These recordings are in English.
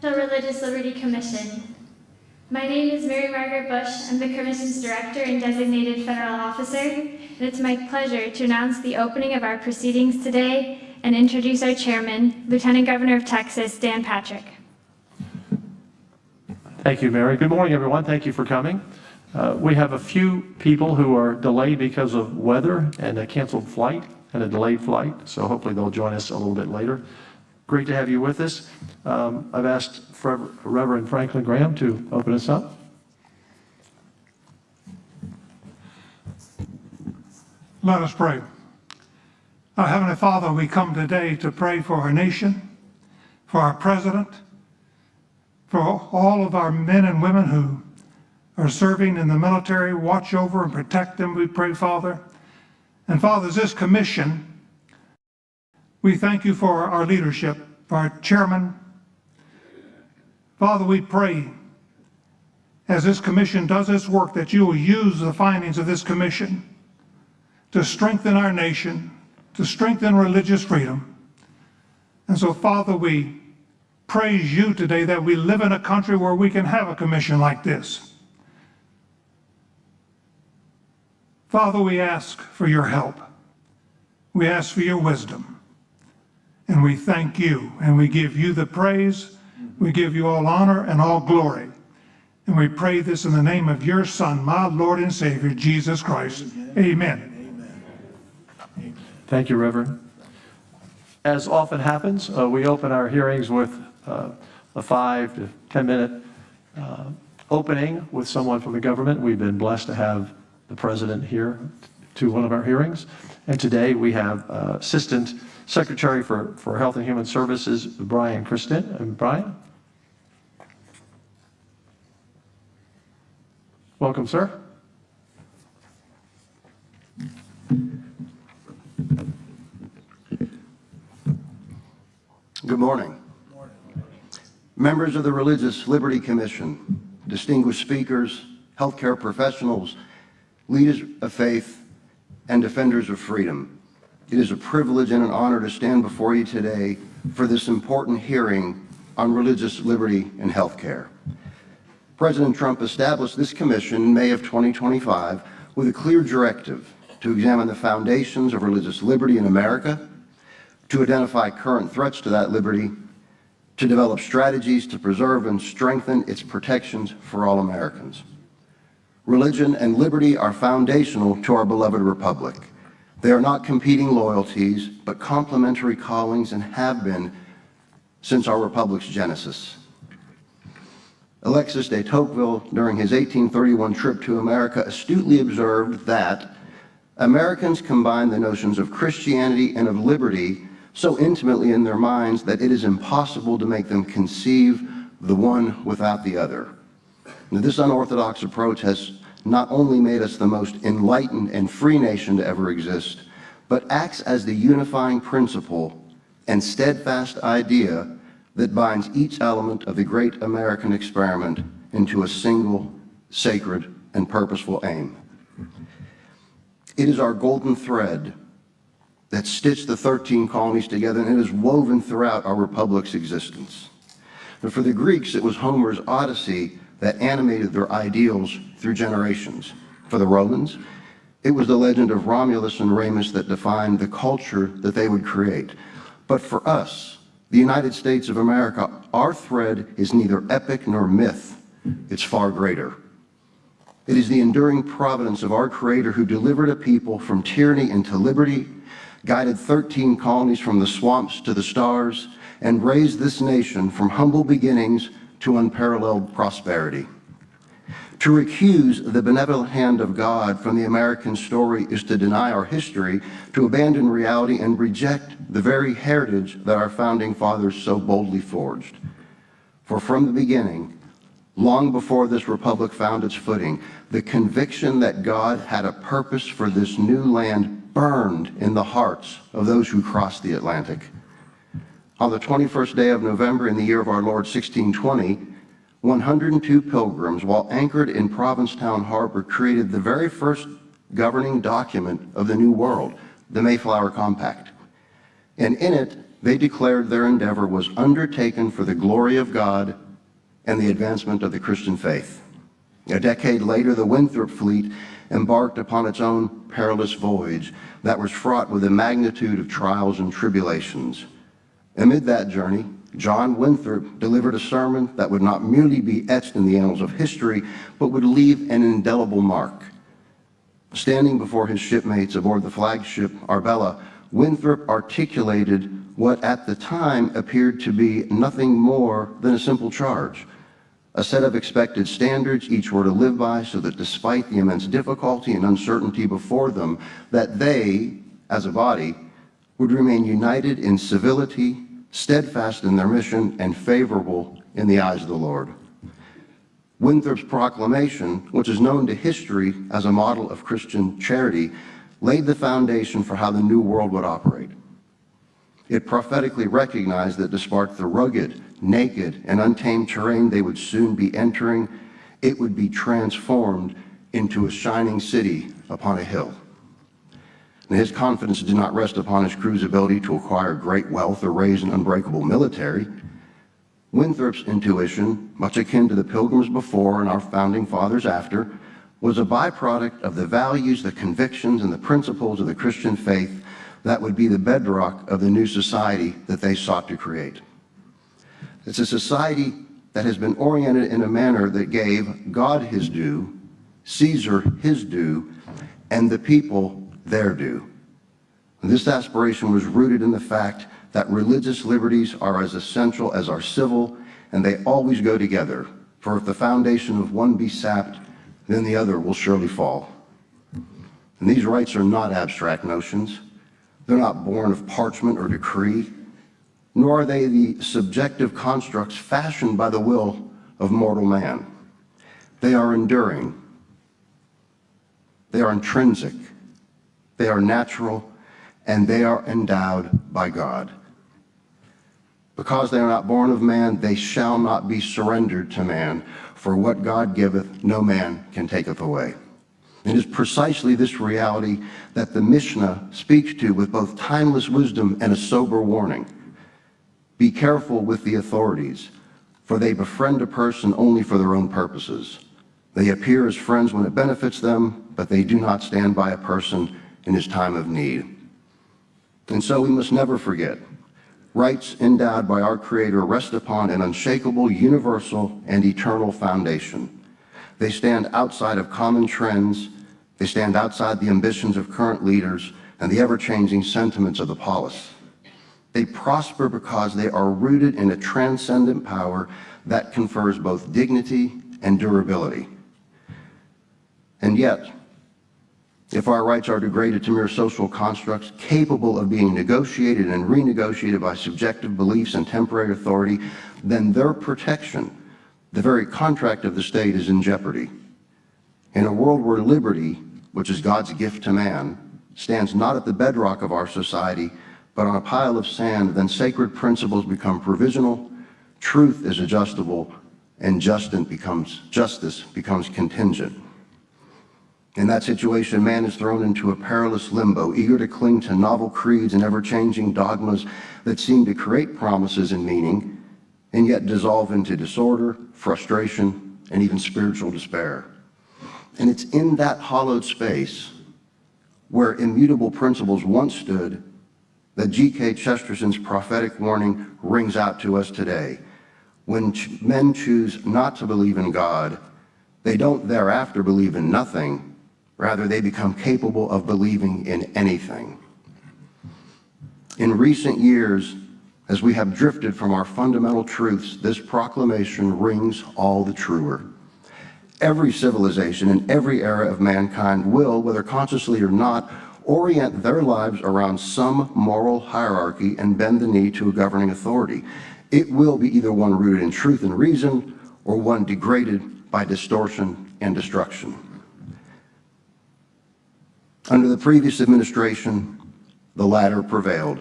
The Religious Liberty Commission. My name is Mary Margaret Bush. I'm the Commission's Director and Designated Federal Officer, and it's my pleasure to announce the opening of our proceedings today and introduce our Chairman, Lieutenant Governor of Texas, Dan Patrick. Thank you, Mary. Good morning, everyone. Thank you for coming. We have a few people who are delayed because of weather and a canceled flight and a delayed flight, so hopefully they'll join us a little bit later. Great to have you with us. I've asked Reverend Franklin Graham to open us up. Let us pray. Our Heavenly Father, we come today to pray for our nation, for our president, for all of our men and women who are serving in the military. Watch over and protect them, we pray, Father. And Father, this commission, we thank you for our leadership, for our chairman. Father, we pray as this commission does its work that you will use the findings of this commission to strengthen our nation, to strengthen religious freedom. And so, Father, we praise you today that we live in a country where we can have a commission like this. Father, we ask for your help. We ask for your wisdom. And we thank you, and we give you the praise. We give you all honor and all glory. And we pray this in the name of your Son, my Lord and Savior, Jesus Christ. Amen. Amen. Thank you, Reverend. As often happens, we open our hearings with a 5 to 10 minute opening with someone from the government. We've been blessed to have the President here to one of our hearings. And today we have Assistant Secretary for Health and Human Services, Brian Christin. And Brian? Welcome, sir. Good morning. Members of the Religious Liberty Commission, distinguished speakers, healthcare professionals, leaders of faith, and defenders of freedom. It is a privilege and an honor to stand before you today for this important hearing on religious liberty and healthcare. President Trump established this commission in May of 2025 with a clear directive to examine the foundations of religious liberty in America, to identify current threats to that liberty, to develop strategies to preserve and strengthen its protections for all Americans. Religion and liberty are foundational to our beloved republic. They are not competing loyalties, but complementary callings, and have been since our republic's genesis. Alexis de Tocqueville, during his 1831 trip to America, astutely observed that Americans combine the notions of Christianity and of liberty so intimately in their minds that it is impossible to make them conceive the one without the other. Now, this unorthodox approach has not only made us the most enlightened and free nation to ever exist, but acts as the unifying principle and steadfast idea that binds each element of the great American experiment into a single, sacred, and purposeful aim. It is our golden thread that stitched the 13 colonies together, and it is woven throughout our republic's existence. But for the Greeks, it was Homer's Odyssey that animated their ideals through generations. For the Romans, it was the legend of Romulus and Remus that defined the culture that they would create. But for us, the United States of America, our thread is neither epic nor myth. It's far greater. It is the enduring providence of our Creator who delivered a people from tyranny into liberty, guided 13 colonies from the swamps to the stars, and raised this nation from humble beginnings to unparalleled prosperity. To recuse the benevolent hand of God from the American story is to deny our history, to abandon reality, and reject the very heritage that our founding fathers so boldly forged. For from the beginning, long before this republic found its footing, the conviction that God had a purpose for this new land burned in the hearts of those who crossed the Atlantic. On the 21st day of November in the year of our Lord 1620, 102 pilgrims, while anchored in Provincetown Harbor, created the very first governing document of the New World, the Mayflower Compact. And in it, They declared their endeavor was undertaken for the glory of God and the advancement of the Christian faith. A decade later, the Winthrop fleet embarked upon its own perilous voyage that was fraught with a magnitude of trials and tribulations. Amid that journey, John Winthrop delivered a sermon that would not merely be etched in the annals of history, but would leave an indelible mark. Standing before his shipmates aboard the flagship Arbella, Winthrop articulated what at the time appeared to be nothing more than a simple charge, a set of expected standards each were to live by, so that despite the immense difficulty and uncertainty before them, that they, as a body, would remain united in civility, steadfast in their mission, and favorable in the eyes of the Lord. Winthrop's proclamation, which is known to history as a model of Christian charity, laid the foundation for how the new world would operate. It prophetically recognized that despite the rugged, naked, and untamed terrain they would soon be entering, it would be transformed into a shining city upon a hill. And his confidence did not rest upon his crew's ability to acquire great wealth or raise an unbreakable military. Winthrop's intuition, much akin to the Pilgrims before and our founding fathers after, was a byproduct of the values, the convictions, and the principles of the Christian faith that would be the bedrock of the new society that they sought to create. It's a society that has been oriented in a manner that gave God his due, Caesar his due, and the people their due. And this aspiration was rooted in the fact that religious liberties are as essential as our civil, and they always go together. For if the foundation of one be sapped, then the other will surely fall. And these rights are not abstract notions. They're not born of parchment or decree, nor are they the subjective constructs fashioned by the will of mortal man. They are enduring. They are intrinsic. They are natural, and they are endowed by God. Because they are not born of man, they shall not be surrendered to man, for what God giveth, no man can taketh away. It is precisely this reality that the Mishnah speaks to with both timeless wisdom and a sober warning. Be careful with the authorities, for they befriend a person only for their own purposes. They appear as friends when it benefits them, but they do not stand by a person in his time of need. And so we must never forget, rights endowed by our Creator rest upon an unshakable, universal, and eternal foundation. They stand outside of common trends. They stand outside the ambitions of current leaders and the ever-changing sentiments of the polis. They prosper because they are rooted in a transcendent power that confers both dignity and durability. And yet, if our rights are degraded to mere social constructs capable of being negotiated and renegotiated by subjective beliefs and temporary authority, then their protection, the very contract of the state, is in jeopardy. In a world where liberty, which is God's gift to man, stands not at the bedrock of our society, but on a pile of sand, then sacred principles become provisional, truth is adjustable, and justice becomes contingent. In that situation, man is thrown into a perilous limbo, eager to cling to novel creeds and ever-changing dogmas that seem to create promises and meaning, and yet dissolve into disorder, frustration, and even spiritual despair. And it's in that hollowed space where immutable principles once stood that G.K. Chesterson's prophetic warning rings out to us today. When men choose not to believe in God, they don't thereafter believe in nothing. Rather, they become capable of believing in anything. In recent years, as we have drifted from our fundamental truths, this proclamation rings all the truer. Every civilization in every era of mankind will, whether consciously or not, orient their lives around some moral hierarchy and bend the knee to a governing authority. It will be either one rooted in truth and reason, or one degraded by distortion and destruction. Under the previous administration, the latter prevailed.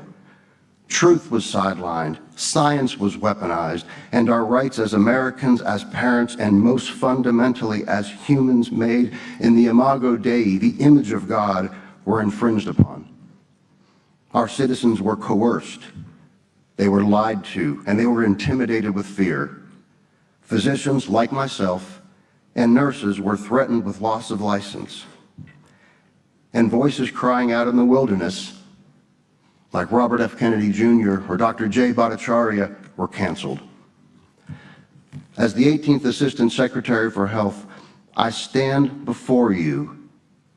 Truth was sidelined, science was weaponized, and our rights as Americans, as parents, and most fundamentally as humans made in the imago Dei, the image of God, were infringed upon. Our citizens were coerced, They were lied to, and they were intimidated with fear. Physicians like myself and nurses were threatened with loss of license. And voices crying out in the wilderness, like Robert F. Kennedy Jr. or Dr. J. Bhattacharya, were canceled. As the 18th Assistant Secretary for Health, I stand before you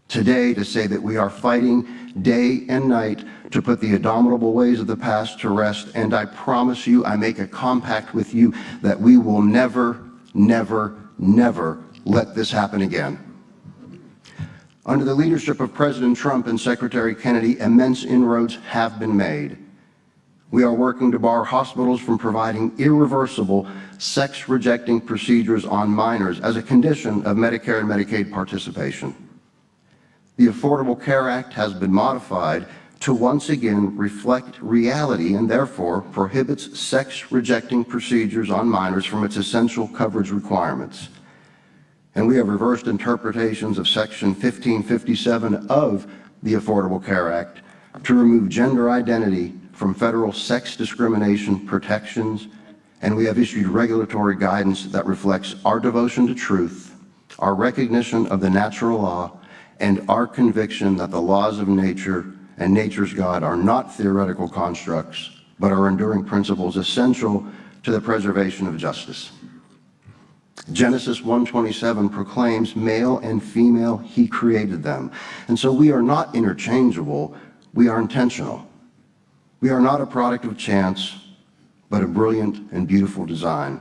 today to say that we are fighting day and night to put the abominable ways of the past to rest, and I promise you, I make a compact with you that we will never, never, never let this happen again. Under the leadership of President Trump and Secretary Kennedy, immense inroads have been made. We are working to bar hospitals from providing irreversible sex-rejecting procedures on minors as a condition of Medicare and Medicaid participation. The Affordable Care Act has been modified to once again reflect reality and therefore prohibits sex-rejecting procedures on minors from its essential coverage requirements. And we have reversed interpretations of Section 1557 of the Affordable Care Act to remove gender identity from federal sex discrimination protections, and we have issued regulatory guidance that reflects our devotion to truth, our recognition of the natural law, and our conviction that the laws of nature and nature's God are not theoretical constructs, but are enduring principles essential to the preservation of justice. Genesis 1:27 proclaims male and female, he created them. And so we are not interchangeable, we are intentional. We are not a product of chance, but a brilliant and beautiful design.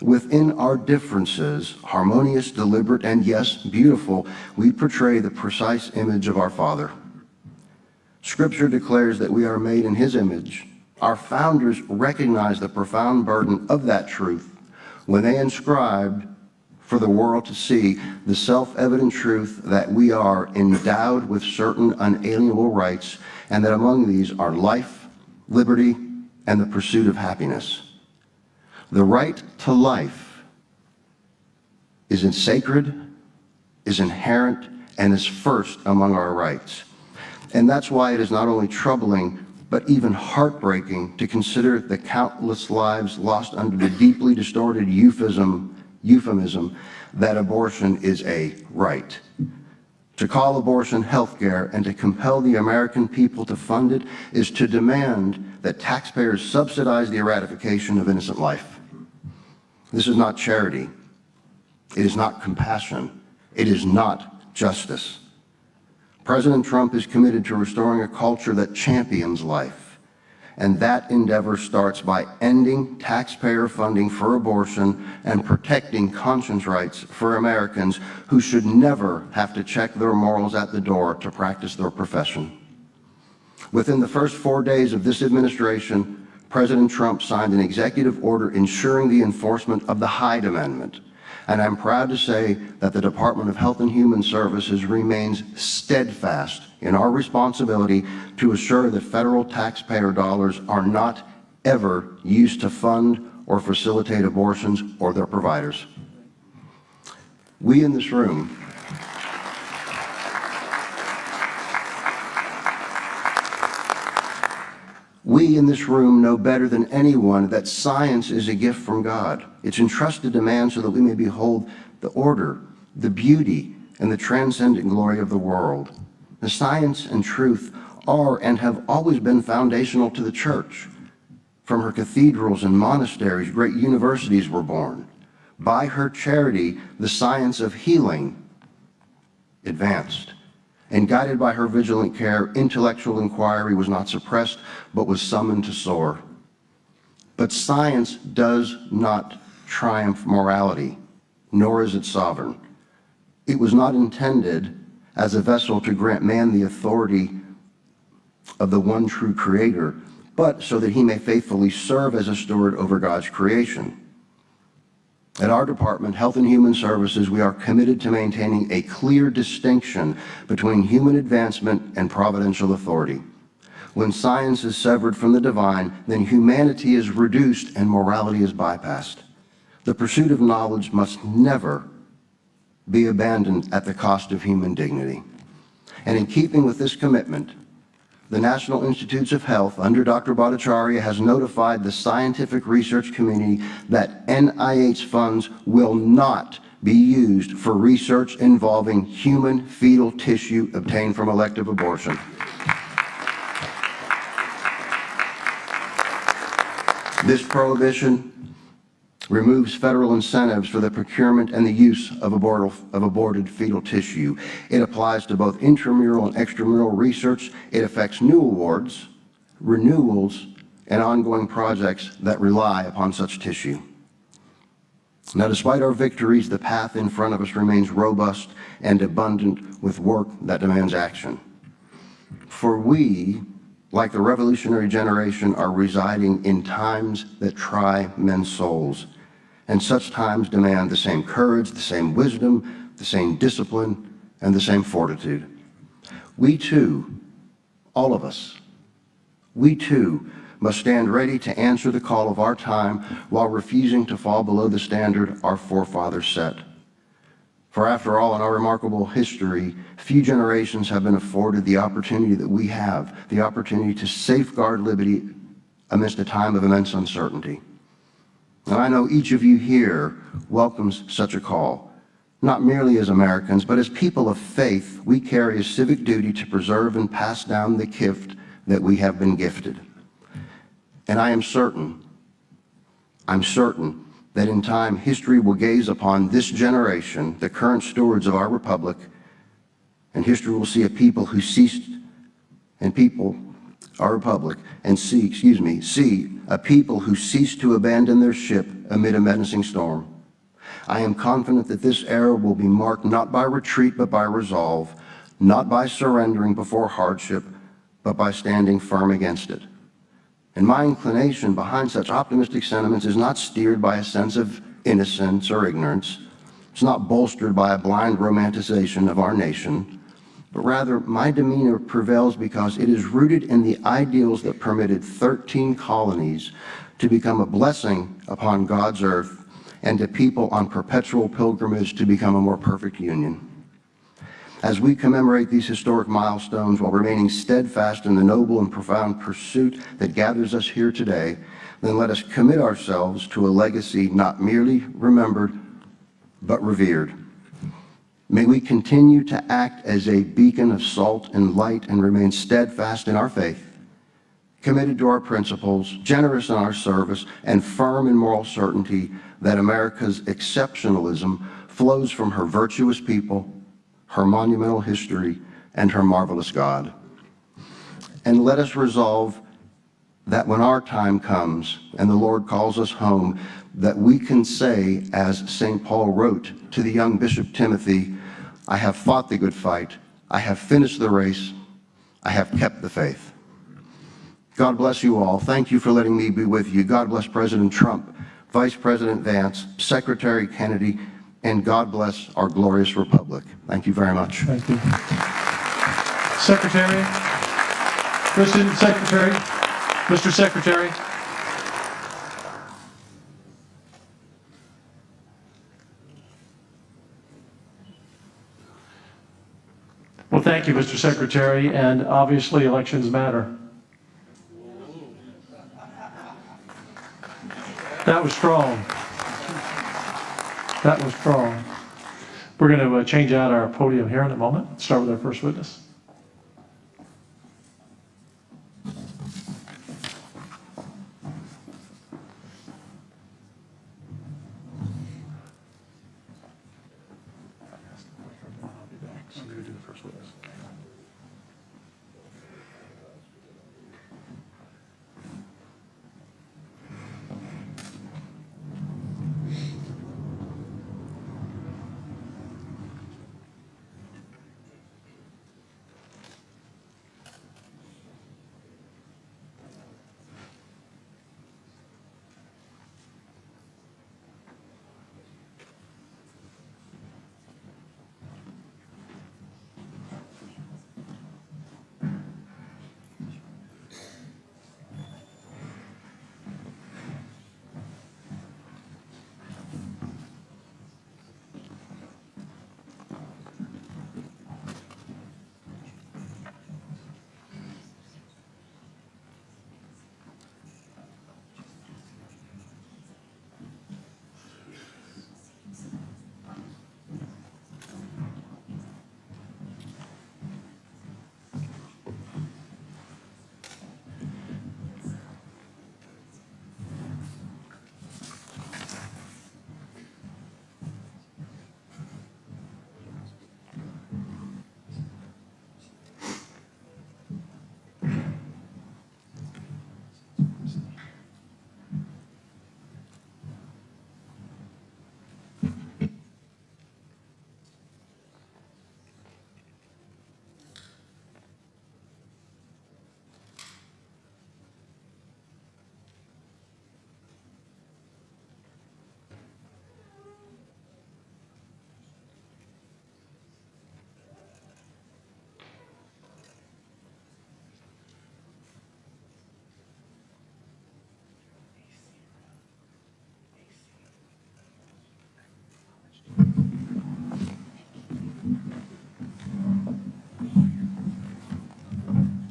Within our differences, harmonious, deliberate, and yes, beautiful, we portray the precise image of our Father. Scripture declares that we are made in his image. Our founders recognized the profound burden of that truth when they inscribed for the world to see the self-evident truth that we are endowed with certain unalienable rights, and that among these are life, liberty, and the pursuit of happiness. The right to life is sacred, is inherent, and is first among our rights. And that's why it is not only troubling, but even heartbreaking to consider the countless lives lost under the deeply distorted euphemism that abortion is a right. To call abortion health care and to compel the American people to fund it is to demand that taxpayers subsidize the eradication of innocent life. This is not charity. It is not compassion. It is not justice. President Trump is committed to restoring a culture that champions life, and that endeavor starts by ending taxpayer funding for abortion and protecting conscience rights for Americans who should never have to check their morals at the door to practice their profession. Within the first 4 days of this administration, President Trump signed an executive order ensuring the enforcement of the Hyde Amendment. And I'm proud to say that the Department of Health and Human Services remains steadfast in our responsibility to assure that federal taxpayer dollars are not ever used to fund or facilitate abortions or their providers. We in this room know better than anyone that science is a gift from God. It's entrusted to man so that we may behold the order, the beauty, and the transcendent glory of the world. The science and truth are and have always been foundational to the church. From her cathedrals and monasteries, great universities were born. By her charity, the science of healing advanced. And guided by her vigilant care, intellectual inquiry was not suppressed, but was summoned to soar. But science does not triumph morality, nor is it sovereign. It was not intended as a vessel to grant man the authority of the one true Creator, but so that he may faithfully serve as a steward over God's creation. At our department, Health and Human Services, we are committed to maintaining a clear distinction between human advancement and providential authority. When science is severed from the divine, then humanity is reduced and morality is bypassed. The pursuit of knowledge must never be abandoned at the cost of human dignity. And in keeping with this commitment, the National Institutes of Health, under Dr. Bhattacharya, has notified the scientific research community that NIH funds will not be used for research involving human fetal tissue obtained from elective abortion. This prohibition removes federal incentives for the procurement and the use of aborted fetal tissue. It applies to both intramural and extramural research. It affects new awards, renewals, and ongoing projects that rely upon such tissue. Now, despite our victories, the path in front of us remains robust and abundant with work that demands action. For we, like the revolutionary generation, are residing in times that try men's souls. And such times demand the same courage, the same wisdom, the same discipline, and the same fortitude. We too, all of us, we too must stand ready to answer the call of our time while refusing to fall below the standard our forefathers set. For after all, in our remarkable history, few generations have been afforded the opportunity that we have, the opportunity to safeguard liberty amidst a time of immense uncertainty. And I know each of you here welcomes such a call. Not merely as Americans, but as people of faith, we carry a civic duty to preserve and pass down the gift that we have been gifted. And I'm certain that in time history will gaze upon this generation, the current stewards of our republic, and history will see a people who ceased, our republic, and see a people who ceased to abandon their ship amid a menacing storm. I am confident that this era will be marked not by retreat but by resolve, not by surrendering before hardship, but by standing firm against it. And my inclination behind such optimistic sentiments is not steered by a sense of innocence or ignorance. It's not bolstered by a blind romanticization of our nation, but rather my demeanor prevails because it is rooted in the ideals that permitted 13 colonies to become a blessing upon God's earth and to people on perpetual pilgrimage to become a more perfect union. As we commemorate these historic milestones while remaining steadfast in the noble and profound pursuit that gathers us here today, then let us commit ourselves to a legacy not merely remembered, but revered. May we continue to act as a beacon of salt and light and remain steadfast in our faith, committed to our principles, generous in our service, and firm in moral certainty that America's exceptionalism flows from her virtuous people, her monumental history, and her marvelous God. And let us resolve that when our time comes and the Lord calls us home, that we can say, as St. Paul wrote to the young Bishop Timothy, I have fought the good fight, I have finished the race, I have kept the faith. God bless you all. Thank you for letting me be with you. God bless President Trump, Vice President Vance, Secretary Kennedy, and God bless our glorious republic. Thank you very much. Thank you. Secretary, Mr. Secretary. Well, thank you, Mr. Secretary, and obviously elections matter. That was strong. That was strong. We're going to change out our podium here in a moment. Start with our first witness.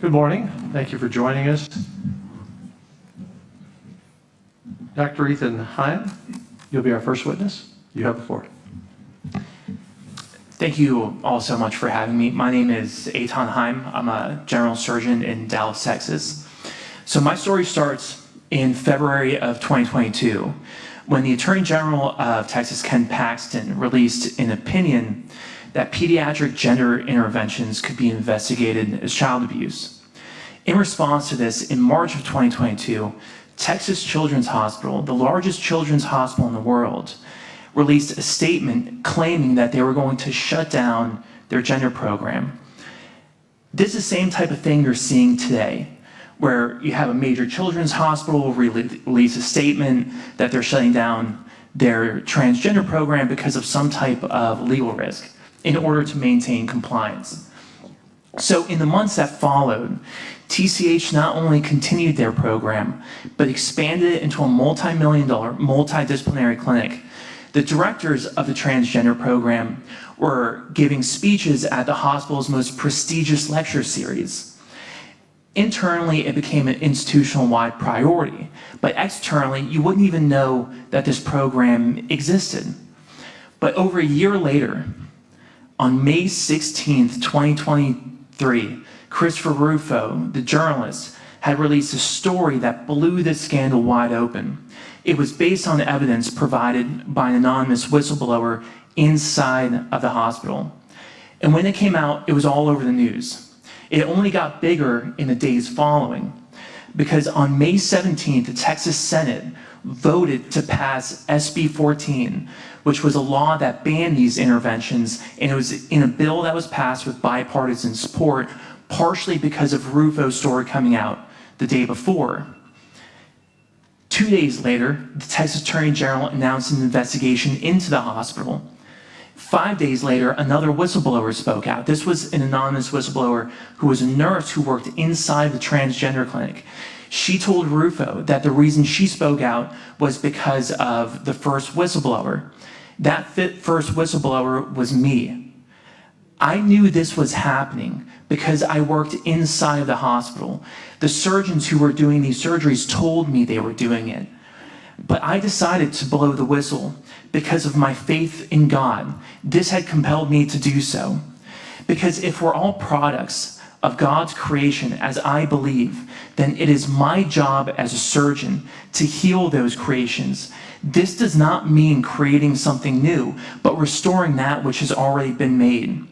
Good morning. Thank you for joining us. Dr. Ethan Heim, you'll be our first witness. You have the floor. Thank you all so much for having me. My name is Eitan Heim. I'm a general surgeon in Dallas, Texas. So my story starts in February of 2022, when the Attorney General of Texas, Ken Paxton, released an opinion that pediatric gender interventions could be investigated as child abuse. In response to this, in March of 2022, Texas Children's Hospital, the largest children's hospital in the world, released a statement claiming that they were going to shut down their gender program. This is the same type of thing you're seeing today, where you have a major children's hospital release a statement that they're shutting down their transgender program because of some type of legal risk in order to maintain compliance. So in the months that followed, TCH not only continued their program, but expanded it into a multi-million-dollar, multidisciplinary clinic. The directors of the transgender program were giving speeches at the hospital's most prestigious lecture series. Internally, it became an institutional-wide priority, but externally, you wouldn't even know that this program existed. But over a year later, on May 16th, 2023, Christopher Rufo, the journalist, had released a story that blew this scandal wide open. It was based on evidence provided by an anonymous whistleblower inside of the hospital. And when it came out, it was all over the news. It only got bigger in the days following, because on May 17th, the Texas Senate voted to pass SB 14, which was a law that banned these interventions, and it was in a bill that was passed with bipartisan support, partially because of Rufo's story coming out the day before. 2 days later, the Texas Attorney General announced an investigation into the hospital. 5 days later, another whistleblower spoke out. This was an anonymous whistleblower who was a nurse who worked inside the transgender clinic. She told Rufo that the reason she spoke out was because of the first whistleblower. That first whistleblower was me. I knew this was happening because I worked inside of the hospital. The surgeons who were doing these surgeries told me they were doing it. But I decided to blow the whistle because of my faith in God. This had compelled me to do so. Because if we're all products of God's creation, as I believe, then it is my job as a surgeon to heal those creations. This does not mean creating something new, but restoring that which has already been made.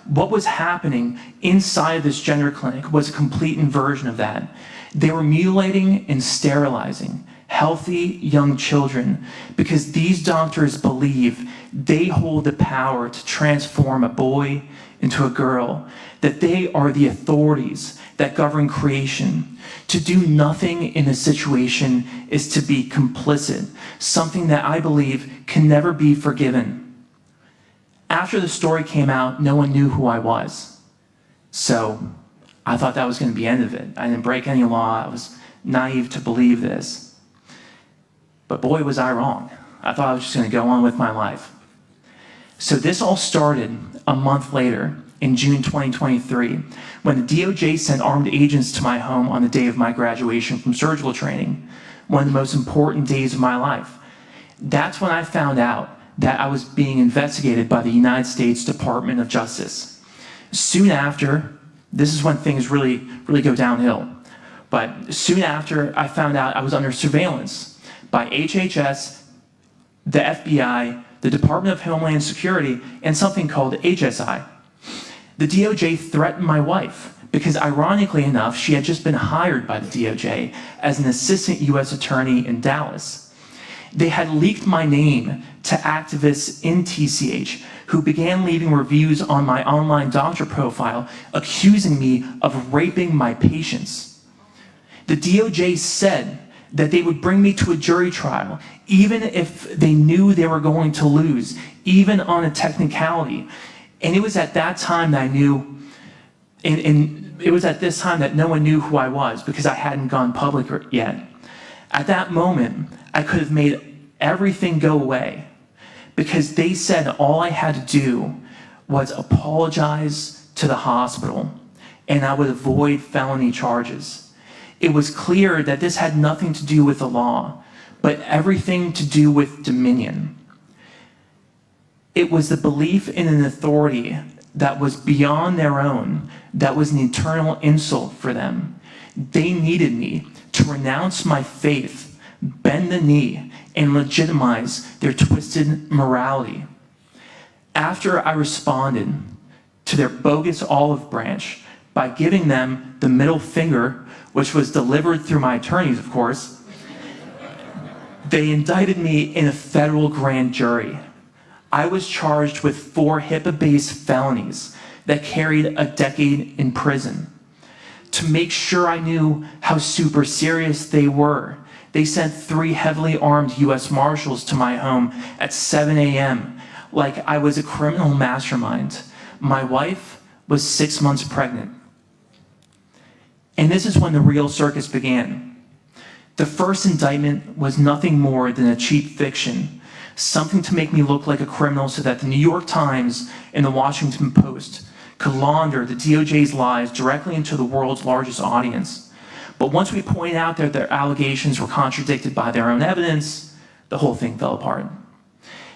What was happening inside of this gender clinic was a complete inversion of that. They were mutilating and sterilizing healthy young children because these doctors believe they hold the power to transform a boy into a girl, that they are the authorities that govern creation. To do nothing in a situation is to be complicit, something that I believe can never be forgiven. After the story came out, no one knew who I was. So I thought that was going to be the end of it. I didn't break any law. I was naive to believe this. But boy, was I wrong. I thought I was just going to go on with my life. So this all started a month later, in June 2023, when the DOJ sent armed agents to my home on the day of my graduation from surgical training, one of the most important days of my life. That's when I found out that I was being investigated by the United States Department of Justice. Soon after, this is when things really go downhill, but soon after I found out I was under surveillance by HHS, the FBI, the Department of Homeland Security, and something called HSI. The DOJ threatened my wife because, ironically enough, she had just been hired by the DOJ as an assistant U.S. attorney in Dallas. They had leaked my name to activists in TCH who began leaving reviews on my online doctor profile accusing me of raping my patients. The DOJ said that they would bring me to a jury trial even if they knew they were going to lose, even on a technicality. And it was at that time that I knew, and it was at this time that no one knew who I was because I hadn't gone public yet. At that moment, I could have made everything go away because they said all I had to do was apologize to the hospital and I would avoid felony charges. It was clear that this had nothing to do with the law, but everything to do with dominion. It was the belief in an authority that was beyond their own that was an eternal insult for them. They needed me to renounce my faith, bend the knee, and legitimize their twisted morality. After I responded to their bogus olive branch by giving them the middle finger, which was delivered through my attorneys, of course, they indicted me in a federal grand jury. I was charged with 4 HIPAA-based felonies that carried a decade in prison. To make sure I knew how super serious they were, they sent 3 heavily armed U.S. Marshals to my home at 7 a.m. like I was a criminal mastermind. My wife was 6 months pregnant. And this is when the real circus began. The first indictment was nothing more than a cheap fiction, something to make me look like a criminal so that the New York Times and the Washington Post could launder the DOJ's lies directly into the world's largest audience. But once we pointed out that their allegations were contradicted by their own evidence, the whole thing fell apart.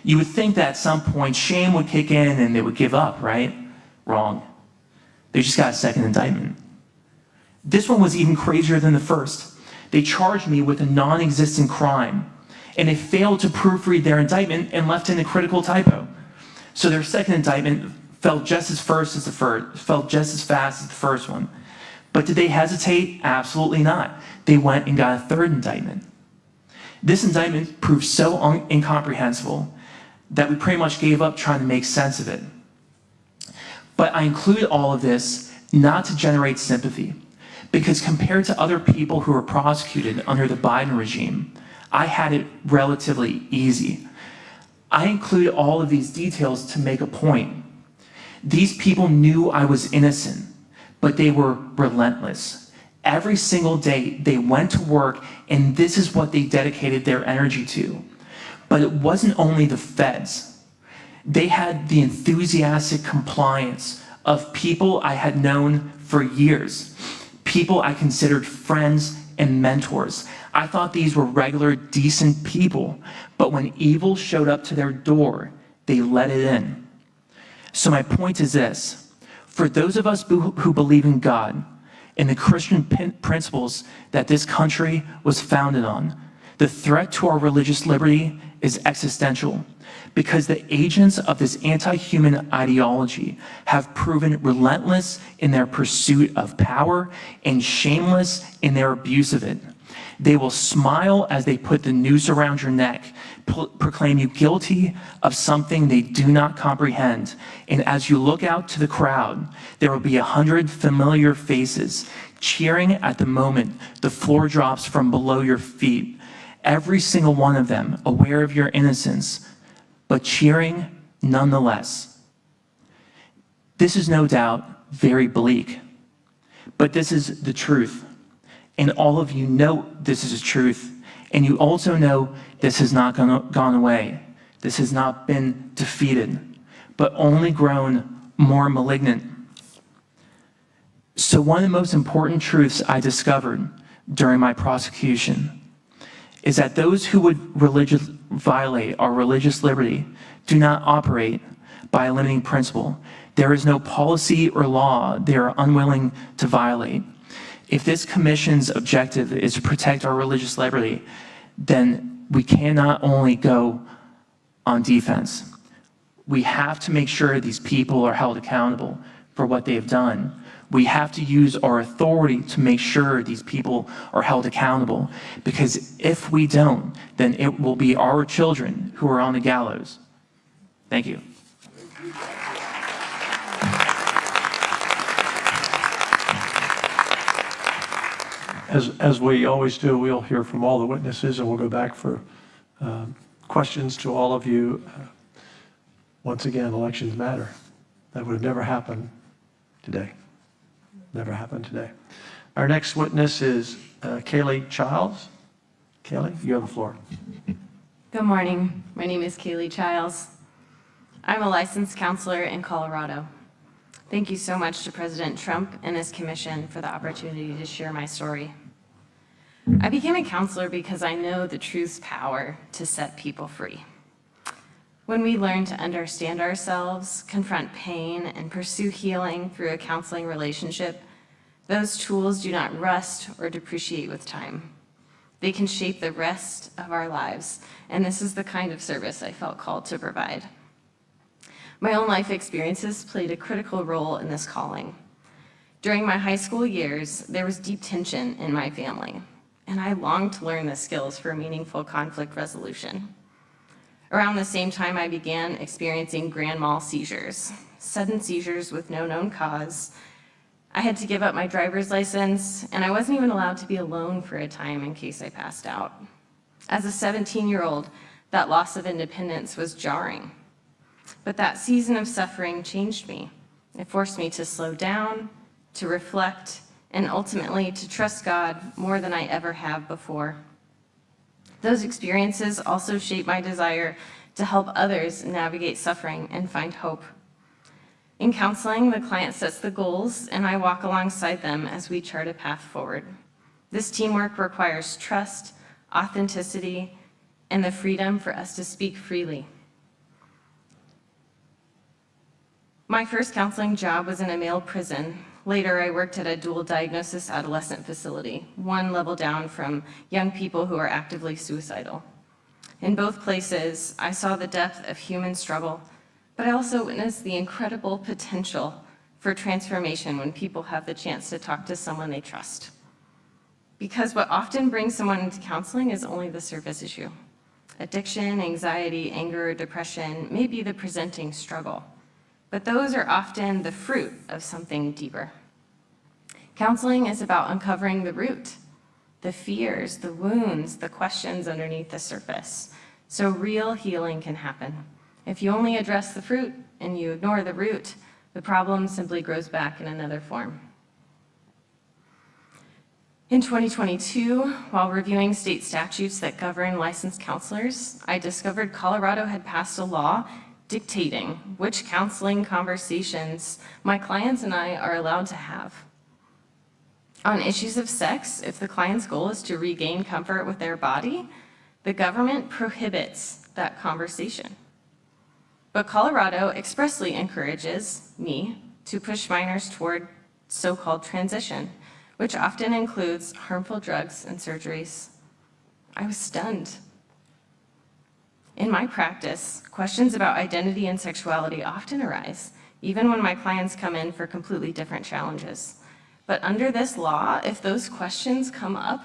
You would think that at some point shame would kick in and they would give up, right? Wrong. They just got a second indictment. This one was even crazier than the first. They charged me with a non-existent crime, and they failed to proofread their indictment and left in a critical typo. So their second indictment felt just as fast as the first one. But did they hesitate? Absolutely not. They went and got a third indictment. This indictment proved so incomprehensible that we pretty much gave up trying to make sense of it. But I include all of this not to generate sympathy, because compared to other people who were prosecuted under the Biden regime, I had it relatively easy. I include all of these details to make a point. These people knew I was innocent, but they were relentless. Every single day they went to work, and this is what they dedicated their energy to. But it wasn't only the feds. They had the enthusiastic compliance of people I had known for years, people I considered friends and mentors. I thought these were regular, decent people, but when evil showed up to their door, they let it in. So my point is this: for those of us who believe in God and the Christian principles that this country was founded on, the threat to our religious liberty is existential, because the agents of this anti-human ideology have proven relentless in their pursuit of power and shameless in their abuse of it. They will smile as they put the noose around your neck, proclaim you guilty of something they do not comprehend. And as you look out to the crowd, there will be 100 familiar faces cheering at the moment the floor drops from below your feet. Every single one of them aware of your innocence, but cheering nonetheless. This is no doubt very bleak, but this is the truth. And all of you know this is the truth. And you also know this has not gone away. This has not been defeated, but only grown more malignant. So one of the most important truths I discovered during my prosecution is that those who would violate our religious liberty do not operate by a limiting principle. There is no policy or law they are unwilling to violate. If this commission's objective is to protect our religious liberty, then we cannot only go on defense. We have to make sure these people are held accountable for what they have done. We have to use our authority to make sure these people are held accountable, because if we don't, then it will be our children who are on the gallows. Thank you. As we always do, we'll hear from all the witnesses, and we'll go back for questions to all of you. Once again, elections matter. That would have never happened today. Never happened today. Our next witness is Kaylee Childs. Kaylee, you have the floor. Good morning. My name is Kaylee Childs. I'm a licensed counselor in Colorado. Thank you so much to President Trump and his commission for the opportunity to share my story. I became a counselor because I know the truth's power to set people free. When we learn to understand ourselves, confront pain, and pursue healing through a counseling relationship, those tools do not rust or depreciate with time. They can shape the rest of our lives, and this is the kind of service I felt called to provide. My own life experiences played a critical role in this calling. During my high school years, there was deep tension in my family, and I longed to learn the skills for meaningful conflict resolution. Around the same time, I began experiencing grand mal seizures, sudden seizures with no known cause. I had to give up my driver's license, and I wasn't even allowed to be alone for a time in case I passed out. As a 17-year-old, that loss of independence was jarring. But that season of suffering changed me. It forced me to slow down, to reflect, and ultimately to trust God more than I ever have before. Those experiences also shaped my desire to help others navigate suffering and find hope. In counseling, the client sets the goals, and I walk alongside them as we chart a path forward. This teamwork requires trust, authenticity, and the freedom for us to speak freely. My first counseling job was in a male prison. Later, I worked at a dual diagnosis adolescent facility, one level down from young people who are actively suicidal. In both places, I saw the depth of human struggle, but I also witnessed the incredible potential for transformation when people have the chance to talk to someone they trust. Because what often brings someone into counseling is only the surface issue. Addiction, anxiety, anger, depression may be the presenting struggle, but those are often the fruit of something deeper. Counseling is about uncovering the root, the fears, the wounds, the questions underneath the surface, so real healing can happen. If you only address the fruit and you ignore the root, the problem simply grows back in another form. In 2022, while reviewing state statutes that govern licensed counselors, I discovered Colorado had passed a law dictating which counseling conversations my clients and I are allowed to have. On issues of sex, if the client's goal is to regain comfort with their body, the government prohibits that conversation. But Colorado expressly encourages me to push minors toward so-called transition, which often includes harmful drugs and surgeries. I was stunned. In my practice, questions about identity and sexuality often arise, even when my clients come in for completely different challenges. But under this law, if those questions come up,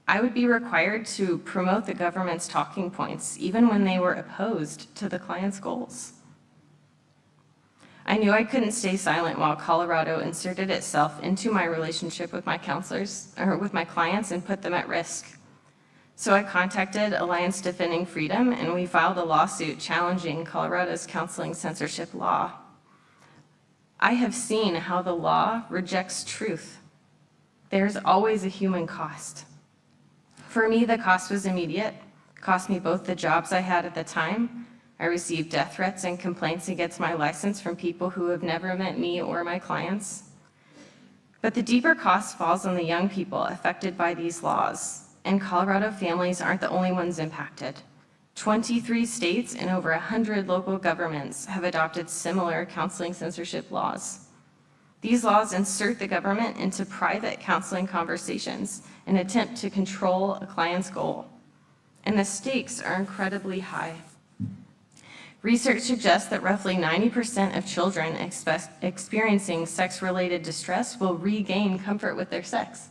I would be required to promote the government's talking points, even when they were opposed to the client's goals. I knew I couldn't stay silent while Colorado inserted itself into my relationship with my counselors, or with my clients, and put them at risk. So I contacted Alliance Defending Freedom, and we filed a lawsuit challenging Colorado's counseling censorship law. I have seen how the law rejects truth. There's always a human cost. For me, the cost was immediate. It cost me both the jobs I had at the time. I received death threats and complaints against my license from people who have never met me or my clients. But the deeper cost falls on the young people affected by these laws. And Colorado families aren't the only ones impacted. 23 states and over 100 local governments have adopted similar counseling censorship laws. These laws insert the government into private counseling conversations in an attempt to control a client's goal. And the stakes are incredibly high. Research suggests that roughly 90% of children experiencing sex-related distress will regain comfort with their sex,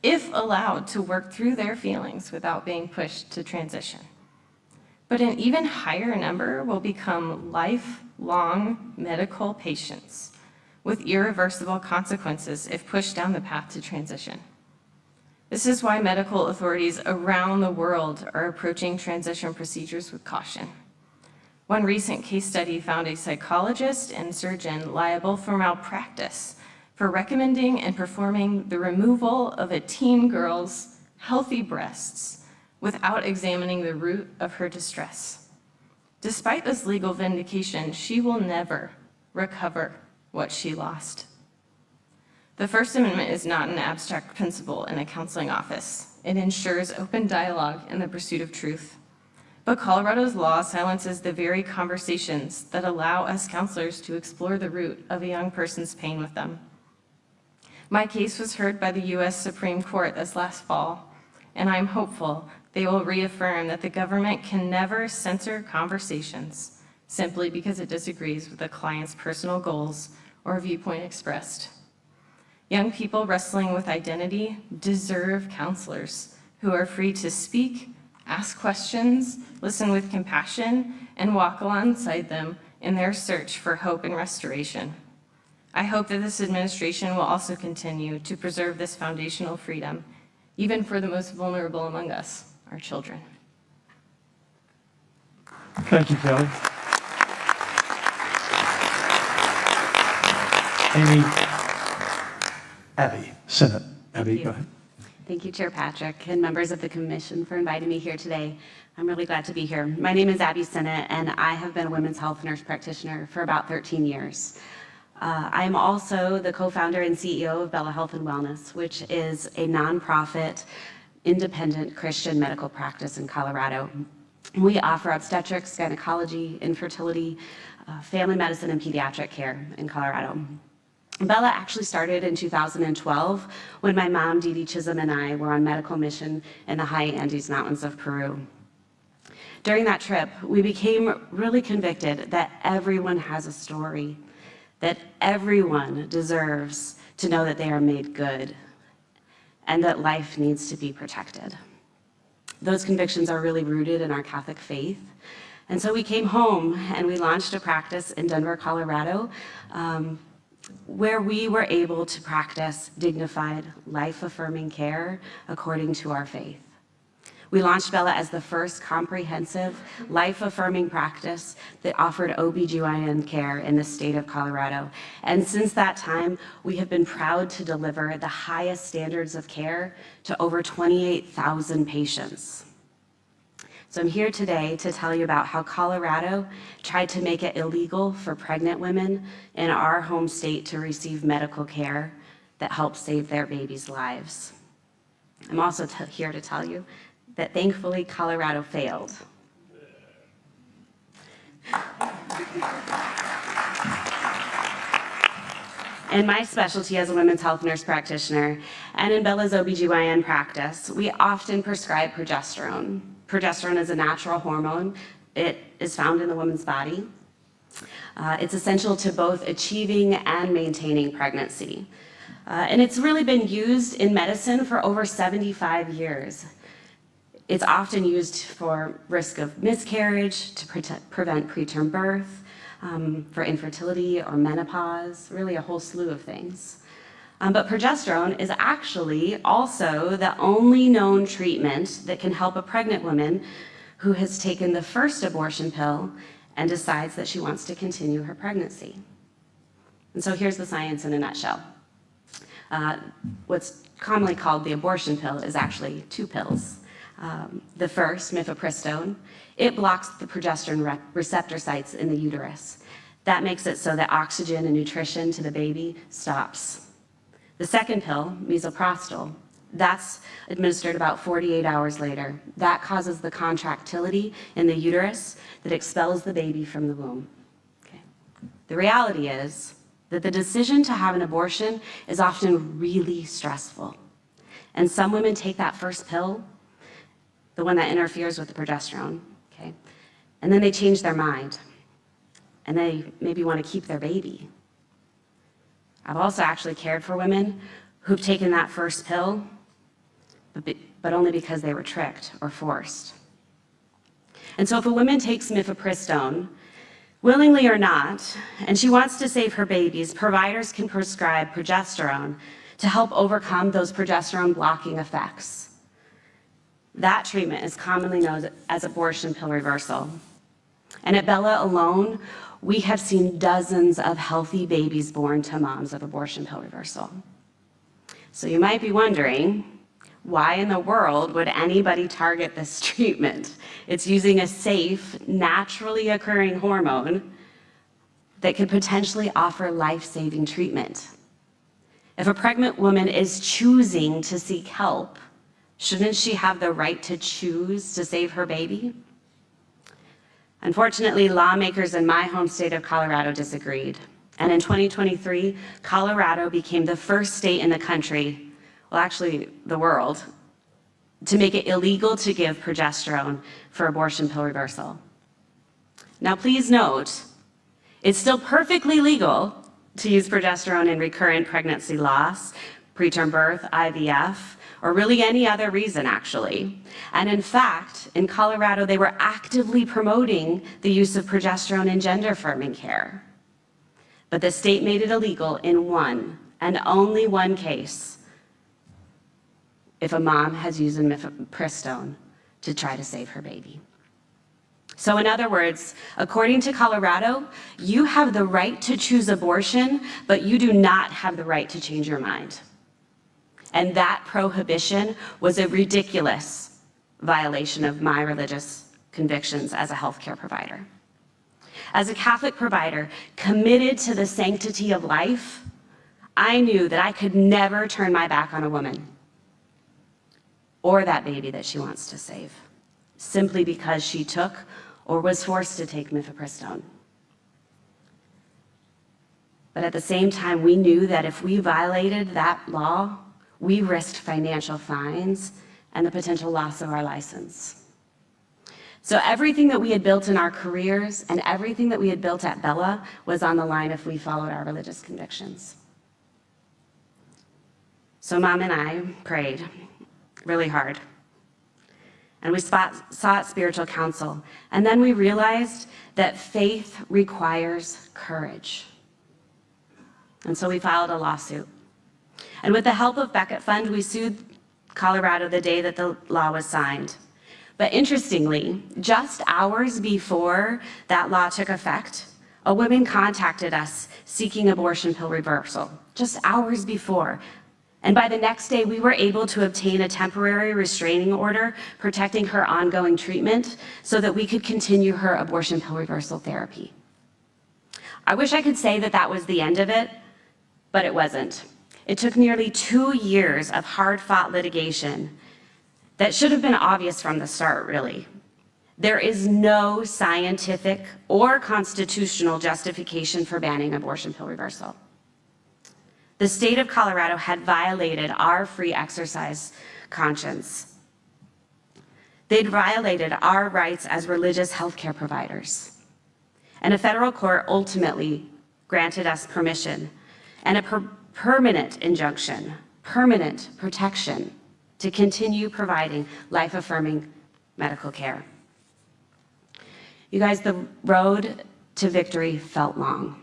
if allowed to work through their feelings without being pushed to transition. But an even higher number will become lifelong medical patients with irreversible consequences if pushed down the path to transition. This is why medical authorities around the world are approaching transition procedures with caution. One recent case study found a psychologist and surgeon liable for malpractice for recommending and performing the removal of a teen girl's healthy breasts without examining the root of her distress. Despite this legal vindication, she will never recover what she lost. The First Amendment is not an abstract principle in a counseling office. It ensures open dialogue and the pursuit of truth. But Colorado's law silences the very conversations that allow us counselors to explore the root of a young person's pain with them. My case was heard by the U.S. Supreme Court this last fall, and I'm hopeful they will reaffirm that the government can never censor conversations simply because it disagrees with a client's personal goals or viewpoint expressed. Young people wrestling with identity deserve counselors who are free to speak, ask questions, listen with compassion, and walk alongside them in their search for hope and restoration. I hope that this administration will also continue to preserve this foundational freedom, even for the most vulnerable among us, our children. Thank you, Kelly. Amy, Abby Sinnott. Abby, go ahead. Thank you, Chair Patrick, and members of the Commission for inviting me here today. I'm really glad to be here. My name is Abby Sinnott, and I have been a women's health nurse practitioner for about 13 years. I am also the co-founder and CEO of Bella Health and Wellness, which is a nonprofit, independent Christian medical practice in Colorado. We offer obstetrics, gynecology, infertility, family medicine, and pediatric care in Colorado. Bella actually started in 2012 when my mom, Dee Dee Chisholm, and I were on medical mission in the high Andes Mountains of Peru. During that trip, we became really convicted that everyone has a story, that everyone deserves to know that they are made good, and that life needs to be protected. Those convictions are really rooted in our Catholic faith. And so we came home and we launched a practice in Denver, Colorado, where we were able to practice dignified, life-affirming care according to our faith. We launched Bella as the first comprehensive, life-affirming practice that offered OBGYN care in the state of Colorado. And since that time, we have been proud to deliver the highest standards of care to over 28,000 patients. So I'm here today to tell you about how Colorado tried to make it illegal for pregnant women in our home state to receive medical care that helps save their babies' lives. I'm also here to tell you that thankfully Colorado failed. In my specialty as a women's health nurse practitioner and in Bella's OBGYN practice, we often prescribe progesterone. Progesterone is a natural hormone. It is found in the woman's body. It's essential to both achieving and maintaining pregnancy. And it's really been used in medicine for over 75 years. It's often used for risk of miscarriage, to prevent preterm birth, for infertility or menopause, really a whole slew of things. But progesterone is actually also the only known treatment that can help a pregnant woman who has taken the first abortion pill and decides that she wants to continue her pregnancy. And so here's the science in a nutshell. What's commonly called the abortion pill is actually two pills. The first, mifepristone, it blocks the progesterone receptor sites in the uterus. That makes it so that oxygen and nutrition to the baby stops. The second pill, misoprostol, that's administered about 48 hours later. That causes the contractility in the uterus that expels the baby from the womb. Okay. The reality is that the decision to have an abortion is often really stressful. And some women take that first pill, the one that interferes with the progesterone, okay? And then they change their mind. And they maybe want to keep their baby. I've also actually cared for women who've taken that first pill, but only because they were tricked or forced. And so if a woman takes mifepristone, willingly or not, and she wants to save her babies, providers can prescribe progesterone to help overcome those progesterone blocking effects. That treatment is commonly known as abortion pill reversal. And at Bella alone, we have seen dozens of healthy babies born to moms of abortion pill reversal. So you might be wondering, why in the world would anybody target this treatment? It's using a safe, naturally occurring hormone that could potentially offer life-saving treatment. If a pregnant woman is choosing to seek help, shouldn't she have the right to choose to save her baby? Unfortunately, lawmakers in my home state of Colorado disagreed. And in 2023, Colorado became the first state in the country, well, actually the world, to make it illegal to give progesterone for abortion pill reversal. Now, please note, it's still perfectly legal to use progesterone in recurrent pregnancy loss, preterm birth, IVF, or really any other reason, actually. And in fact, in Colorado, they were actively promoting the use of progesterone in gender-affirming care. But the state made it illegal in one, and only one case, if a mom has used mifepristone to try to save her baby. So in other words, according to Colorado, you have the right to choose abortion, but you do not have the right to change your mind. And that prohibition was a ridiculous violation of my religious convictions as a healthcare provider. As a Catholic provider committed to the sanctity of life, I knew that I could never turn my back on a woman or that baby that she wants to save, simply because she took or was forced to take mifepristone. But at the same time, we knew that if we violated that law, we risked financial fines and the potential loss of our license. So everything that we had built in our careers and everything that we had built at Bella was on the line if we followed our religious convictions. So Mom and I prayed really hard. And we sought spiritual counsel. And then we realized that faith requires courage. And so we filed a lawsuit. And with the help of Beckett Fund, we sued Colorado the day that the law was signed. But interestingly, just hours before that law took effect, a woman contacted us seeking abortion pill reversal, just hours before. And by the next day, we were able to obtain a temporary restraining order protecting her ongoing treatment so that we could continue her abortion pill reversal therapy. I wish I could say that that was the end of it, but it wasn't. It took nearly 2 years of hard-fought litigation that should have been obvious from the start, really. There is no scientific or constitutional justification for banning abortion pill reversal. The state of Colorado had violated our free exercise conscience. They'd violated our rights as religious healthcare providers. And a federal court ultimately granted us permission and a permanent injunction, permanent protection to continue providing life-affirming medical care. You guys, the road to victory felt long,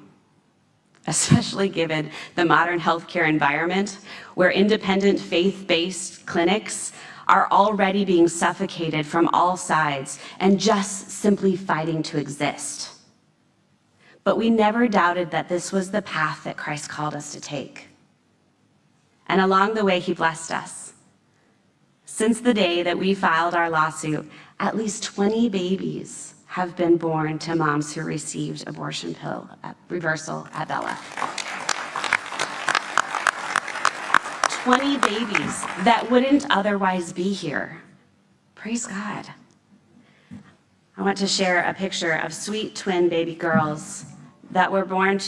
especially given the modern healthcare environment where independent faith-based clinics are already being suffocated from all sides and just simply fighting to exist. But we never doubted that this was the path that Christ called us to take. And along the way, he blessed us. Since the day that we filed our lawsuit, at least 20 babies have been born to moms who received abortion pill reversal at Bella. 20 babies that wouldn't otherwise be here. Praise God. I want to share a picture of sweet twin baby girls that were born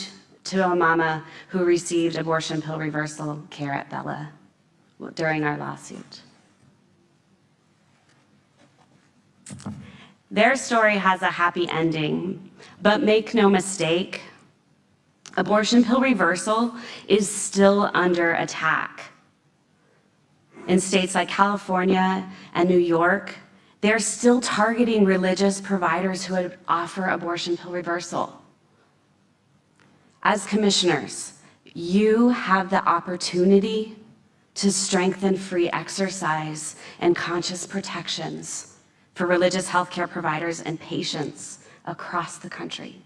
to a mama who received abortion pill reversal care at Bella during our lawsuit. Their story has a happy ending, but make no mistake, abortion pill reversal is still under attack. In states like California and New York, they're still targeting religious providers who would offer abortion pill reversal. As commissioners, you have the opportunity to strengthen free exercise and conscious protections for religious healthcare providers and patients across the country.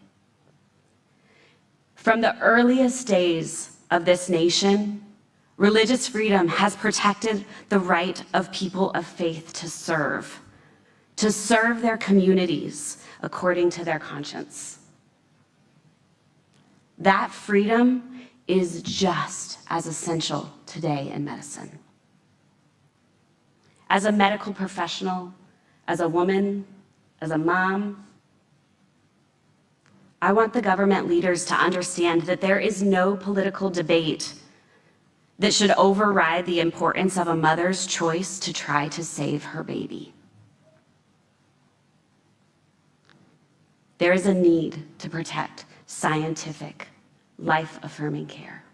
From the earliest days of this nation, religious freedom has protected the right of people of faith to serve their communities according to their conscience. That freedom is just as essential today in medicine. As a medical professional, as a woman, as a mom, I want the government leaders to understand that there is no political debate that should override the importance of a mother's choice to try to save her baby. There is a need to protect scientific, life-affirming care.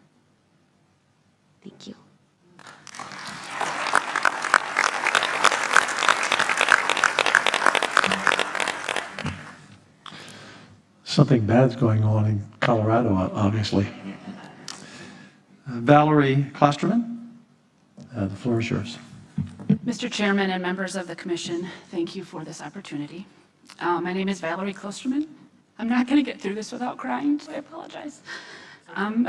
Thank you. Something bad's going on in Colorado, obviously. Valerie Klosterman, the floor is yours. Mr. Chairman and members of the Commission, thank you for this opportunity. My name is Valerie Klosterman. I'm not going to get through this without crying, so I apologize. I'm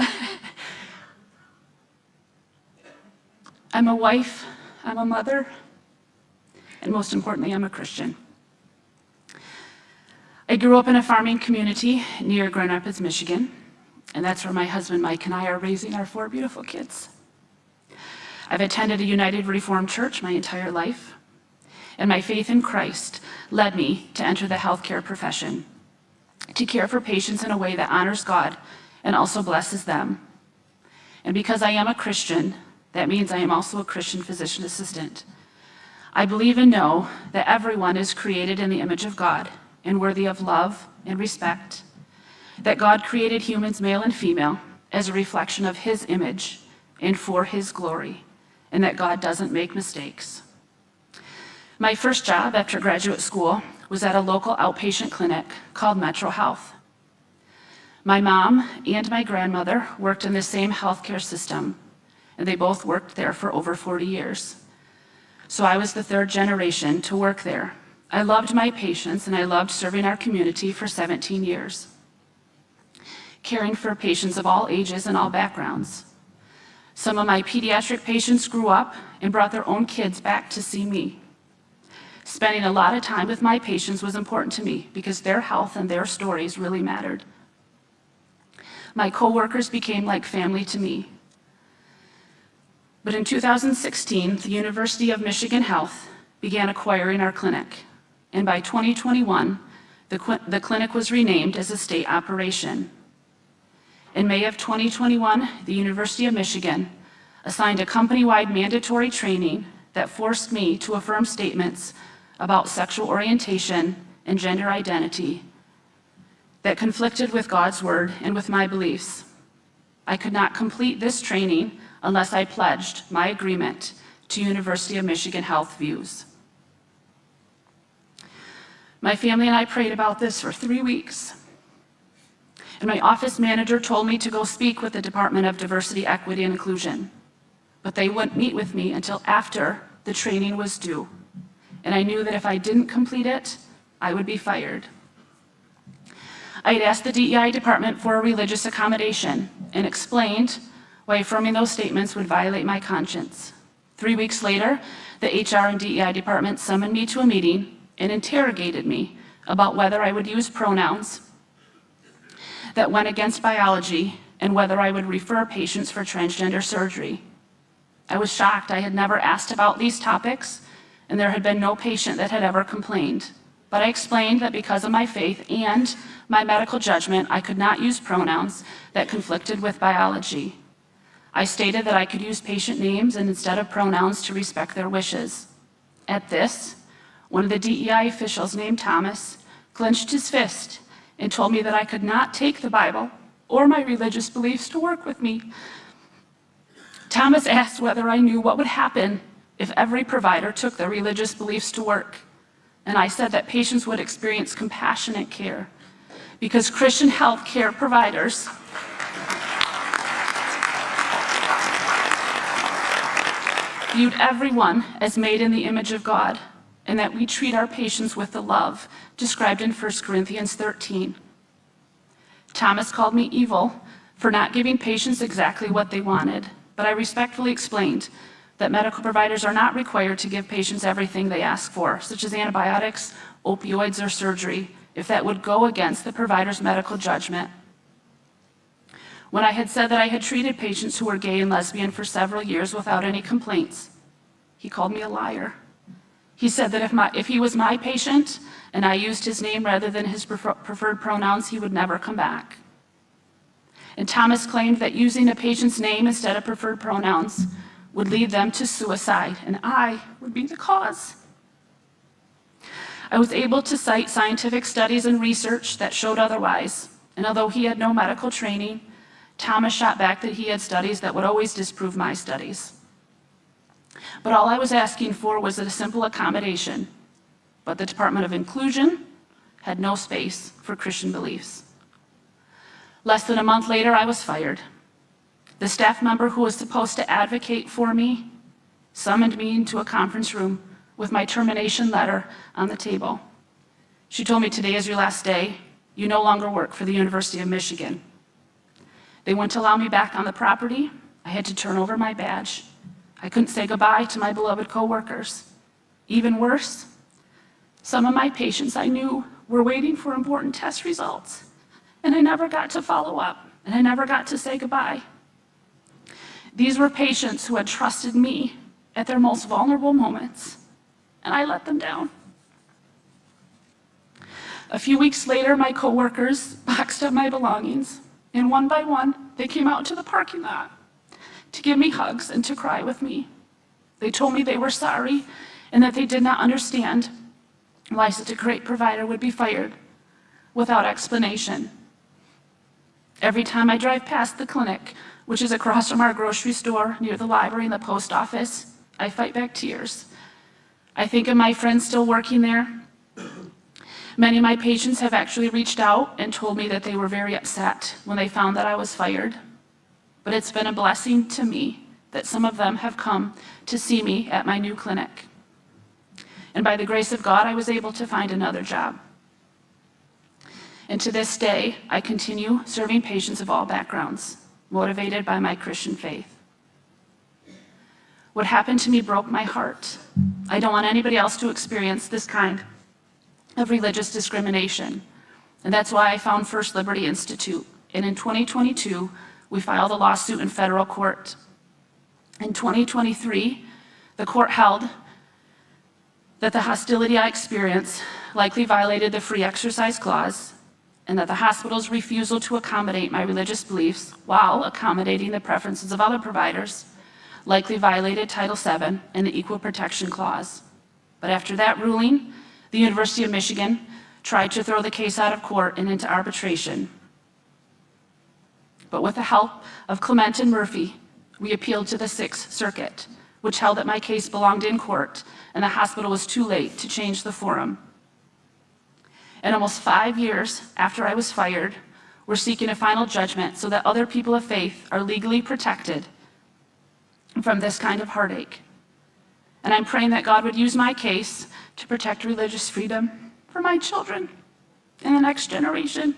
a wife, I'm a mother, and most importantly, I'm a Christian. I grew up in a farming community near Grand Rapids, Michigan, and that's where my husband Mike and I are raising our 4 beautiful kids. I've attended a United Reformed Church my entire life, and my faith in Christ led me to enter the healthcare profession, to care for patients in a way that honors God and also blesses them. And because I am a Christian, that means I am also a Christian physician assistant. I believe and know that everyone is created in the image of God and worthy of love and respect, that God created humans, male and female, as a reflection of His image and for His glory, and that God doesn't make mistakes. My first job after graduate school was at a local outpatient clinic called Metro Health. My mom and my grandmother worked in the same healthcare system, and they both worked there for over 40 years. So I was the 3rd generation to work there. I loved my patients and I loved serving our community for 17 years, caring for patients of all ages and all backgrounds. Some of my pediatric patients grew up and brought their own kids back to see me. Spending a lot of time with my patients was important to me because their health and their stories really mattered. My coworkers became like family to me. But in 2016, the University of Michigan Health began acquiring our clinic. And by 2021, the clinic was renamed as a state operation. In May of 2021, the University of Michigan assigned a company-wide mandatory training that forced me to affirm statements about sexual orientation and gender identity that conflicted with God's word and with my beliefs. I could not complete this training unless I pledged my agreement to University of Michigan Health views. My family and I prayed about this for 3 weeks. And my office manager told me to go speak with the Department of Diversity, Equity, and Inclusion. But they wouldn't meet with me until after the training was due. And I knew that if I didn't complete it, I would be fired. I had asked the DEI department for a religious accommodation and explained why affirming those statements would violate my conscience. 3 weeks later, the HR and DEI department summoned me to a meeting and interrogated me about whether I would use pronouns that went against biology and whether I would refer patients for transgender surgery. I was shocked. I had never asked about these topics, and there had been no patient that had ever complained. But I explained that because of my faith and my medical judgment, I could not use pronouns that conflicted with biology. I stated that I could use patient names and instead of pronouns to respect their wishes. At this, one of the DEI officials named Thomas clenched his fist and told me that I could not take the Bible or my religious beliefs to work with me. Thomas asked whether I knew what would happen if every provider took their religious beliefs to work. And I said that patients would experience compassionate care because Christian health care providers viewed everyone as made in the image of God, and that we treat our patients with the love described in 1 Corinthians 13. Thomas called me evil for not giving patients exactly what they wanted, but I respectfully explained that medical providers are not required to give patients everything they ask for, such as antibiotics, opioids, or surgery, if that would go against the provider's medical judgment. when I had said that I had treated patients who were gay and lesbian for several years without any complaints. He called me a liar. He said that if he was my patient and I used his name rather than his preferred pronouns, he would never come back. And Thomas claimed that using a patient's name instead of preferred pronouns would lead them to suicide, and I would be the cause. I was able to cite scientific studies and research that showed otherwise, and although he had no medical training, Thomas shot back that he had studies that would always disprove my studies. But all I was asking for was a simple accommodation, but the Department of Inclusion had no space for Christian beliefs. Less than a month later, I was fired. The staff member who was supposed to advocate for me summoned me into a conference room with my termination letter on the table. She told me, "Today is your last day. You no longer work for the University of Michigan." They wouldn't allow me back on the property. I had to turn over my badge. I couldn't say goodbye to my beloved coworkers. Even worse, some of my patients I knew were waiting for important test results, and I never got to follow up, and I never got to say goodbye. These were patients who had trusted me at their most vulnerable moments, and I let them down. A few weeks later, my coworkers boxed up my belongings, and one by one, they came out to the parking lot to give me hugs and to cry with me. They told me they were sorry and that they did not understand why such a great provider would be fired without explanation. Every time I drive past the clinic, which is across from our grocery store near the library and the post office, I fight back tears. I think of my friends still working there. Many of my patients have actually reached out and told me that they were very upset when they found that I was fired. But it's been a blessing to me that some of them have come to see me at my new clinic. And by the grace of God, I was able to find another job. And to this day, I continue serving patients of all backgrounds, motivated by my Christian faith. What happened to me broke my heart. I don't want anybody else to experience this kind of religious discrimination. And that's why I found First Liberty Institute. And in 2022, we filed a lawsuit in federal court. In 2023, the court held that the hostility I experienced likely violated the free exercise clause, and that the hospital's refusal to accommodate my religious beliefs while accommodating the preferences of other providers likely violated Title VII and the Equal Protection Clause. But after that ruling, the University of Michigan tried to throw the case out of court and into arbitration. But with the help of Clement and Murphy, we appealed to the Sixth Circuit, which held that my case belonged in court and the hospital was too late to change the forum. And almost 5 years after I was fired, we're seeking a final judgment so that other people of faith are legally protected from this kind of heartache. And I'm praying that God would use my case to protect religious freedom for my children and the next generation,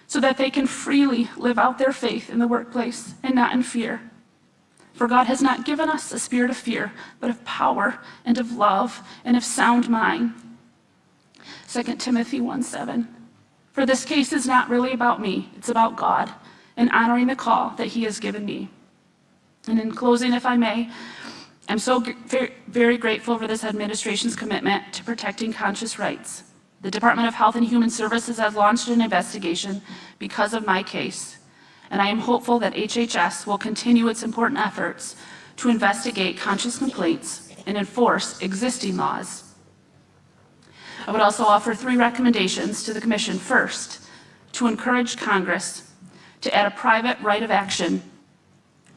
so that they can freely live out their faith in the workplace and not in fear. For God has not given us a spirit of fear, but of power and of love and of sound mind. 2 Timothy 1:7. For this case is not really about me, it's about God and honoring the call that He has given me. And in closing, if I may, I'm so very grateful for this administration's commitment to protecting conscious rights. The Department of Health and Human Services has launched an investigation because of my case, and I am hopeful that HHS will continue its important efforts to investigate conscious complaints and enforce existing laws. I would also offer 3 recommendations to the Commission. First, to encourage Congress to add a private right of action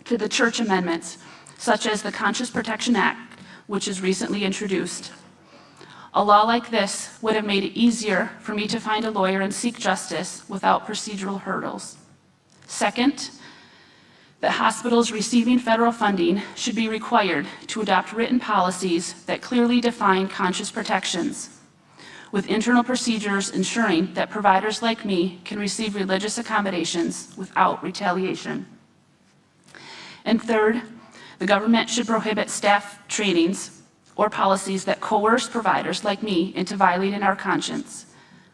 to the church amendments, such as the Conscious Protection Act, which is recently introduced. A law like this would have made it easier for me to find a lawyer and seek justice without procedural hurdles. Second, that hospitals receiving federal funding should be required to adopt written policies that clearly define conscious protections, with internal procedures ensuring that providers like me can receive religious accommodations without retaliation. And third, the government should prohibit staff trainings or policies that coerce providers like me into violating our conscience,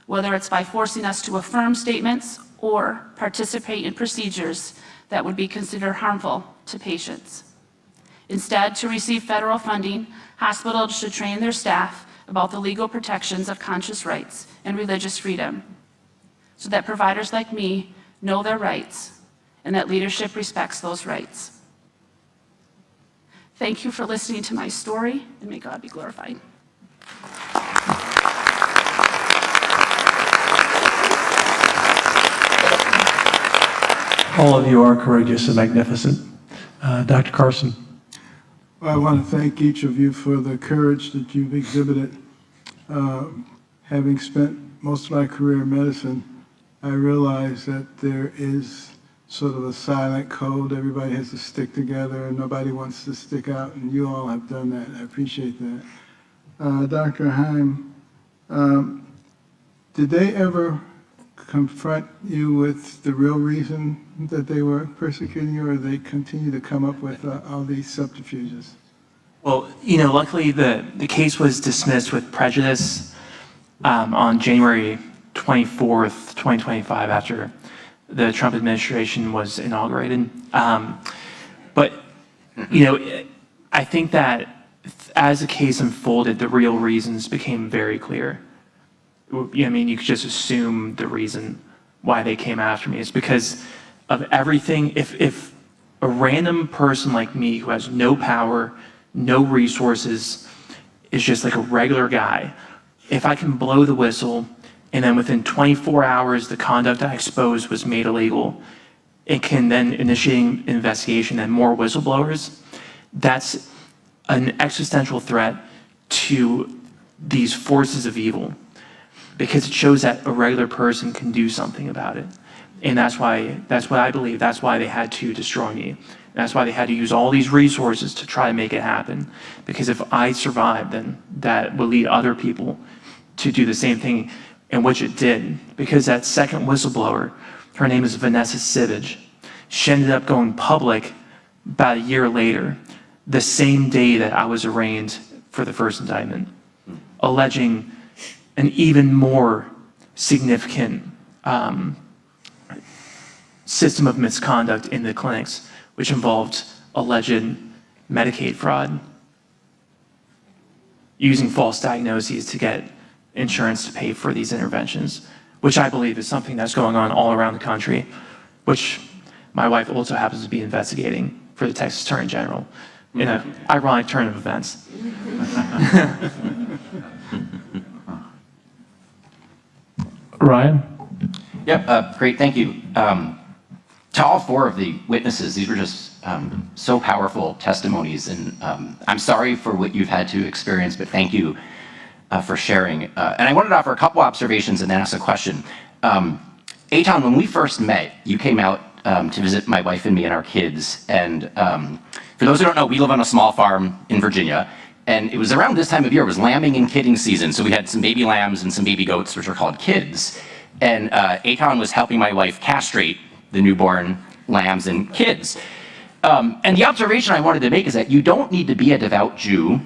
whether it's by forcing us to affirm statements or participate in procedures that would be considered harmful to patients. Instead, to receive federal funding, hospitals should train their staff about the legal protections of conscious rights and religious freedom, so that providers like me know their rights and that leadership respects those rights. Thank you for listening to my story, and may God be glorified. All of you are courageous and magnificent. Dr. Carson. Well, I want to thank each of you for the courage that you've exhibited. Having spent most of my career in medicine, I realize that there is sort of a silent code. Everybody has to stick together and nobody wants to stick out, and you all have done that. I appreciate that. Dr. Heim, did they ever confront you with the real reason that they were persecuting you, or they continue to come up with all these subterfuges? Well, luckily the case was dismissed with prejudice on January 24th, 2025, after the Trump administration was inaugurated. But I think that as the case unfolded, the real reasons became very clear. You could just assume the reason why they came after me is because of everything. If a random person like me who has no power, no resources, is just like a regular guy, if I can blow the whistle and then within 24 hours the conduct I exposed was made illegal, it can then initiate an investigation and more whistleblowers, that's an existential threat to these forces of evil, because it shows that a regular person can do something about it. And that's what I believe, that's why they had to destroy me. That's why they had to use all these resources to try to make it happen. Because if I survived, then that would lead other people to do the same thing, in which it did. Because that second whistleblower, her name is Vanessa Sivage, she ended up going public about a year later, the same day that I was arraigned for the first indictment, alleging an even more significant system of misconduct in the clinics, which involved alleged Medicaid fraud, using false diagnoses to get insurance to pay for these interventions, which I believe is something that's going on all around the country, which my wife also happens to be investigating for the Texas Attorney General, in an ironic turn of events. Ryan? Yep, great, thank you. To all four of the witnesses, these were just so powerful testimonies, and I'm sorry for what you've had to experience, but thank you for sharing. And I wanted to offer a couple observations and then ask a question. Eitan, when we first met, you came out to visit my wife and me and our kids, and for those who don't know, we live on a small farm in Virginia, and it was around this time of year, it was lambing and kidding season, so we had some baby lambs and some baby goats, which are called kids, and Eitan was helping my wife castrate the newborn lambs and kids. And the observation I wanted to make is that you don't need to be a devout Jew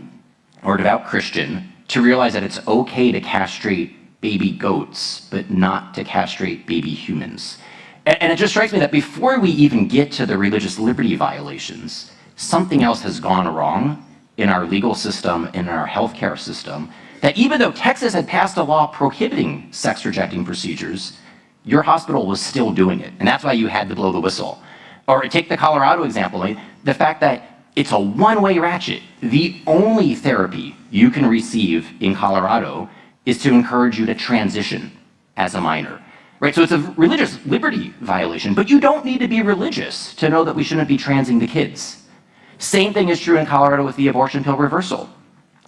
or a devout Christian to realize that it's okay to castrate baby goats, but not to castrate baby humans. And it just strikes me that before we even get to the religious liberty violations, something else has gone wrong in our legal system, in our healthcare system, that even though Texas had passed a law prohibiting sex-rejecting procedures, your hospital was still doing it, and that's why you had to blow the whistle. Or take the Colorado example, the fact that it's a one-way ratchet. The only therapy you can receive in Colorado is to encourage you to transition as a minor, right? So it's a religious liberty violation, but you don't need to be religious to know that we shouldn't be transing the kids. Same thing is true in Colorado with the abortion pill reversal.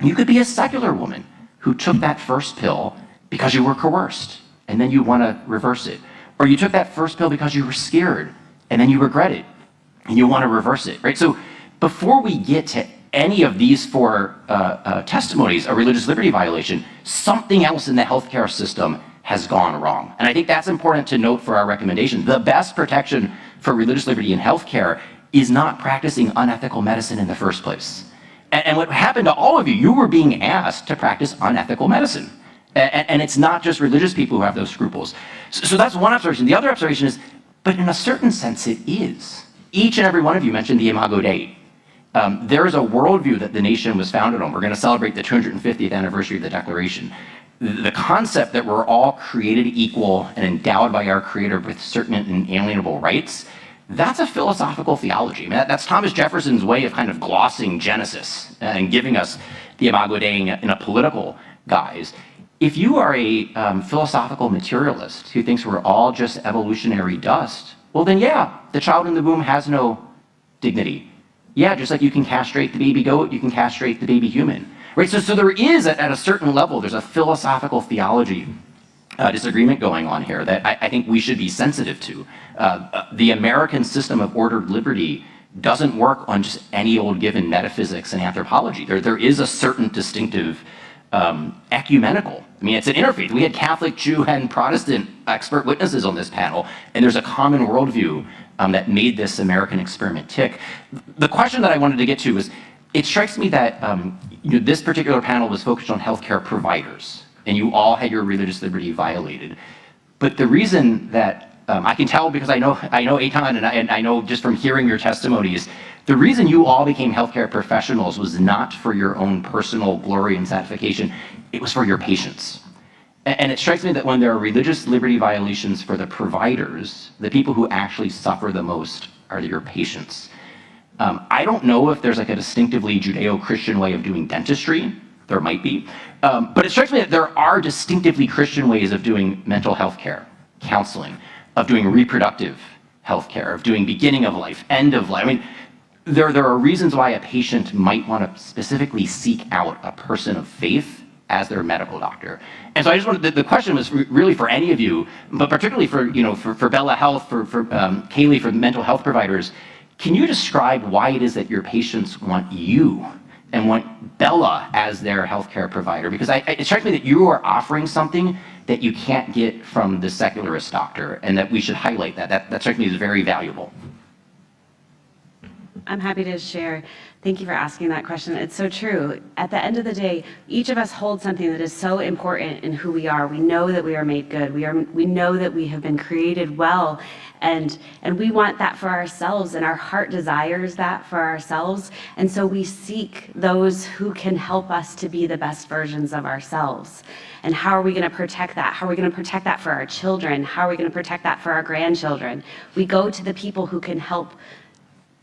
You could be a secular woman who took that first pill because you were coerced, and then you want to reverse it. Or you took that first pill because you were scared, and then you regret it, and you want to reverse it, right? So before we get to any of these four testimonies, a religious liberty violation, something else in the healthcare system has gone wrong. And I think that's important to note for our recommendation. The best protection for religious liberty in healthcare is not practicing unethical medicine in the first place. And what happened to all of you, you were being asked to practice unethical medicine. And it's not just religious people who have those scruples. So that's one observation. The other observation is, but in a certain sense it is. each and every one of you mentioned the Imago Dei. There is a worldview that the nation was founded on. We're going to celebrate the 250th anniversary of the Declaration. The concept that we're all created equal and endowed by our Creator with certain inalienable rights, that's a philosophical theology. I mean, that's Thomas Jefferson's way of kind of glossing Genesis and giving us the Imago Dei in a political guise. If you are a philosophical materialist who thinks we're all just evolutionary dust, well then yeah, the child in the womb has no dignity. Yeah, just like you can castrate the baby goat, you can castrate the baby human. Right, so there is, at a certain level, there's a philosophical theology disagreement going on here that I think we should be sensitive to. The American system of ordered liberty doesn't work on just any old given metaphysics and anthropology. There is a certain distinctive ecumenical. I mean, it's an interfaith. We had Catholic, Jew, and Protestant expert witnesses on this panel, and there's a common worldview that made this American experiment tick. The question that I wanted to get to is, it strikes me that this particular panel was focused on healthcare providers, and you all had your religious liberty violated. But the reason that I can tell, because I know Eitan, and I know just from hearing your testimonies, the reason you all became healthcare professionals was not for your own personal glory and satisfaction, it was for your patients. And it strikes me that when there are religious liberty violations for the providers, the people who actually suffer the most are your patients. I don't know if there's like a distinctively Judeo-Christian way of doing dentistry. There might be. But it strikes me that there are distinctively Christian ways of doing mental health care, counseling, of doing reproductive health care, of doing beginning of life, end of life. I mean, there are reasons why a patient might want to specifically seek out a person of faith as their medical doctor. And so I just wanted, the question was really for any of you, but particularly for Bella Health, for Kaylee, for mental health providers, can you describe why it is that your patients want you and want Bella as their healthcare provider? Because it strikes me that you are offering something that you can't get from the secularist doctor, and that we should highlight that. That strikes me as very valuable. I'm happy to share. Thank you for asking that question. It's so true. At the end of the day, each of us holds something that is so important in who we are. We know that we are made good. We know that we have been created well, and we want that for ourselves, and our heart desires that for ourselves. And so we seek those who can help us to be the best versions of ourselves. And how are we going to protect that? How are we going to protect that for our children? How are we going to protect that for our grandchildren? We go to the people who can help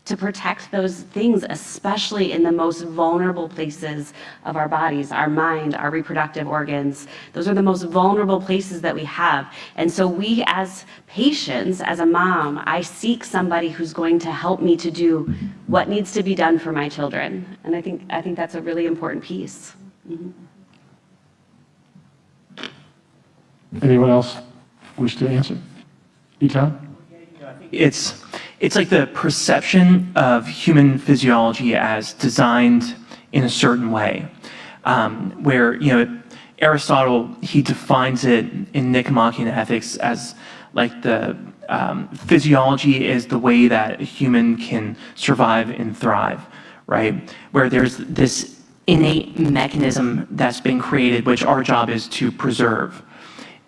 to protect those things, especially in the most vulnerable places of our bodies, our mind, our reproductive organs. Those are the most vulnerable places that we have. And so we as patients, as a mom, I seek somebody who's going to help me to do what needs to be done for my children. And I think that's a really important piece. Mm-hmm. Anyone else wish to answer? Eitan? It's like the perception of human physiology as designed in a certain way, where Aristotle, he defines it in Nicomachean Ethics as like the physiology is the way that a human can survive and thrive, right? Where there's this innate mechanism that's been created, which our job is to preserve,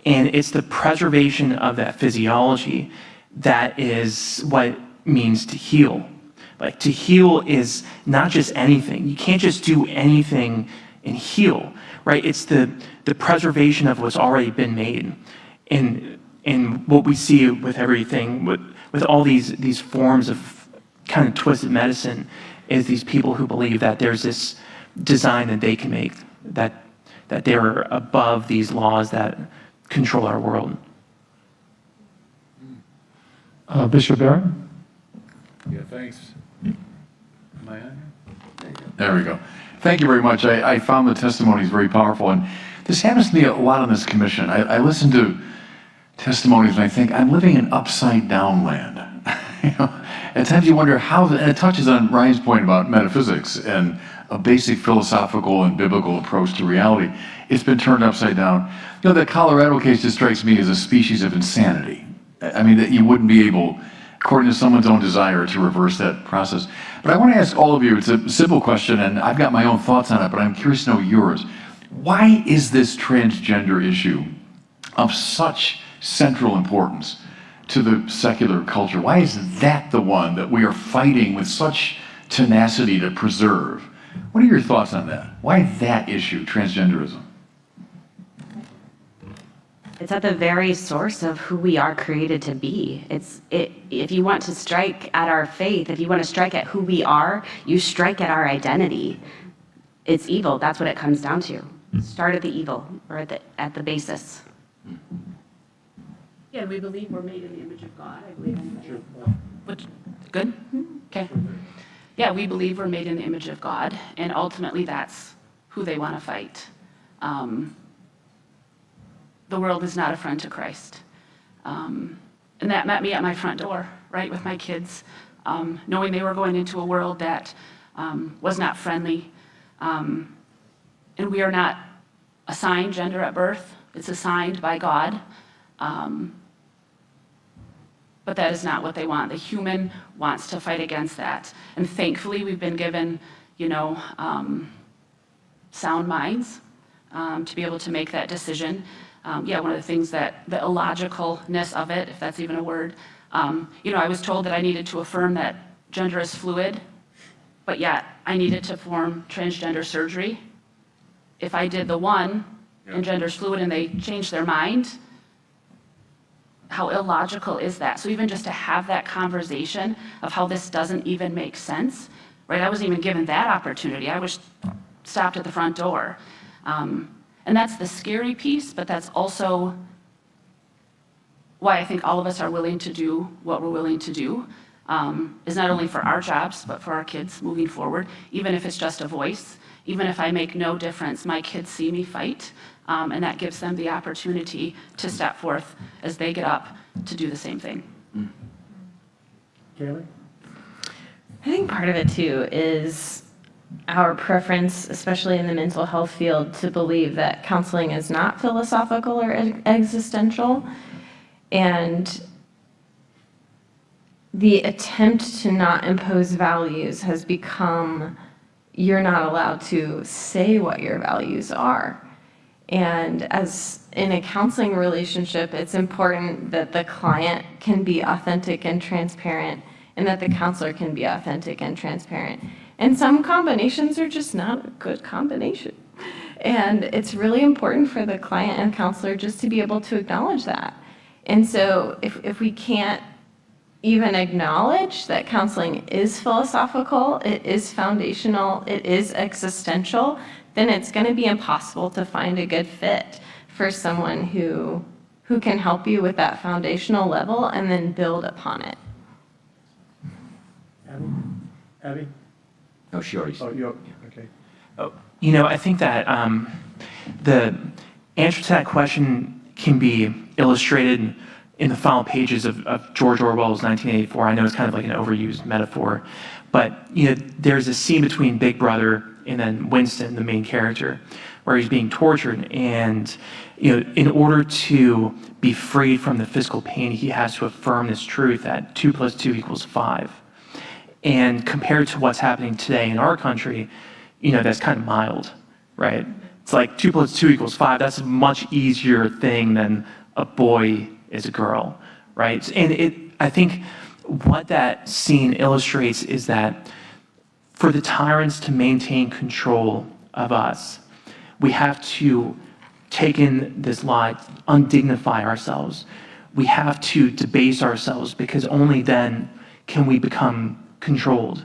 and it's the preservation of that physiology that is what it means to heal. Like, to heal is not just anything. You can't just do anything and heal, right? It's the preservation of what's already been made. And what we see with everything, with all these forms of kind of twisted medicine, is these people who believe that there's this design that they can make, that they're above these laws that control our world. Bishop Barron? Yeah, thanks. Am I on here? There we go. Thank you very much. I found the testimonies very powerful, and this happens to me a lot on this commission. I listen to testimonies and I think, I'm living in upside down land. At times you wonder how, and it touches on Ryan's point about metaphysics and a basic philosophical and biblical approach to reality. It's been turned upside down. The Colorado case just strikes me as a species of insanity. I mean, that you wouldn't be able, according to someone's own desire, to reverse that process. But I want to ask all of you, it's a simple question, and I've got my own thoughts on it, but I'm curious to know yours. Why is this transgender issue of such central importance to the secular culture? Why is that the one that we are fighting with such tenacity to preserve? What are your thoughts on that? Why that issue, transgenderism? It's at the very source of who we are created to be. If you want to strike at our faith, if you want to strike at who we are, you strike at our identity. It's evil. That's what it comes down to. Start at the evil, or at the basis. Yeah, we believe we're made in the image of God. I believe. Which, good? Okay. Yeah, we believe we're made in the image of God, and ultimately that's who they want to fight. The world is not a friend to Christ. And that met me at my front door, right, with my kids, knowing they were going into a world that was not friendly. And we are not assigned gender at birth. It's assigned by God. But that is not what they want. The human wants to fight against that. And thankfully, we've been given, sound minds to be able to make that decision. One of the things that the illogicalness of it, if that's even a word, I was told that I needed to affirm that gender is fluid, but yet I needed to perform transgender surgery. If I did the one and gender's fluid and they changed their mind, how illogical is that? So even just to have that conversation of how this doesn't even make sense, right? I wasn't even given that opportunity. I was stopped at the front door. And that's the scary piece, but that's also why I think all of us are willing to do what we're willing to do, is not only for our jobs, but for our kids moving forward, even if it's just a voice, even if I make no difference, my kids see me fight, and that gives them the opportunity to step forth as they get up to do the same thing. Kaylee? I think part of it too is our preference, especially in the mental health field, to believe that counseling is not philosophical or existential. And the attempt to not impose values has become, you're not allowed to say what your values are. And as in a counseling relationship, it's important that the client can be authentic and transparent, and that the counselor can be authentic and transparent. And some combinations are just not a good combination. And it's really important for the client and counselor just to be able to acknowledge that. And so if we can't even acknowledge that counseling is philosophical, it is foundational, it is existential, then it's going to be impossible to find a good fit for someone who can help you with that foundational level and then build upon it. Abby? Oh, she already. Oh, you okay. I think that the answer to that question can be illustrated in the final pages of George Orwell's 1984. I know it's kind of like an overused metaphor, but there's a scene between Big Brother and then Winston, the main character, where he's being tortured, and in order to be freed from the physical pain, he has to affirm this truth that 2 + 2 = 5. And compared to what's happening today in our country, that's kind of mild, right? It's like 2 + 2 = 5. That's a much easier thing than a boy is a girl, right? And I think what that scene illustrates is that for the tyrants to maintain control of us, we have to take in this lie, undignify ourselves. We have to debase ourselves, because only then can we become controlled.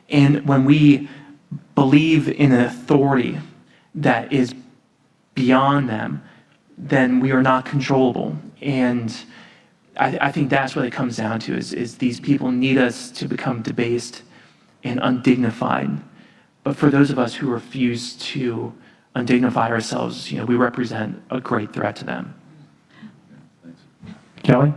And when we believe in an authority that is beyond them, then we are not controllable. And I think that's what it comes down to, is these people need us to become debased and undignified. But for those of us who refuse to undignify ourselves, we represent a great threat to them. Kelly?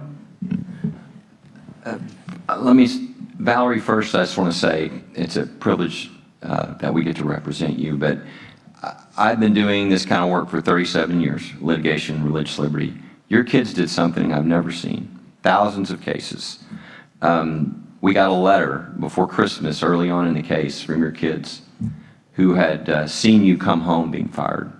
Valerie, first, I just want to say it's a privilege that we get to represent you, but I've been doing this kind of work for 37 years, litigation, religious liberty. Your kids did something I've never seen, thousands of cases. We got a letter before Christmas early on in the case from your kids who had seen you come home being fired.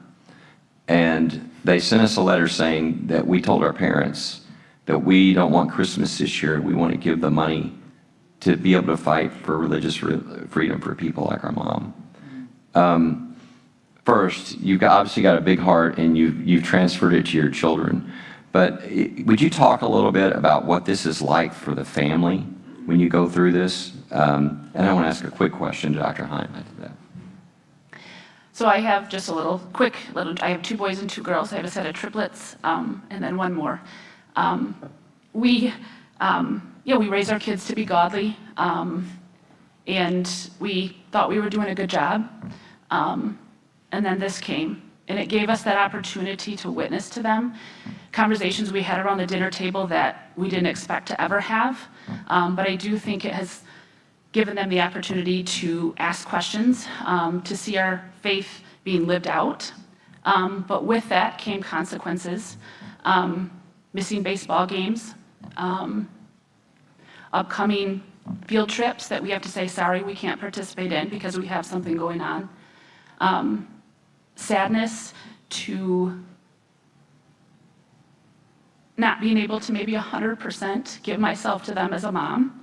And they sent us a letter saying that we told our parents that we don't want Christmas this year. We want to give the money to be able to fight for religious freedom for people like our mom. First, you've obviously got a big heart, and you've transferred it to your children. But would you talk a little bit about what this is like for the family when you go through this? And I want to ask a quick question to Dr. Heim after that. So I have just a I have 2 boys and 2 girls. I have a set of triplets, and then 1 more. We raise our kids to be godly, and we thought we were doing a good job. And then this came, and it gave us that opportunity to witness to them. Conversations we had around the dinner table that we didn't expect to ever have. But I do think it has given them the opportunity to ask questions, to see our faith being lived out. But with that came consequences, missing baseball games, upcoming field trips that we have to say, sorry, we can't participate in because we have something going on. Sadness to not being able to maybe 100% give myself to them as a mom.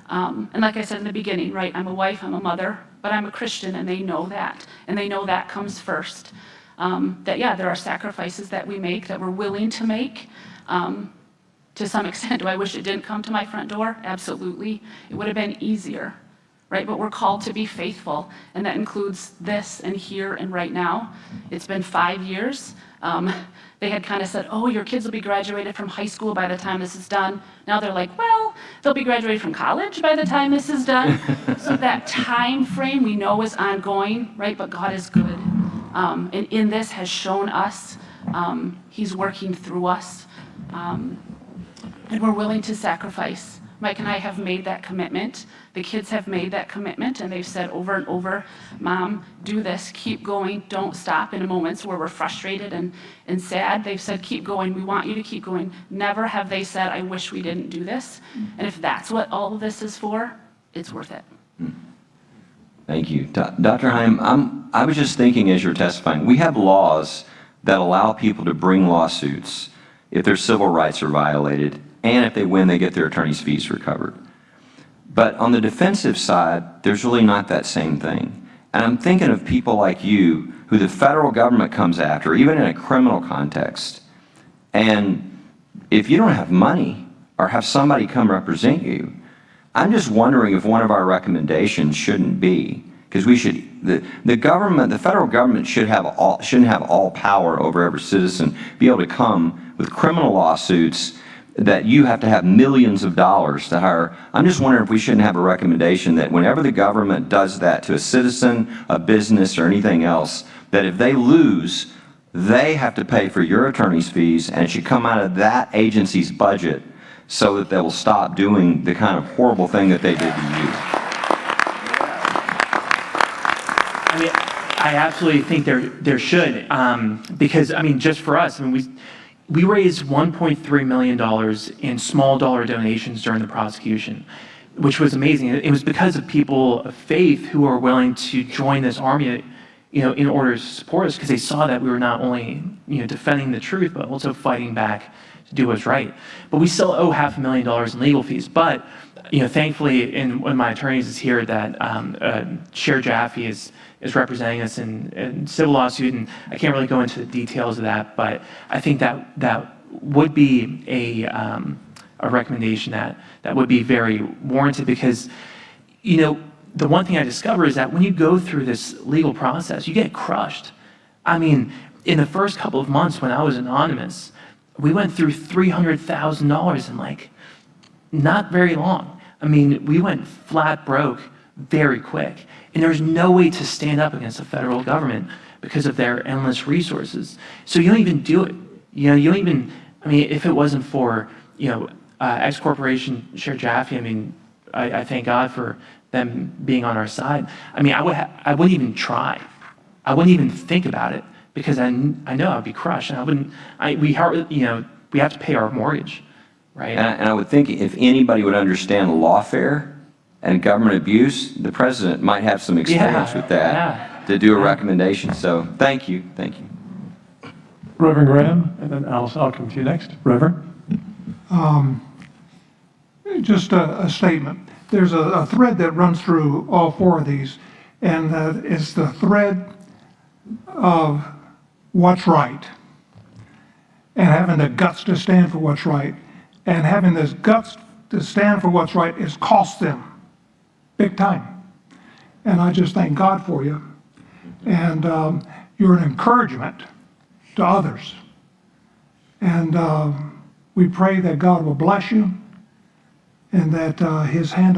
And like I said in the beginning, right, I'm a wife, I'm a mother, but I'm a Christian, and they know that. And they know that comes first. There are sacrifices that we make, that we're willing to make. To some extent, do I wish it didn't come to my front door? Absolutely. It would have been easier, right? But we're called to be faithful, and that includes this and here and right now. It's been 5 years. They had kind of said, oh, your kids will be graduated from high school by the time this is done. Now they're like, well, they'll be graduated from college by the time this is done. So that time frame we know is ongoing, right? But God is good. And in this has shown us, He's working through us. And we're willing to sacrifice. Mike and I have made that commitment. The kids have made that commitment, and they've said over and over, Mom, do this, keep going, don't stop. In moments where we're frustrated and sad, they've said, keep going, we want you to keep going. Never have they said, I wish we didn't do this. And if that's what all of this is for, it's worth it. Thank you. Dr. Heim, I was just thinking as you're testifying, we have laws that allow people to bring lawsuits if their civil rights are violated, and if they win, they get their attorney's fees recovered. But on the defensive side, there's really not that same thing. And I'm thinking of people like you, who the federal government comes after, even in a criminal context. And if you don't have money or have somebody come represent you, I'm just wondering if one of our recommendations shouldn't be, because we should, the government, the federal government shouldn't have all power over every citizen, be able to come with criminal lawsuits that you have to have millions of dollars to hire. I'm just wondering if we shouldn't have a recommendation that whenever the government does that to a citizen, a business, or anything else, that if they lose, they have to pay for your attorney's fees, and it should come out of that agency's budget so that they will stop doing the kind of horrible thing that they did to you. I mean, I absolutely think there should, because, I mean, just for us, I mean, we raised $1.3 million in small dollar donations during the prosecution, which was amazing. It was because of people of faith who were willing to join this army, in order to support us, because they saw that we were not only, defending the truth, but also fighting back to do what's right. But we still owe $500,000 in legal fees. But, thankfully, one of my attorneys is here, that Chair Jaffe is representing us in civil lawsuit, and I can't really go into the details of that, but I think that would be a recommendation that would be very warranted, because, the one thing I discovered is that when you go through this legal process, you get crushed. I mean, in the first couple of months when I was anonymous, we went through $300,000 in not very long. I mean, we went flat broke very quick. And there's no way to stand up against the federal government because of their endless resources. So you don't even do it. You don't even, if it wasn't for, ex-corporation Chair Jaffe, I thank God for them being on our side. I wouldn't even try. I wouldn't even think about it, because I know I'd be crushed, and we have to pay our mortgage, right? And I would think if anybody would understand lawfare and government abuse, the president might have some experience with that to do a recommendation. So thank you. Reverend Graham, and then Alice, I'll come to you next. Reverend? Just a statement. There's a thread that runs through all four of these, and it's the thread of what's right, and having the guts to stand for what's right. And having this guts to stand for what's right is cost them big time. And I just thank God for you. And you're an encouragement to others. And we pray that God will bless you, and that his hand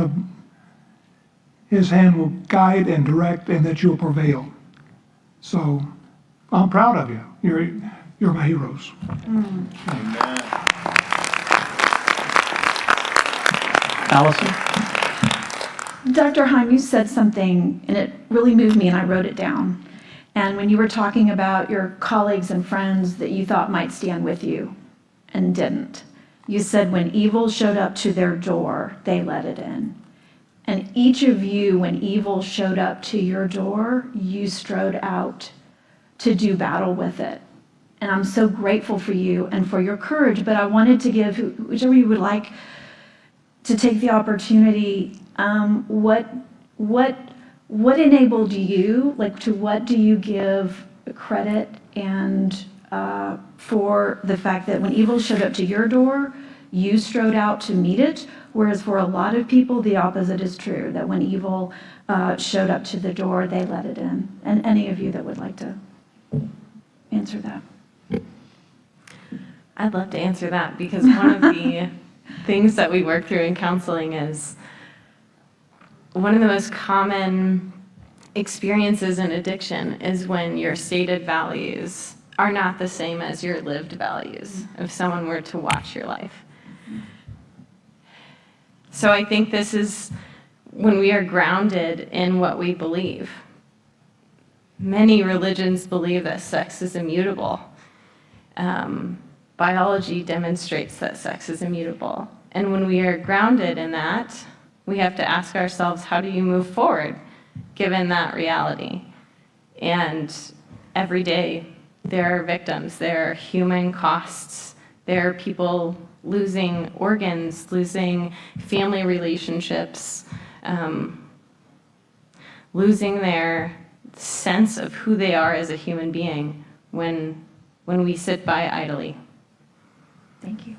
will guide and direct, and that you'll prevail. So I'm proud of you. You're my heroes. Amen. Allison? Dr. Heim, you said something, and it really moved me, and I wrote it down. And when you were talking about your colleagues and friends that you thought might stand with you and didn't, you said when evil showed up to their door, they let it in. And each of you, when evil showed up to your door, you strode out to do battle with it. And I'm so grateful for you and for your courage, but I wanted to give, whichever you would like to take the opportunity, what enabled you, like to what do you give credit and for the fact that when evil showed up to your door, you strode out to meet it, whereas for a lot of people, the opposite is true, that when evil showed up to the door, they let it in. And any of you that would like to answer that. I'd love to answer that, because one of the things that we work through in counseling is one of the most common experiences in addiction is when your stated values are not the same as your lived values if someone were to watch your life. So I think this is when we are grounded in what we believe. Many religions believe that sex is immutable. Biology demonstrates that sex is immutable. And when we are grounded in that, we have to ask ourselves, how do you move forward given that reality? And every day there are victims, there are human costs, there are people losing organs, losing family relationships, losing their sense of who they are as a human being when we sit by idly. Thank you.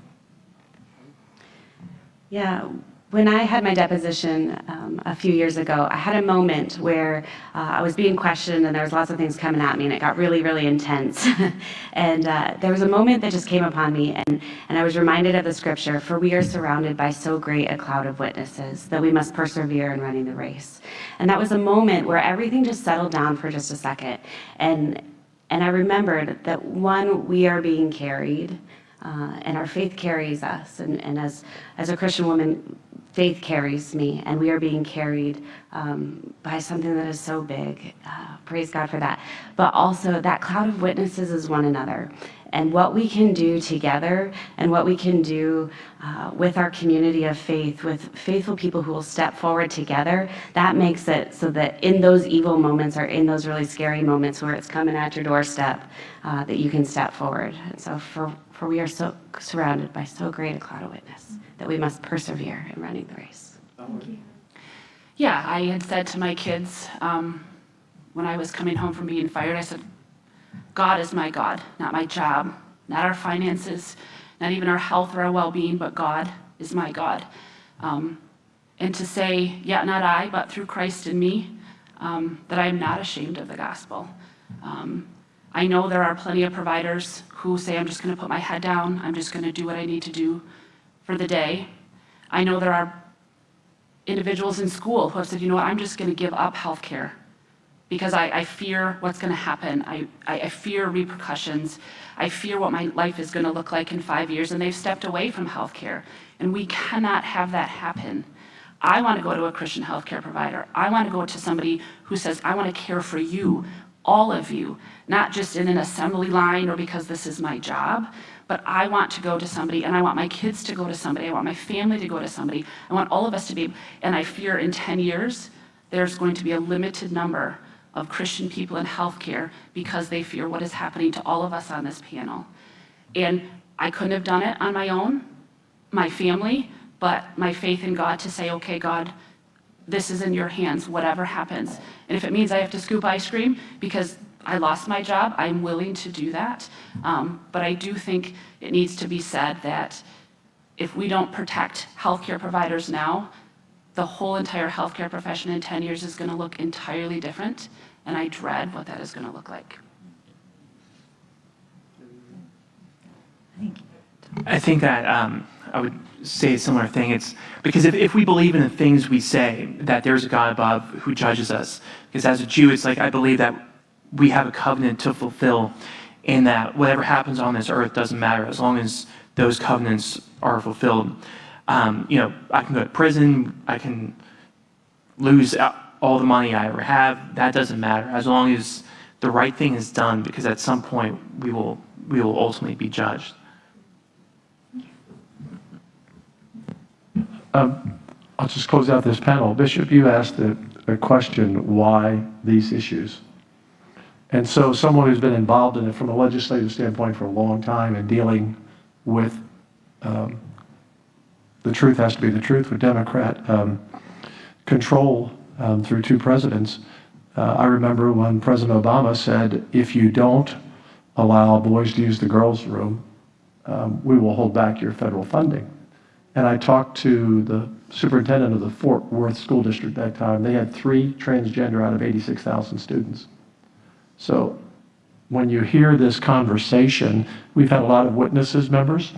Yeah, when I had my deposition a few years ago, I had a moment where I was being questioned and there was lots of things coming at me and it got really, really intense. And there was a moment that just came upon me and I was reminded of the scripture, for we are surrounded by so great a cloud of witnesses that we must persevere in running the race. And that was a moment where everything just settled down for just a second. And I remembered that one, we are being carried, and our faith carries us. And as a Christian woman, faith carries me, and we are being carried by something that is so big. Praise God for that. But also, that cloud of witnesses is one another. And what we can do together, and what we can do with our community of faith, with faithful people who will step forward together, that makes it so that in those evil moments or in those really scary moments where it's coming at your doorstep, that you can step forward. And so for we are so surrounded by so great a cloud of witness that we must persevere in running the race. Thank you. Yeah, I had said to my kids when I was coming home from being fired, I said, God is my God, not my job, not our finances, not even our health or our well-being, but God is my God. And to say, yeah, not I, but through Christ in me, that I am not ashamed of the gospel. I know there are plenty of providers who say, I'm just going to put my head down, I'm just going to do what I need to do for the day. I know there are individuals in school who have said, you know what, I'm just going to give up healthcare because I fear what's going to happen. I fear repercussions. I fear what my life is going to look like in 5 years, and they've stepped away from healthcare. And we cannot have that happen. I want to go to a Christian healthcare provider. I want to go to somebody who says, I want to care for you, all of you, not just in an assembly line or because this is my job, but I want to go to somebody, and I want my kids to go to somebody. I want my family to go to somebody. I want all of us to be, and I fear in 10 years, there's going to be a limited number of Christian people in healthcare because they fear what is happening to all of us on this panel. And I couldn't have done it on my own. my family, but my faith in God to say, okay, God, this is in your hands, whatever happens. And if it means I have to scoop ice cream because I lost my job, I'm willing to do that. But I do think it needs to be said that if we don't protect healthcare providers now, the whole entire healthcare profession in 10 years is going to look entirely different, and I dread what that is going to look like. I think that I would say a similar thing. It's because if we believe in the things we say, that there's a God above who judges us, because as a Jew, it's like I believe that we have a covenant to fulfill, and that whatever happens on this earth doesn't matter as long as those covenants are fulfilled. You know, I can go to prison, I can lose all the money I ever have. That doesn't matter as long as the right thing is done, because at some point we will ultimately be judged. I'll just close out this panel. Bishop, you asked a question, why these issues? And so someone who's been involved in it from a legislative standpoint for a long time and dealing with the truth has to be the truth with Democrat control through two presidents. I remember when President Obama said, if you don't allow boys to use the girls' room, we will hold back your federal funding. And I talked to the superintendent of the Fort Worth School District that time. They had 3 transgender out of 86,000 students. So when you hear this conversation, we've had a lot of witnesses, members,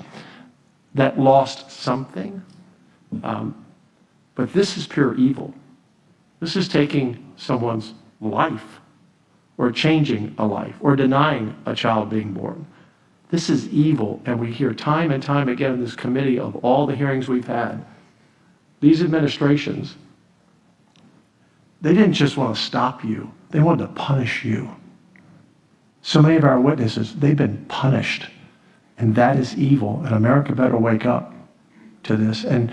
that lost something. But this is pure evil. This is taking someone's life, or changing a life, or denying a child being born. This is evil, and we hear time and time again in this committee of all the hearings we've had, these administrations, they didn't just want to stop you, they wanted to punish you. So many of our witnesses, they've been punished, and that is evil, and America better wake up to this. And,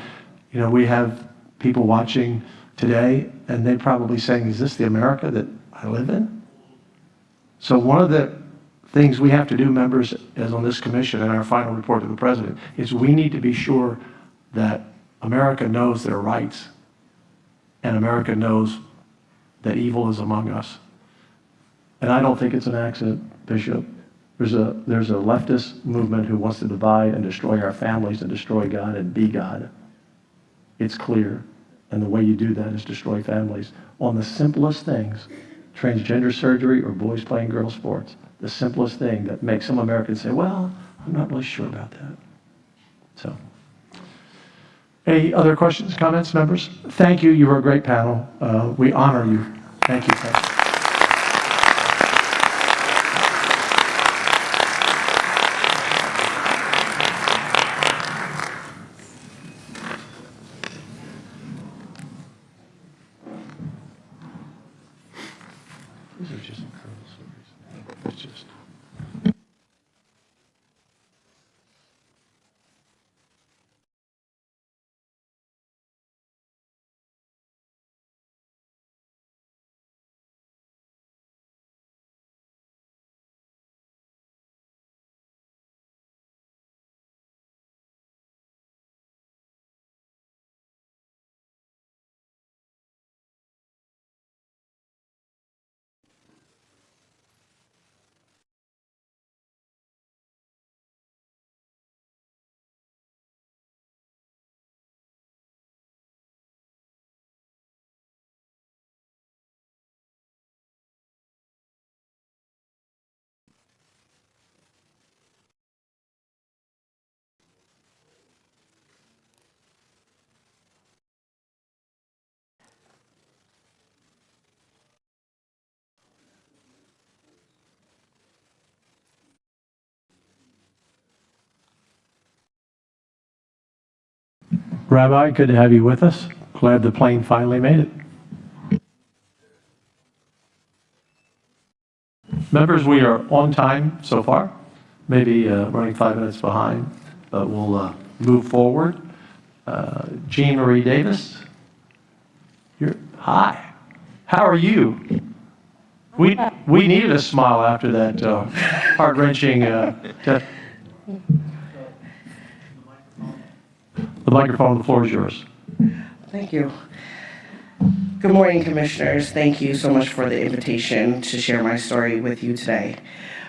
you know, we have people watching today, and they're probably saying, is this the America that I live in? So one of the things we have to do, members, as on this commission and our final report to the president, is we need to be sure that America knows their rights, and America knows that evil is among us. And I don't think it's an accident, Bishop. There's a leftist movement who wants to divide and destroy our families and destroy God and be God. It's clear. And the way you do that is destroy families. On the simplest things, transgender surgery or boys playing girls sports, the simplest thing that makes some Americans say, well, I'm not really sure about that. So, any other questions, comments, members? Thank you. You were a great panel. We honor you. Thank you. Thank you. These are just incredible stories. It's just. Rabbi, good to have you with us. Glad the plane finally made it. Members, we are on time so far, maybe running 5 minutes behind, but we'll move forward. Jean Marie Davis, hi, how are you? We needed a smile after that heart-wrenching microphone, the floor is yours. Thank you. Good morning, Commissioners. Thank you so much for the invitation to share my story with you today.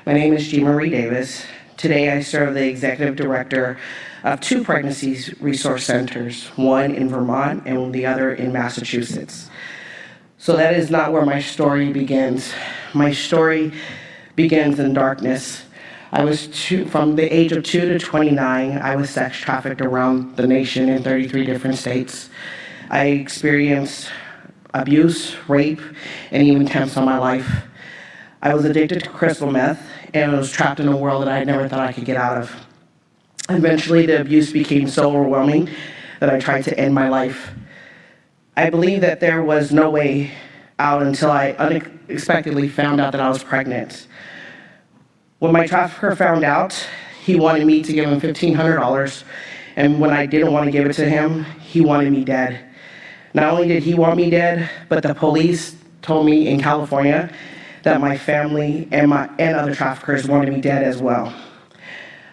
My name is Jean Marie Davis. Today, I serve the Executive Director of 2 pregnancy resource centers, one in Vermont and the other in Massachusetts. So that is not where my story begins. My story begins in darkness. From the age of 2 to 29, I was sex trafficked around the nation in 33 different states. I experienced abuse, rape, and even attempts on my life. I was addicted to crystal meth and was trapped in a world that I never thought I could get out of. Eventually, the abuse became so overwhelming that I tried to end my life. I believed that there was no way out until I unexpectedly found out that I was pregnant. When my trafficker found out, he wanted me to give him $1,500, and when I didn't want to give it to him, he wanted me dead. Not only did he want me dead, but the police told me in California that my family and other traffickers wanted me dead as well.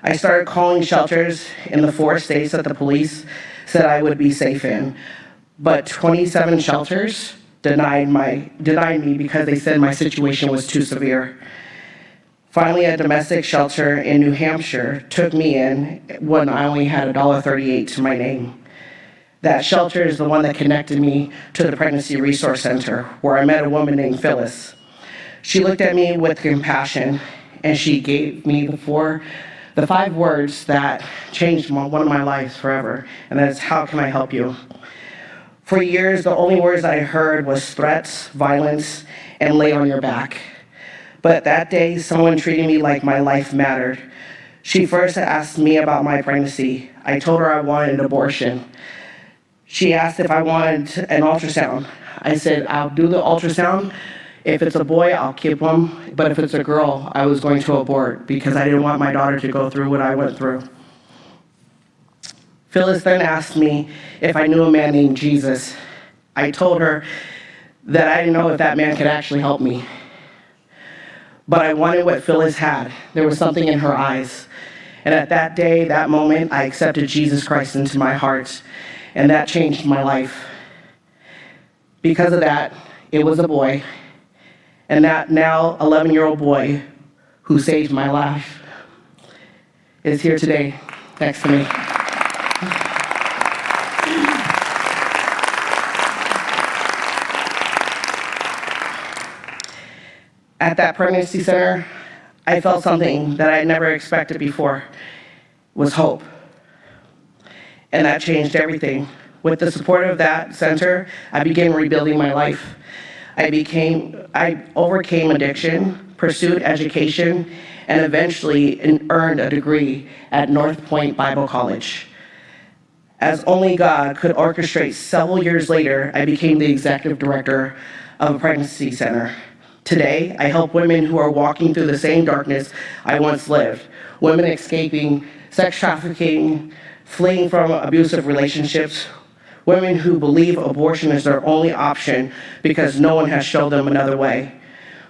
I started calling shelters in the 4 states that the police said I would be safe in, but 27 shelters denied me because they said my situation was too severe. Finally, a domestic shelter in New Hampshire took me in when I only had $1.38 to my name. That shelter is the one that connected me to the Pregnancy Resource Center, where I met a woman named Phyllis. She looked at me with compassion, and she gave me the 5 words that changed one of my lives forever, and that is, how can I help you? For years, the only words I heard was threats, violence, and lay on your back. But that day, someone treated me like my life mattered. She first asked me about my pregnancy. I told her I wanted an abortion. She asked if I wanted an ultrasound. I said, I'll do the ultrasound. If it's a boy, I'll keep him. But if it's a girl, I was going to abort because I didn't want my daughter to go through what I went through. Phyllis then asked me if I knew a man named Jesus. I told her that I didn't know if that man could actually help me. But I wanted what Phyllis had. There was something in her eyes. And at that day, that moment, I accepted Jesus Christ into my heart. And that changed my life. Because of that, it was a boy. And that now 11-year-old boy who saved my life is here today next to me. At that pregnancy center, I felt something that I had never expected before, was hope. And that changed everything. With the support of that center, I began rebuilding my life. I overcame addiction, pursued education, and eventually earned a degree at North Point Bible College. As only God could orchestrate, several years later, I became the executive director of a pregnancy center. Today, I help women who are walking through the same darkness I once lived, women escaping sex trafficking, fleeing from abusive relationships, women who believe abortion is their only option because no one has shown them another way.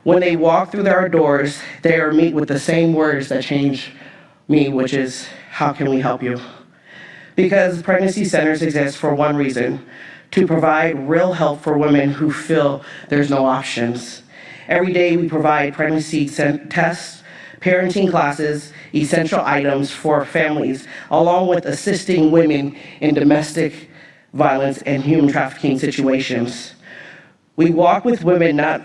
When they walk through our doors, they are met with the same words that changed me, which is, how can we help you? Because pregnancy centers exist for one reason, to provide real help for women who feel there's no options. Every day we provide pregnancy tests, parenting classes, essential items for families, along with assisting women in domestic violence and human trafficking situations. We walk with women not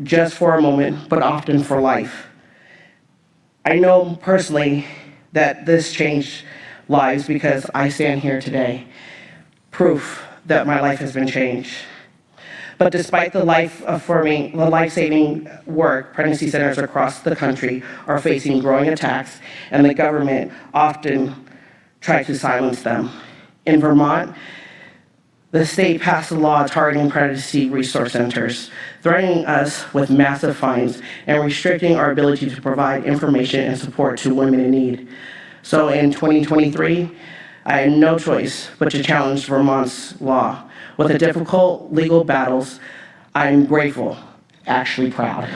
just for a moment, but often for life. I know personally that this changed lives because I stand here today, proof that my life has been changed. But despite the life-saving work, pregnancy centers across the country are facing growing attacks, and the government often tries to silence them. In Vermont, the state passed a law targeting pregnancy resource centers, threatening us with massive fines and restricting our ability to provide information and support to women in need. So in 2023, I had no choice but to challenge Vermont's law. With the difficult legal battles, I am grateful, actually proud,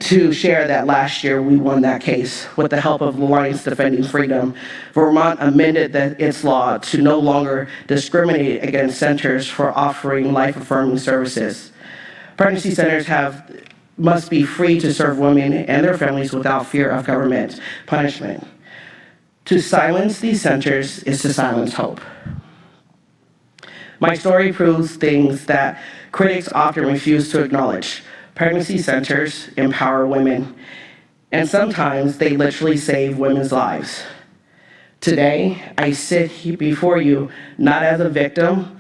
to share that last year we won that case with the help of Alliance Defending Freedom. Vermont amended its law to no longer discriminate against centers for offering life-affirming services. Pregnancy centers must be free to serve women and their families without fear of government punishment. To silence these centers is to silence hope. My story proves things that critics often refuse to acknowledge. Pregnancy centers empower women, and sometimes they literally save women's lives. Today, I sit here before you not as a victim,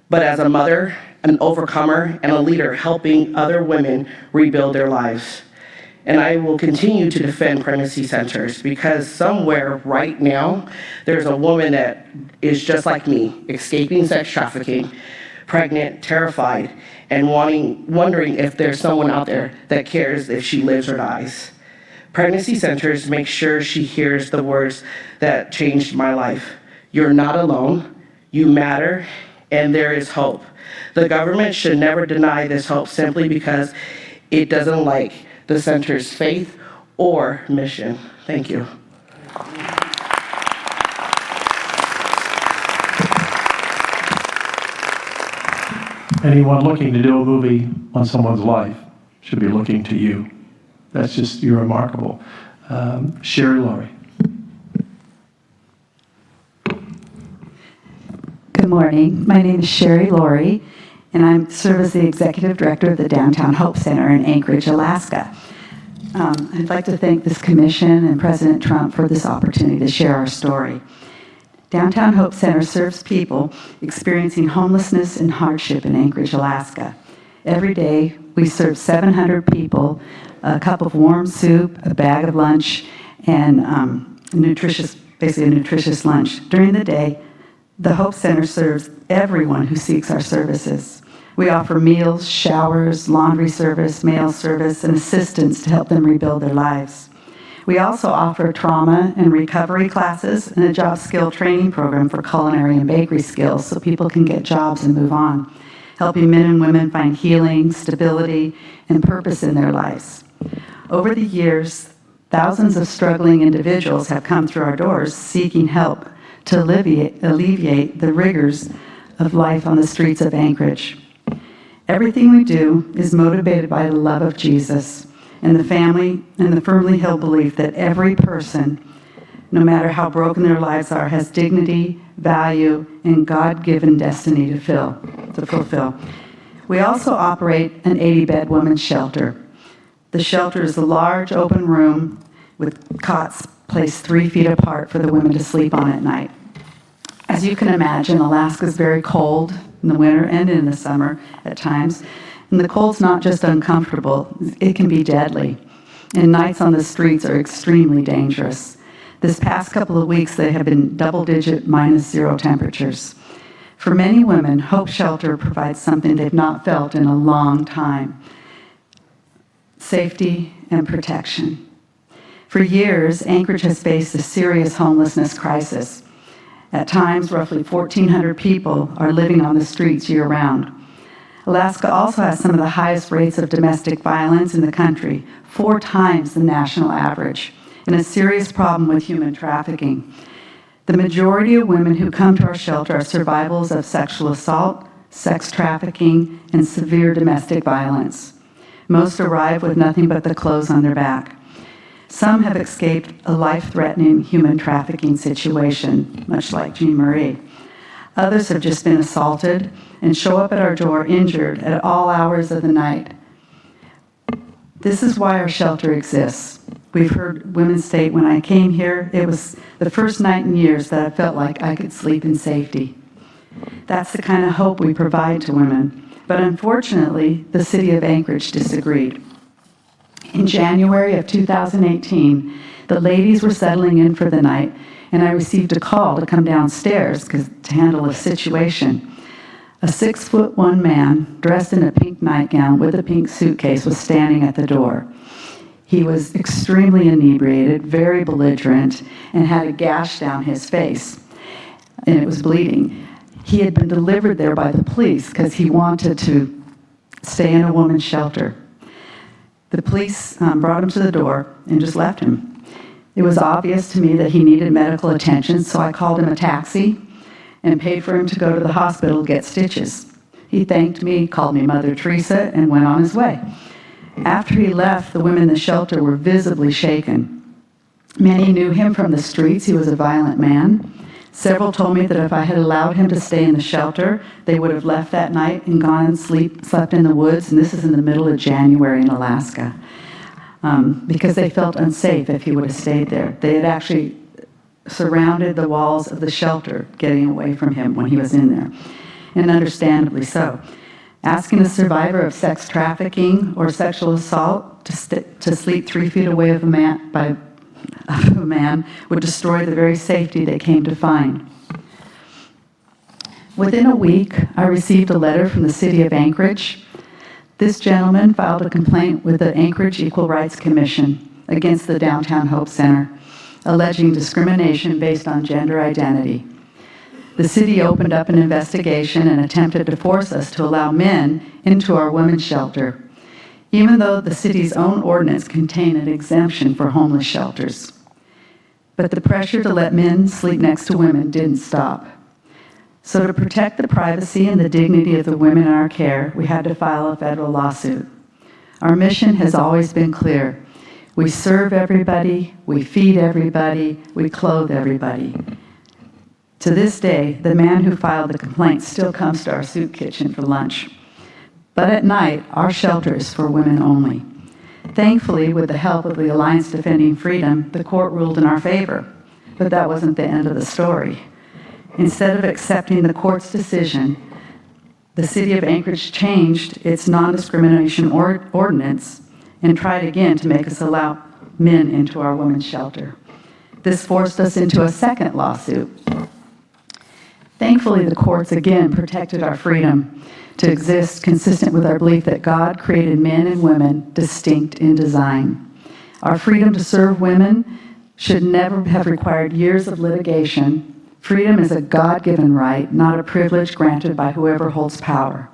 but as a mother, an overcomer, and a leader helping other women rebuild their lives. And I will continue to defend pregnancy centers because somewhere right now, there's a woman that is just like me, escaping sex trafficking, pregnant, terrified, and wondering if there's someone out there that cares if she lives or dies. Pregnancy centers make sure she hears the words that changed my life. You're not alone, you matter, and there is hope. The government should never deny this hope simply because it doesn't like the center's faith or mission. Thank you. Anyone looking to do a movie on someone's life should be looking to you. You're remarkable. Sherry Laurie. Good morning. My name is Sherry Laurie, and I serve as the Executive Director of the Downtown Hope Center in Anchorage, Alaska. I'd like to thank this commission and President Trump for this opportunity to share our story. Downtown Hope Center serves people experiencing homelessness and hardship in Anchorage, Alaska. Every day, we serve 700 people a cup of warm soup, a bag of lunch, and basically a nutritious lunch. During the day, the Hope Center serves everyone who seeks our services. We offer meals, showers, laundry service, mail service, and assistance to help them rebuild their lives. We also offer trauma and recovery classes and a job skill training program for culinary and bakery skills so people can get jobs and move on, helping men and women find healing, stability, and purpose in their lives. Over the years, thousands of struggling individuals have come through our doors seeking help to alleviate the rigors of life on the streets of Anchorage. Everything we do is motivated by the love of Jesus and the family and the firmly held belief that every person, no matter how broken their lives are, has dignity, value, and God-given destiny to fulfill. We also operate an 80-bed women's shelter. The shelter is a large open room with cots placed 3 feet apart for the women to sleep on at night. As you can imagine, Alaska is very cold in the winter and in the summer at times. And the cold's not just uncomfortable, it can be deadly. And nights on the streets are extremely dangerous. This past couple of weeks, they have been double-digit -0 temperatures. For many women, Hope Shelter provides something they've not felt in a long time: safety and protection. For years, Anchorage has faced a serious homelessness crisis. At times, roughly 1,400 people are living on the streets year-round. Alaska also has some of the highest rates of domestic violence in the country, 4 times the national average, and a serious problem with human trafficking. The majority of women who come to our shelter are survivors of sexual assault, sex trafficking, and severe domestic violence. Most arrive with nothing but the clothes on their back. Some have escaped a life-threatening human trafficking situation, much like Jean Marie. Others have just been assaulted and show up at our door injured at all hours of the night. This is why our shelter exists. We've heard women state, when I came here, it was the first night in years that I felt like I could sleep in safety. That's the kind of hope we provide to women. But unfortunately, the city of Anchorage disagreed. In January of 2018, the ladies were settling in for the night, and I received a call to come downstairs to handle a situation. A 6'1" man, dressed in a pink nightgown with a pink suitcase, was standing at the door. He was extremely inebriated, very belligerent, and had a gash down his face, and it was bleeding. He had been delivered there by the police because he wanted to stay in a woman's shelter. The police brought him to the door and just left him. It was obvious to me that he needed medical attention, so I called him a taxi and paid for him to go to the hospital to get stitches. He thanked me, called me Mother Teresa, and went on his way. After he left, the women in the shelter were visibly shaken. Many knew him from the streets. He was a violent man. Several told me that if I had allowed him to stay in the shelter, they would have left that night and gone and slept in the woods, and this is in the middle of January in Alaska, because they felt unsafe if he would have stayed there. They had actually surrounded the walls of the shelter, getting away from him when he was in there, and understandably so. Asking a survivor of sex trafficking or sexual assault to sleep 3 feet away of a man would destroy the very safety they came to find. Within a week, I received a letter from the city of Anchorage. This gentleman filed a complaint with the Anchorage Equal Rights Commission against the Downtown Hope Center, alleging discrimination based on gender identity. The city opened up an investigation and attempted to force us to allow men into our women's shelter, even though the city's own ordinance contained an exemption for homeless shelters. But the pressure to let men sleep next to women didn't stop. So to protect the privacy and the dignity of the women in our care, we had to file a federal lawsuit. Our mission has always been clear. We serve everybody, we feed everybody, we clothe everybody. To this day, the man who filed the complaint still comes to our soup kitchen for lunch. But at night, our shelter is for women only. Thankfully, with the help of the Alliance Defending Freedom, the court ruled in our favor. But that wasn't the end of the story. Instead of accepting the court's decision, the city of Anchorage changed its non-discrimination ordinance and tried again to make us allow men into our women's shelter. This forced us into a second lawsuit. Thankfully, the courts again protected our freedom to exist consistent with our belief that God created men and women distinct in design. Our freedom to serve women should never have required years of litigation. Freedom is a God-given right, not a privilege granted by whoever holds power.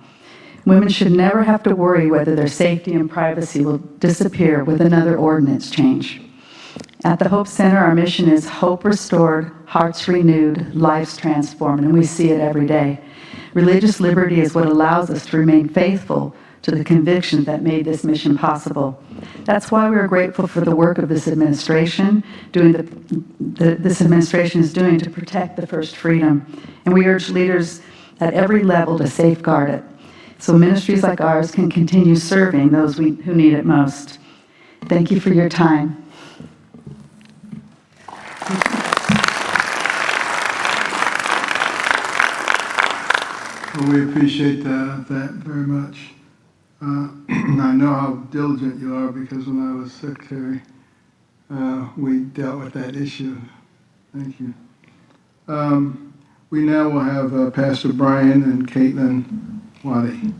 Women should never have to worry whether their safety and privacy will disappear with another ordinance change. At the Hope Center, our mission is hope restored, hearts renewed, lives transformed, and we see it every day. Religious liberty is what allows us to remain faithful to the convictions that made this mission possible. That's why we are grateful for the work of this administration, this administration is doing to protect the first freedom. And we urge leaders at every level to safeguard it, so ministries like ours can continue serving those who need it most. Thank you for your time. Well, we appreciate that very much. I know how diligent you are because when I was secretary, we dealt with that issue. Thank you. We now will have Pastor Brian and Caitlin Waddy.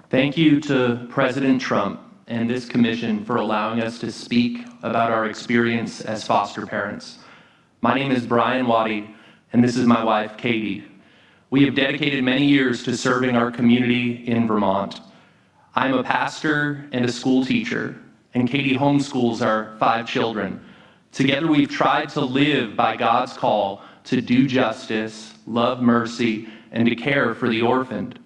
Thank you to President Trump and this commission for allowing us to speak about our experience as foster parents. My name is Brian Waddy, and this is my wife, Katie. We have dedicated many years to serving our community in Vermont. I'm a pastor and a school teacher, and Katie homeschools our 5 children. Together, we've tried to live by God's call to do justice, love mercy, and to care for the orphaned.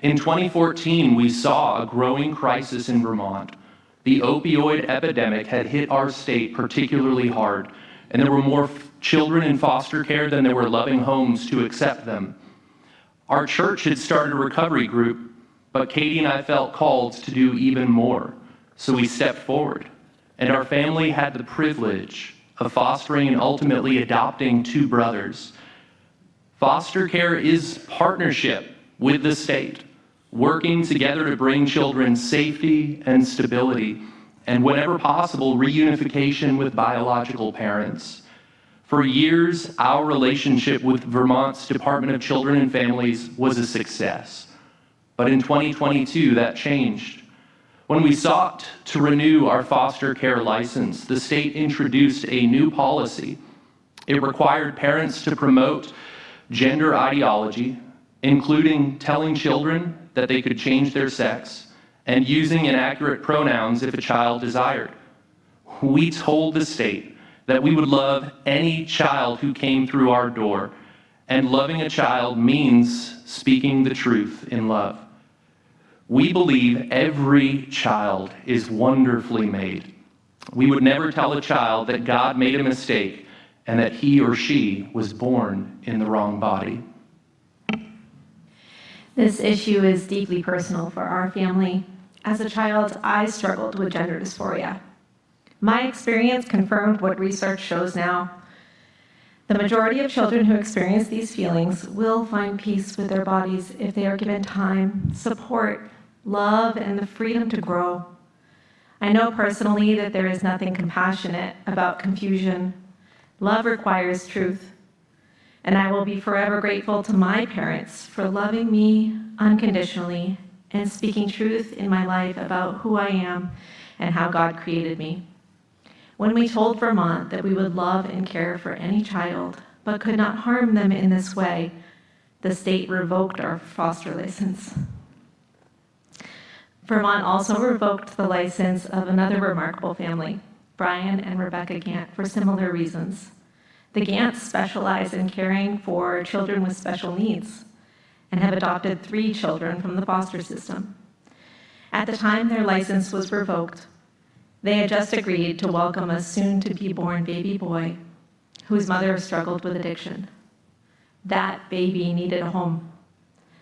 In 2014, we saw a growing crisis in Vermont. The opioid epidemic had hit our state particularly hard, and there were more children in foster care than there were loving homes to accept them. Our church had started a recovery group, but Katie and I felt called to do even more, so we stepped forward. And our family had the privilege of fostering and ultimately adopting 2 brothers. Foster care is partnership with the state, working together to bring children safety and stability, and whenever possible, reunification with biological parents. For years, our relationship with Vermont's Department of Children and Families was a success. But in 2022, that changed. When we sought to renew our foster care license, the state introduced a new policy. It required parents to promote gender ideology, including telling children that they could change their sex and using inaccurate pronouns if a child desired. We told the state that we would love any child who came through our door, and loving a child means speaking the truth in love. We believe every child is wonderfully made. We would never tell a child that God made a mistake and that he or she was born in the wrong body. This issue is deeply personal for our family. As a child, I struggled with gender dysphoria. My experience confirmed what research shows now. The majority of children who experience these feelings will find peace with their bodies if they are given time, support, love, and the freedom to grow. I know personally that there is nothing compassionate about confusion. Love requires truth. And I will be forever grateful to my parents for loving me unconditionally and speaking truth in my life about who I am and how God created me. When we told Vermont that we would love and care for any child, but could not harm them in this way, the state revoked our foster license. Vermont also revoked the license of another remarkable family, Brian and Rebecca Gant, for similar reasons. The Gants specialize in caring for children with special needs and have adopted 3 children from the foster system. At the time their license was revoked, they had just agreed to welcome a soon-to-be-born baby boy whose mother struggled with addiction. That baby needed a home.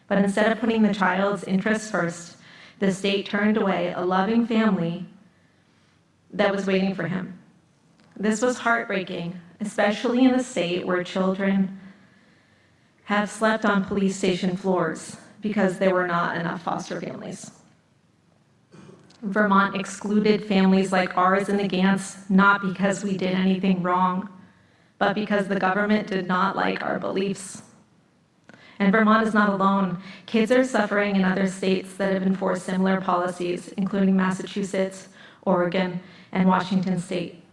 But instead of putting the child's interests first, the state turned away a loving family that was waiting for him. This was heartbreaking, especially in a state where children have slept on police station floors because there were not enough foster families. Vermont excluded families like ours and the Gants not because we did anything wrong, but because the government did not like our beliefs. And Vermont is not alone. Kids are suffering in other states that have enforced similar policies, including Massachusetts, Oregon, and Washington State.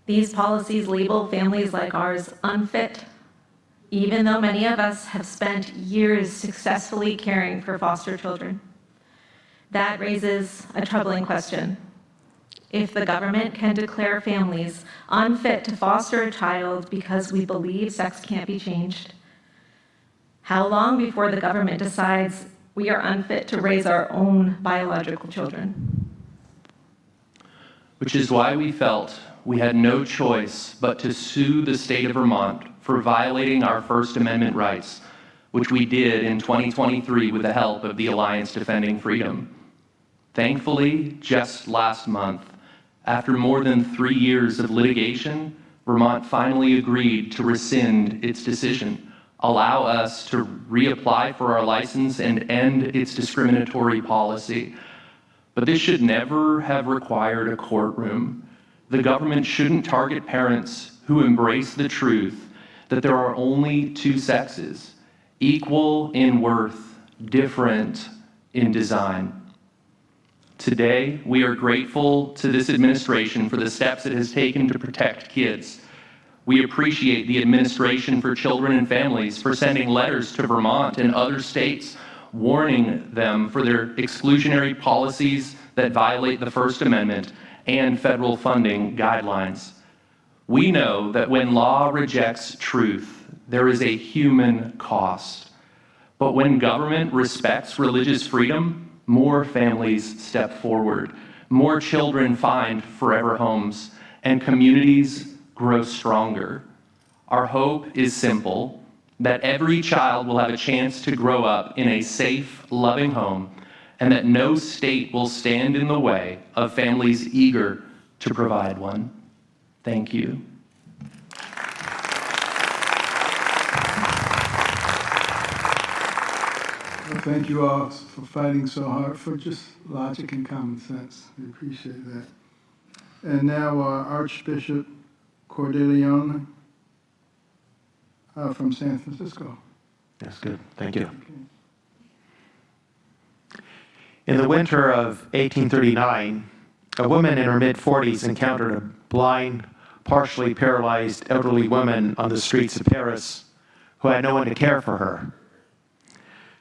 These policies label families like ours unfit, even though many of us have spent years successfully caring for foster children. That raises a troubling question. If the government can declare families unfit to foster a child because we believe sex can't be changed, how long before the government decides we are unfit to raise our own biological children? Which is why we felt we had no choice but to sue the state of Vermont for violating our First Amendment rights, which we did in 2023 with the help of the Alliance Defending Freedom. Thankfully, just last month, after more than 3 years of litigation, Vermont finally agreed to rescind its decision, allow us to reapply for our license, and end its discriminatory policy. But this should never have required a courtroom. The government shouldn't target parents who embrace the truth that there are only 2 sexes, equal in worth, different in design. Today, we are grateful to this administration for the steps it has taken to protect kids. We appreciate the Administration for Children and Families for sending letters to Vermont and other states warning them for their exclusionary policies that violate the First Amendment and federal funding guidelines. We know that when law rejects truth, there is a human cost. But when government respects religious freedom, more families step forward, more children find forever homes, and communities grow stronger. Our hope is simple, that every child will have a chance to grow up in a safe, loving home, and that no state will stand in the way of families eager to provide one. Thank you. Well, thank you all for fighting so hard for just logic and common sense. We appreciate that. And now Archbishop Cordeleone from San Francisco. That's good. Thank you. In the winter of 1839, a woman in her mid-40s encountered a blind, partially paralyzed elderly woman on the streets of Paris who had no one to care for her.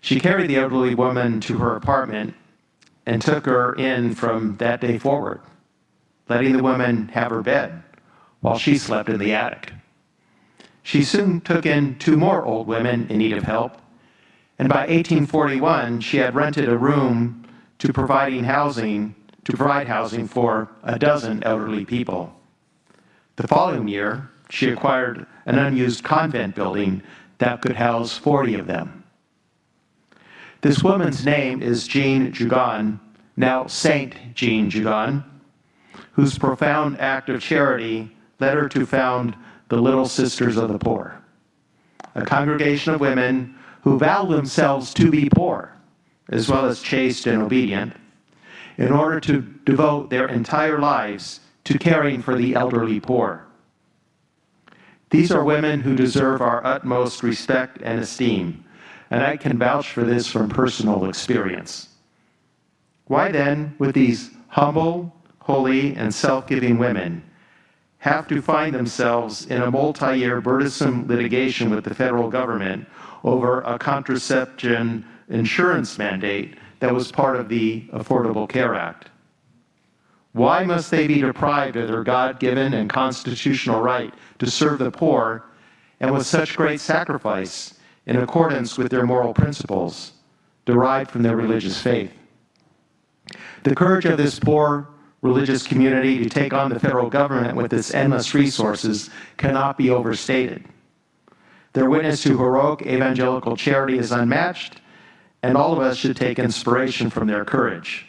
She carried the elderly woman to her apartment and took her in from that day forward, letting the woman have her bed while she slept in the attic. She soon took in 2 more old women in need of help, and by 1841, she had rented a room to provide housing for a dozen elderly people. The following year, she acquired an unused convent building that could house 40 of them. This woman's name is Jean Jugan, now Saint Jean Jugan, whose profound act of charity led her to found the Little Sisters of the Poor, a congregation of women who vow themselves to be poor, as well as chaste and obedient, in order to devote their entire lives to caring for the elderly poor. These are women who deserve our utmost respect and esteem, and I can vouch for this from personal experience. Why then would these humble, holy, and self-giving women have to find themselves in a multi-year burdensome litigation with the federal government over a contraception insurance mandate that was part of the Affordable Care Act? Why must they be deprived of their God-given and constitutional right to serve the poor, and with such great sacrifice in accordance with their moral principles derived from their religious faith? The courage of this poor religious community to take on the federal government with its endless resources cannot be overstated. Their witness to heroic evangelical charity is unmatched, and all of us should take inspiration from their courage.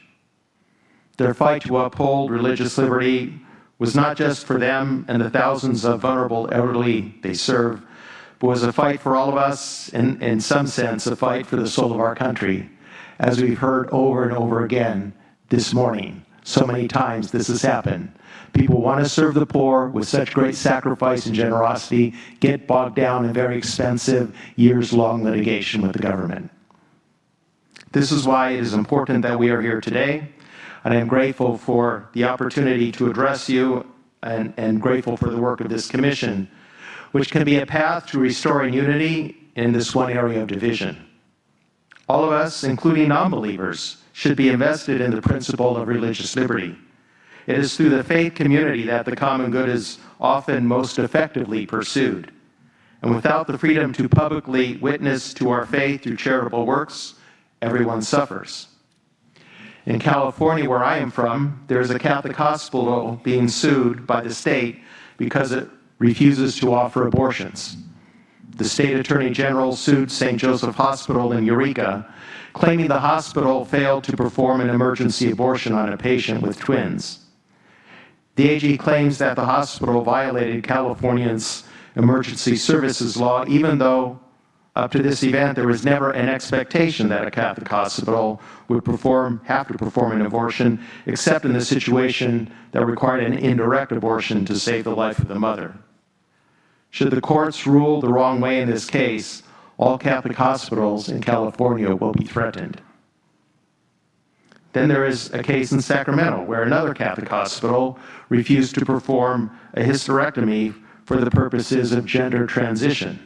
Their fight to uphold religious liberty was not just for them and the thousands of vulnerable elderly they serve, but was a fight for all of us, and in some sense, a fight for the soul of our country, as we've heard over and over again this morning. So many times this has happened. People want to serve the poor with such great sacrifice and generosity, get bogged down in very expensive, years-long litigation with the government. This is why it is important that we are here today, and I am grateful for the opportunity to address you and grateful for the work of this commission, which can be a path to restoring unity in this one area of division. All of us, including non-believers, should be invested in the principle of religious liberty. It is through the faith community that the common good is often most effectively pursued. And without the freedom to publicly witness to our faith through charitable works, everyone suffers. In California, where I am from, there is a Catholic hospital being sued by the state because it refuses to offer abortions. The state attorney general sued St. Joseph Hospital in Eureka, claiming the hospital failed to perform an emergency abortion on a patient with twins. The AG claims that the hospital violated California's emergency services law, even though up to this event there was never an expectation that a Catholic hospital would have to perform an abortion, except in the situation that required an indirect abortion to save the life of the mother. Should the courts rule the wrong way in this case, all Catholic hospitals in California will be threatened. Then there is a case in Sacramento where another Catholic hospital refused to perform a hysterectomy for the purposes of gender transition.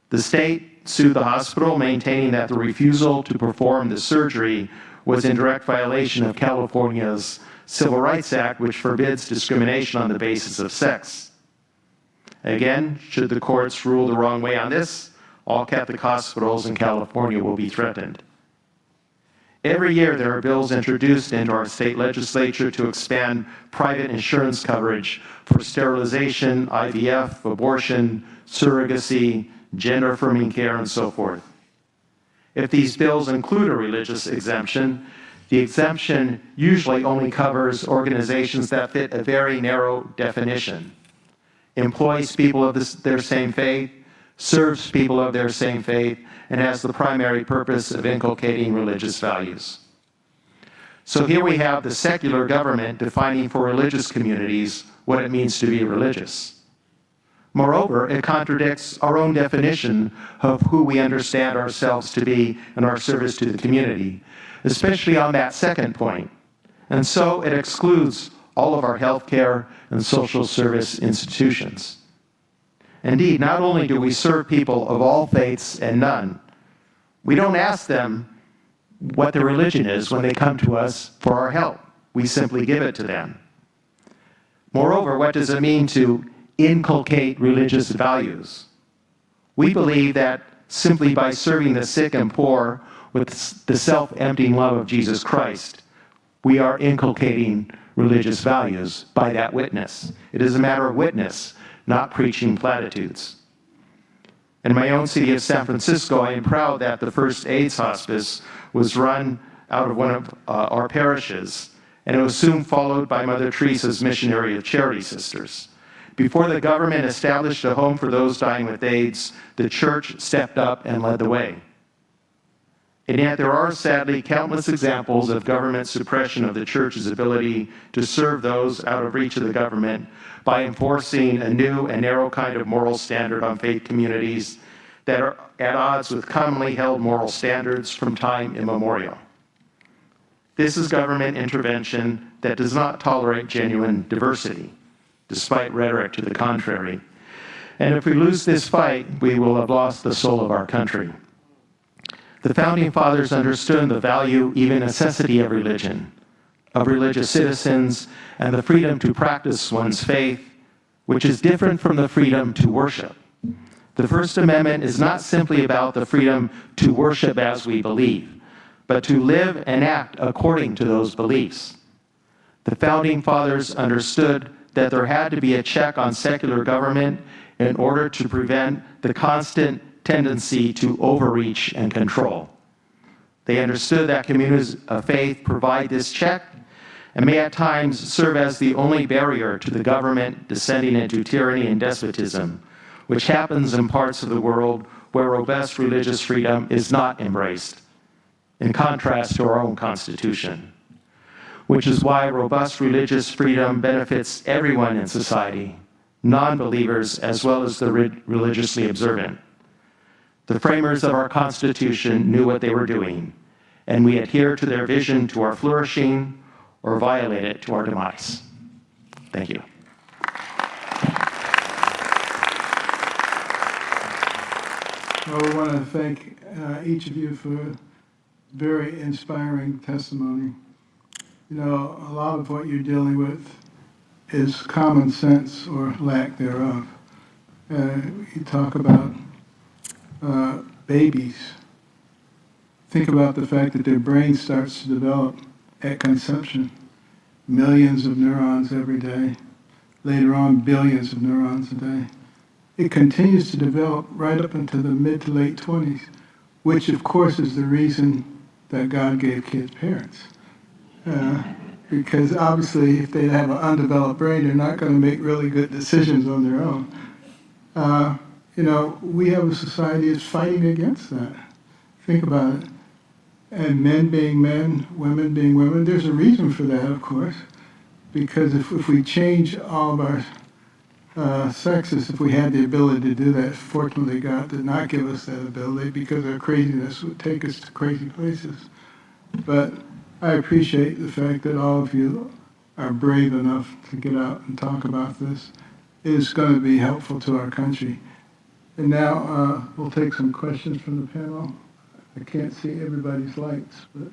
The state sued the hospital, maintaining that the refusal to perform the surgery was in direct violation of California's Civil Rights Act, which forbids discrimination on the basis of sex. Again, should the courts rule the wrong way on this, all Catholic hospitals in California will be threatened. Every year there are bills introduced into our state legislature to expand private insurance coverage for sterilization, IVF, abortion, surrogacy, gender-affirming care, and so forth. If these bills include a religious exemption, the exemption usually only covers organizations that fit a very narrow definition. Employs people of their same faith, serves people of their same faith, and has the primary purpose of inculcating religious values. So here we have the secular government defining for religious communities what it means to be religious. Moreover, it contradicts our own definition of who we understand ourselves to be in our service to the community, especially on that second point. And so it excludes all of our healthcare and social service institutions. Indeed, not only do we serve people of all faiths and none, We don't ask them what their religion is when they come to us for our help. We simply give it to them. Moreover, what does it mean to inculcate religious values? We believe that simply by serving the sick and poor with the self-emptying love of Jesus Christ, we are inculcating religious values by that witness. It is a matter of witness, not preaching platitudes. In my own city of San Francisco, I am proud that the first AIDS hospice was run out of one of our parishes, and it was soon followed by Mother Teresa's missionary of Charity Sisters. Before the government established a home for those dying with AIDS, the church stepped up and led the way. And yet there are sadly countless examples of government suppression of the church's ability to serve those out of reach of the government by enforcing a new and narrow kind of moral standard on faith communities that are at odds with commonly held moral standards from time immemorial. This is government intervention that does not tolerate genuine diversity, despite rhetoric to the contrary. And if we lose this fight, we will have lost the soul of our country. The Founding Fathers understood the value, even necessity of religion, of religious citizens, and the freedom to practice one's faith, which is different from the freedom to worship. The First Amendment is not simply about the freedom to worship as we believe, but to live and act according to those beliefs. The Founding Fathers understood that there had to be a check on secular government in order to prevent the constant tendency to overreach and control. They understood that communities of faith provide this check and may at times serve as the only barrier to the government descending into tyranny and despotism, which happens in parts of the world where robust religious freedom is not embraced, in contrast to our own Constitution, which is why robust religious freedom benefits everyone in society, non-believers as well as the religiously observant. The framers of our Constitution knew what they were doing, and we adhere to their vision to our flourishing or violate it to our demise. Thank you. Well, we want to thank each of you for very inspiring testimony. You know, a lot of what you're dealing with is common sense or lack thereof. You talk about babies. Think about the fact that their brain starts to develop at conception. Millions of neurons every day. Later on, billions of neurons a day. It continues to develop right up into the mid to late 20s, which of course is the reason that God gave kids parents. Because obviously if they have an undeveloped brain, they're not going to make really good decisions on their own. You know, we have a society that's fighting against that. Think about it. And men being men, women being women, there's a reason for that, of course. Because if we change all of our sexes, if we had the ability to do that, fortunately God did not give us that ability because our craziness would take us to crazy places. But I appreciate the fact that all of you are brave enough to get out and talk about this. It is going to be helpful to our country. And now we'll take some questions from the panel. I can't see everybody's lights, but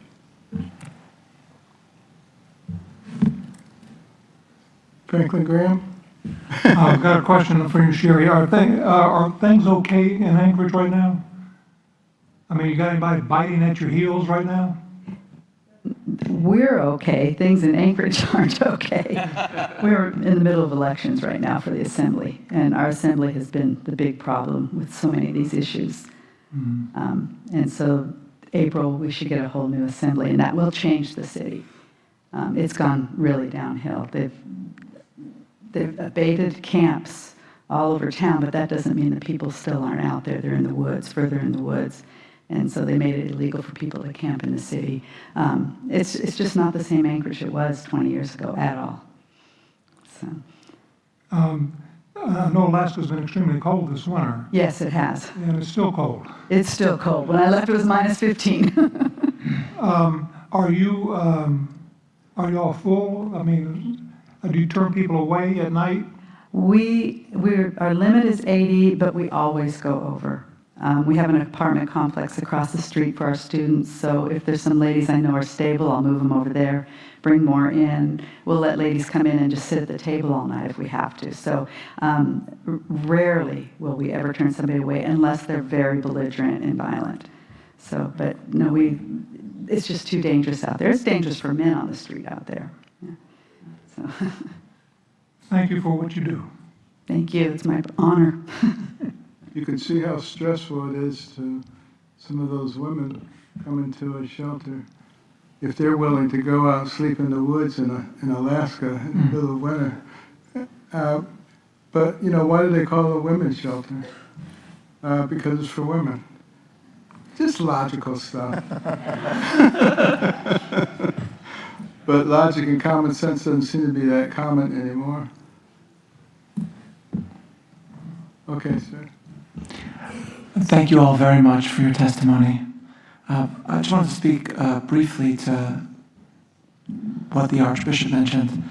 Franklin Graham? I've got a question for you, Sherry. Are things okay in Anchorage right now? I mean, you got anybody biting at your heels right now? We're okay. Things in Anchorage aren't okay. We're in the middle of elections right now for the Assembly, and our Assembly has been the big problem with so many of these issues. And so April, we should get a whole new Assembly, and that will change the city. It's gone really downhill. They've abated camps all over town, but that doesn't mean that people still aren't out there. They're in the woods, further in the woods. And so they made it illegal for people to camp in the city. It's just not the same Anchorage it was 20 years ago at all. So. I know Alaska's been extremely cold this winter. Yes, it has. And it's still cold. It's still cold. When I left, it was minus 15. Are you all full? I mean, do you turn people away at night? Our limit is 80, but we always go over. We have an apartment complex across the street for our students, so if there's some ladies I know are stable, I'll move them over there, bring more in. We'll let ladies come in and just sit at the table all night if we have to. So rarely will we ever turn somebody away unless they're very belligerent and violent. So, but no, it's just too dangerous out there. It's dangerous for men on the street out there. Yeah. So. Thank you for what you do. Thank you. It's my honor. You can see how stressful it is to some of those women coming to a shelter. If they're willing to go out and sleep in the woods in Alaska in the middle of winter. But, you know, why do they call it a women's shelter? Because it's for women. Just logical stuff. But logic and common sense doesn't seem to be that common anymore. Okay, sir. Thank you all very much for your testimony. I just wanted to speak briefly to what the Archbishop mentioned.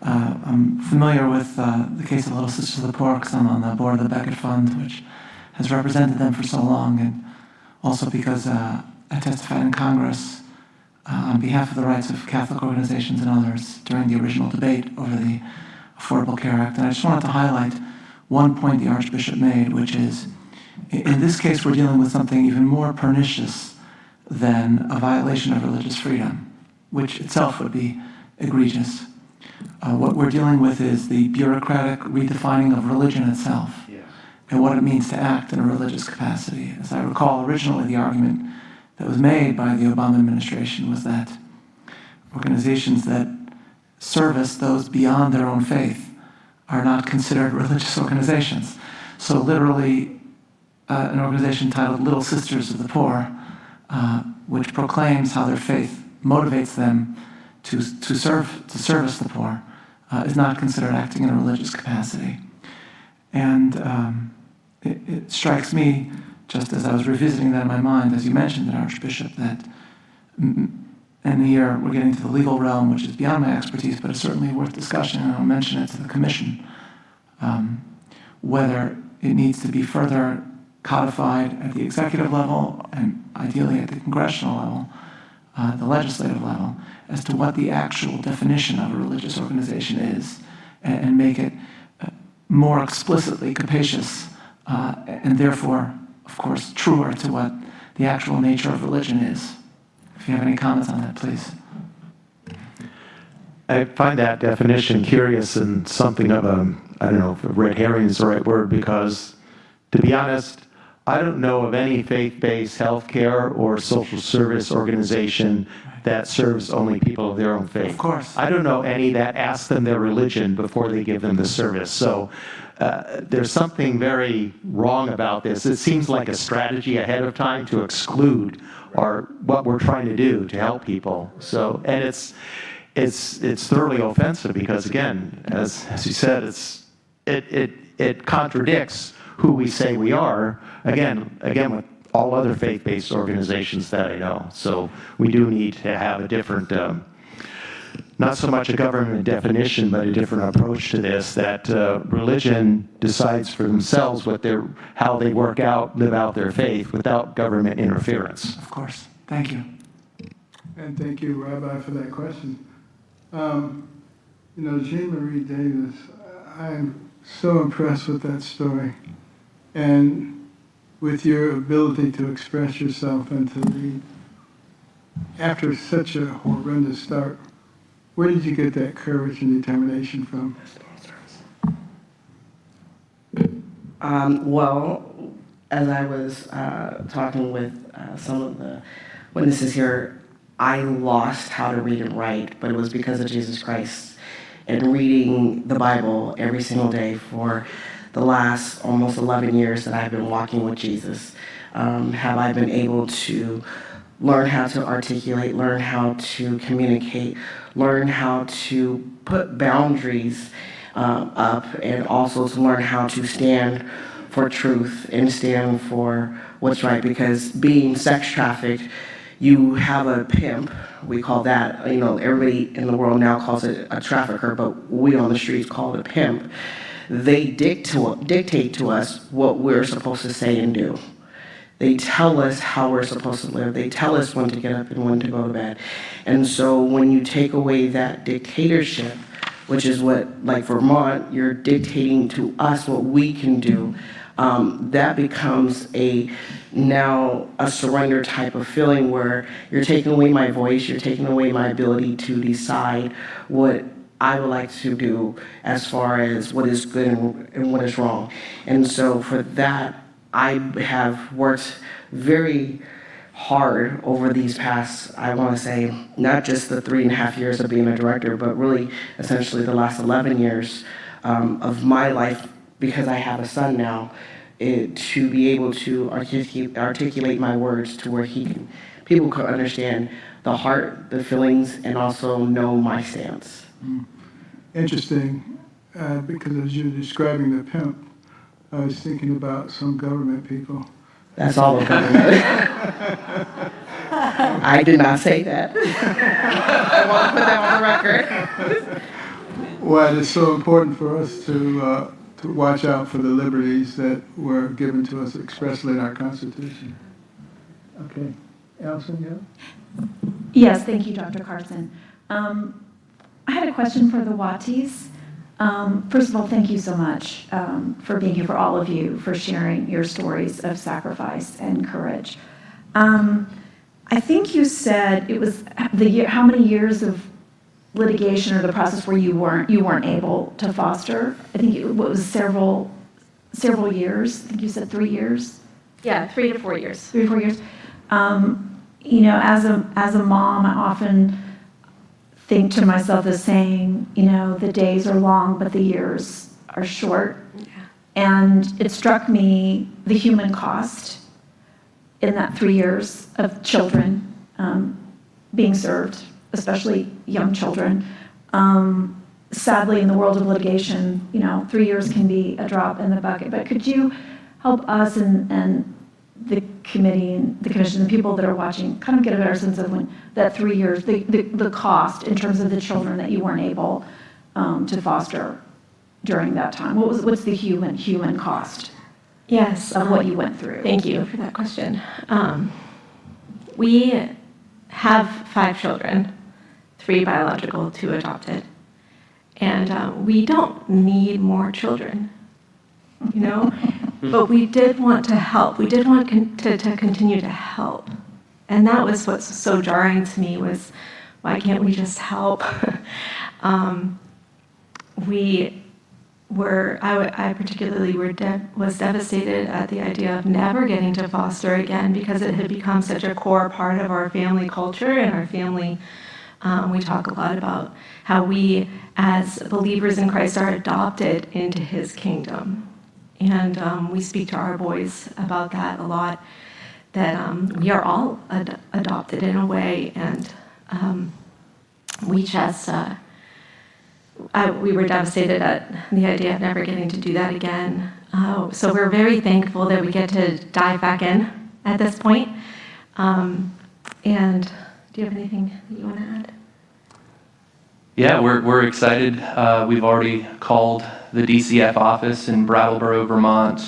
I'm familiar with the case of Little Sisters of the Poor because I'm on the board of the Beckett Fund, which has represented them for so long, and also because I testified in Congress on behalf of the rights of Catholic organizations and others during the original debate over the Affordable Care Act. And I just wanted to highlight one point the Archbishop made, which is, in this case, we're dealing with something even more pernicious than a violation of religious freedom, which itself would be egregious. What we're dealing with is the bureaucratic redefining of religion itself and what it means to act in a religious capacity. As I recall, originally the argument that was made by the Obama administration was that organizations that service those beyond their own faith are not considered religious organizations. So literally, an organization titled Little Sisters of the Poor, which proclaims how their faith motivates them to service the poor, is not considered acting in a religious capacity. And it strikes me, just as I was revisiting that in my mind, as you mentioned, Archbishop, that, and here we're getting to the legal realm, which is beyond my expertise, but it's certainly worth discussion, and I'll mention it to the Commission, whether it needs to be further codified at the executive level and ideally at the congressional level, the legislative level, as to what the actual definition of a religious organization is, and make it more explicitly capacious, and therefore, of course, truer to what the actual nature of religion is. If you have any comments on that, please. I find that definition curious and something of a, I don't know if a red herring is the right word, because to be honest, I don't know of any faith-based healthcare or social service organization that serves only people of their own faith. Of course. I don't know any that ask them their religion before they give them the service. So there's something very wrong about this. It seems like a strategy ahead of time to exclude what we're trying to do to help people. So, and it's thoroughly offensive because, again, as you said, it contradicts who we say we are, again with all other faith-based organizations that I know. So we do need to have a different, not so much a government definition, but a different approach to this, that religion decides for themselves how they live out their faith without government interference. Of course. Thank you. And thank you, Rabbi, for that question. Jean Marie Davis, I'm so impressed with that story. And with your ability to express yourself and to read. After such a horrendous start, where did you get that courage and determination from? Well, as I was talking with some of the witnesses here, I lost how to read and write, but it was because of Jesus Christ and reading the Bible every single day for the last almost 11 years that I've been walking with Jesus. Have I been able to learn how to articulate, learn how to communicate, learn how to put boundaries up, and also to learn how to stand for truth and stand for what's right. Because being sex trafficked, you have a pimp, we call that, everybody in the world now calls it a trafficker, but we on the streets call it a pimp. They dictate to us what we're supposed to say and do. They tell us how we're supposed to live. They tell us when to get up and when to go to bed. And so when you take away that dictatorship, which is what, like Vermont, you're dictating to us what we can do, that becomes now a surrender type of feeling where you're taking away my voice, you're taking away my ability to decide what I would like to do as far as what is good and what is wrong. And so for that, I have worked very hard over these past, I want to say, not just the 3.5 years of being a director, but really essentially the last 11 years of my life, because I have a son now, to be able to articulate my words to where people can understand the heart, the feelings, and also know my stance. Interesting, because as you're describing the pimp, I was thinking about some government people. That's all of government. I did not say that. I want to put that on the record. Well, it's so important for us to watch out for the liberties that were given to us expressly in our Constitution. Okay. Allison, yeah? Yes, thank you, Dr. Carson. I had a question for the Watis. First of all, thank you so much for being here, for all of you, for sharing your stories of sacrifice and courage. I think you said it was how many years of litigation or the process where you weren't able to foster? I think it was several years. I think you said 3 years. Yeah, 3 to 4 years. 3 to 4 years. As a mom, I often think to myself the saying, the days are long, but the years are short. Yeah. And it struck me the human cost in that 3 years of children being served, especially young children. Sadly, in the world of litigation, 3 years can be a drop in the bucket. But could you help us and the committee and the commission, the people that are watching, kind of get a better sense of when that 3 years, the cost in terms of the children that you weren't able to foster during that time? What's the human cost? Yes, of what you went through? Thank you for that question. We have 5 children, 3 biological, 2 adopted, and we don't need more children, but we did want to help. We did want to continue to help, and that was what's so jarring to me was, why can't we just help? I particularly was devastated at the idea of never getting to foster again, because it had become such a core part of our family culture and our family. We talk a lot about how we, as believers in Christ, are adopted into His kingdom. And we speak to our boys about that a lot, that we are all adopted in a way, and we just... we were devastated at the idea of never getting to do that again. So we're very thankful that we get to dive back in at this point. And do you have anything that you want to add? Yeah, we're excited. We've already called the DCF office in Brattleboro, Vermont.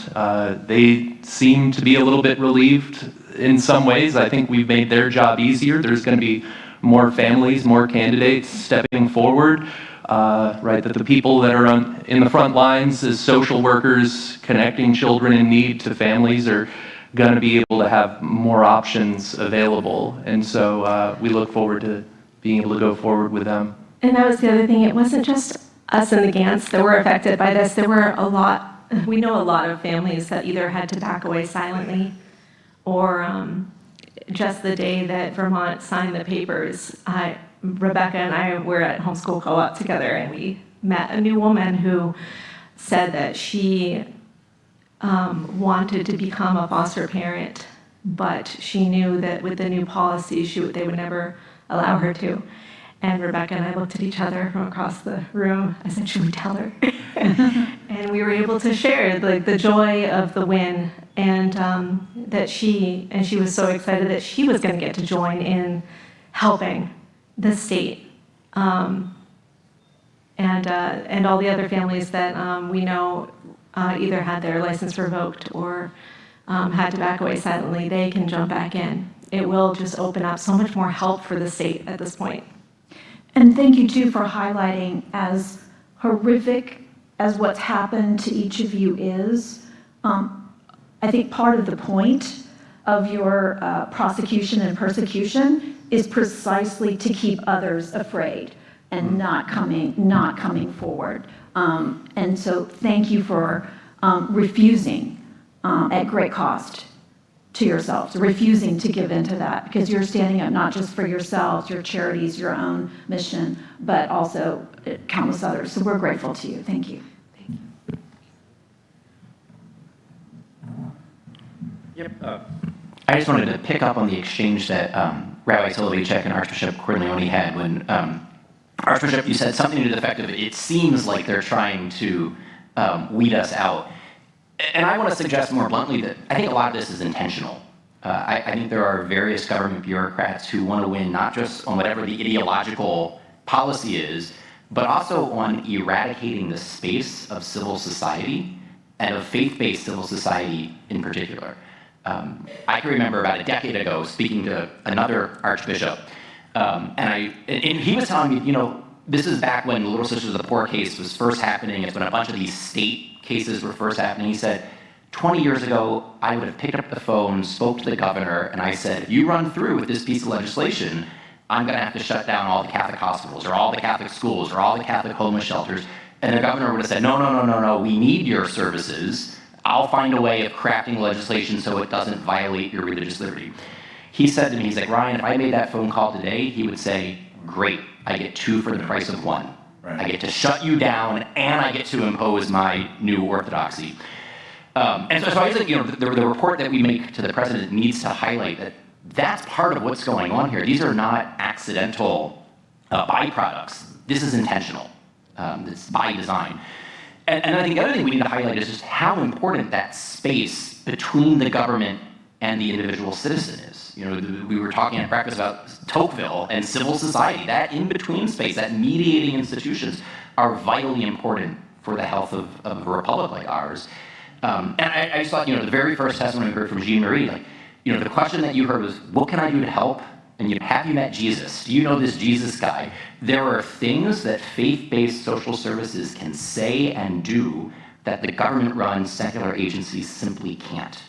They seem to be a little bit relieved in some ways. I think we've made their job easier. There's going to be more families, more candidates stepping forward. Right, that the people that are in the front lines as social workers connecting children in need to families are going to be able to have more options available. And so we look forward to being able to go forward with them. And that was the other thing. It wasn't just us and the Gants that were affected by this. There were we know a lot of families that either had to back away silently, or just the day that Vermont signed the papers, Rebecca and I were at homeschool co-op together, and we met a new woman who said that she wanted to become a foster parent, but she knew that with the new policies, they would never allow her to. And Rebecca and I looked at each other from across the room. I said, should we tell her? And we were able to share the joy of the win, and that she was so excited that she was going to get to join in helping the state, and all the other families that we know either had their license revoked or had to back away silently, they can jump back in. It will just open up so much more help for the state at this point. And thank you too for highlighting, as horrific as what's happened to each of you is, I think part of the point of your prosecution and persecution is precisely to keep others afraid and not coming forward. And so thank you for refusing at great cost to yourselves, refusing to give in to that, because you're standing up not just for yourselves, your charities, your own mission, but also countless others. So we're grateful to you. Thank you. Yep. I just wanted to pick up on the exchange that Rabbi Soloveitchik and Archbishop Corleone had when Archbishop, you said something to the effect of, it seems like they're trying to weed us out. And I want to suggest more bluntly that I think a lot of this is intentional. I think there are various government bureaucrats who want to win not just on whatever the ideological policy is, but also on eradicating the space of civil society and of faith-based civil society in particular. I can remember about a decade ago speaking to another archbishop, and he was telling me, you know, this is back when the Little Sisters of the Poor case was first happening. It's when a bunch of these state cases were first happening. He said, 20 years ago, I would have picked up the phone, spoke to the governor, and I said, if you run through with this piece of legislation, I'm going to have to shut down all the Catholic hospitals or all the Catholic schools or all the Catholic homeless shelters. And the governor would have said, no, we need your services. I'll find a way of crafting legislation so it doesn't violate your religious liberty. He said to me, he's like, Ryan, if I made that phone call today, he would say, great, I get 2 for the price of 1. Right. I get to shut you down and I get to impose my new orthodoxy. And so I think, you know, the report that we make to the president needs to highlight that that's part of what's going on here. These are not accidental byproducts. This is intentional. It's by design. And I think the other thing we need to highlight is just how important that space between the government and the individual citizen is. You know, we were talking at breakfast about Tocqueville and civil society. That in-between space, that mediating institutions are vitally important for the health of a republic like ours. And I just thought, you know, the very first testimony we heard from Jean-Marie, like, you know, the question that you heard was, what can I do to help? And have you met Jesus? Do you know this Jesus guy? There are things that faith-based social services can say and do that the government-run secular agencies simply can't.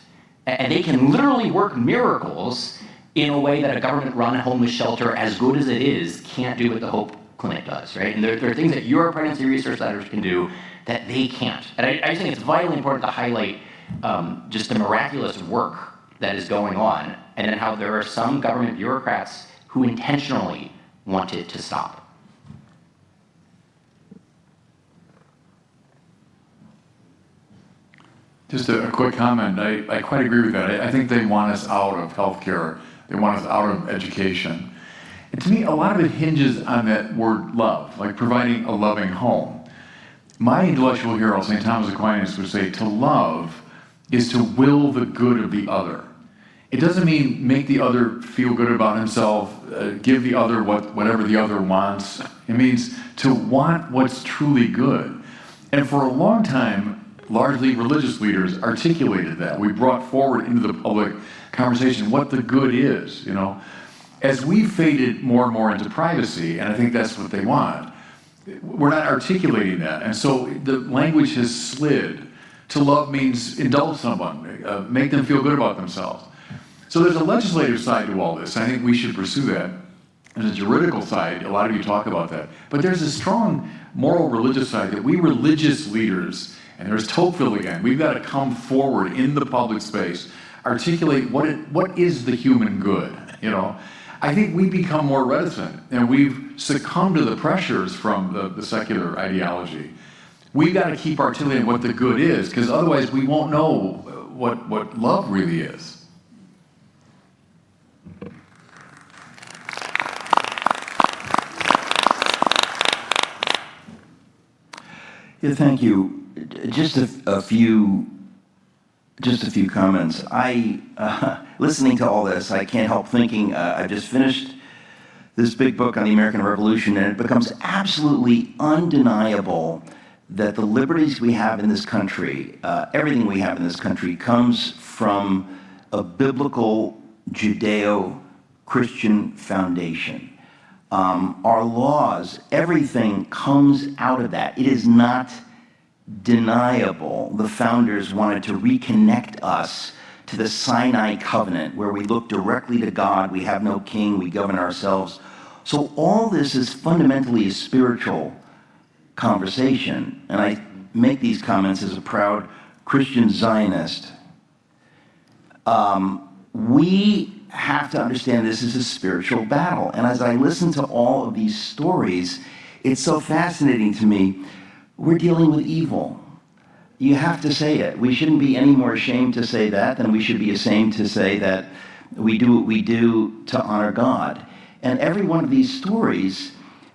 And they can literally work miracles in a way that a government-run homeless shelter, as good as it is, can't do what the Hope Clinic does, right? And there are things that your pregnancy research centers can do that they can't. And I just think it's vitally important to highlight just the miraculous work that is going on, and then how there are some government bureaucrats who intentionally want it to stop. Just a quick comment. I quite agree with that. I think they want us out of healthcare. They want us out of education. And to me, a lot of it hinges on that word love, like providing a loving home. My intellectual hero, St. Thomas Aquinas, would say to love is to will the good of the other. It doesn't mean make the other feel good about himself, give the other whatever the other wants. It means to want what's truly good. And for a long time, largely religious leaders articulated that. We brought forward into the public conversation what the good is, you know. As we've faded more and more into privacy, and I think that's what they want, we're not articulating that. And so the language has slid. To love means indulge someone, make them feel good about themselves. So there's a legislative side to all this. I think we should pursue that. There's a juridical side. A lot of you talk about that. But there's a strong moral religious side that we religious leaders, and there's Tocqueville again, we've got to come forward in the public space, articulate what is the human good, you know. I think we become more reticent, and we've succumbed to the pressures from the secular ideology. We've got to keep articulating what the good is, because otherwise we won't know what love really is. Yeah, thank you. Just a few comments. Listening to all this, I can't help thinking, I just finished this big book on the American Revolution, and it becomes absolutely undeniable that the liberties we have in this country, everything we have in this country, comes from a biblical Judeo-Christian foundation. Our laws, everything comes out of that. It is not deniable. The founders wanted to reconnect us to the Sinai covenant, where we look directly to God, we have no king, we govern ourselves. So all this is fundamentally a spiritual conversation, and I make these comments as a proud Christian Zionist. We have to understand this is a spiritual battle, and as I listen to all of these stories, it's so fascinating to me. We're dealing with evil. You have to say it. We shouldn't be any more ashamed to say that than we should be ashamed to say that we do what we do to honor God. And every one of these stories,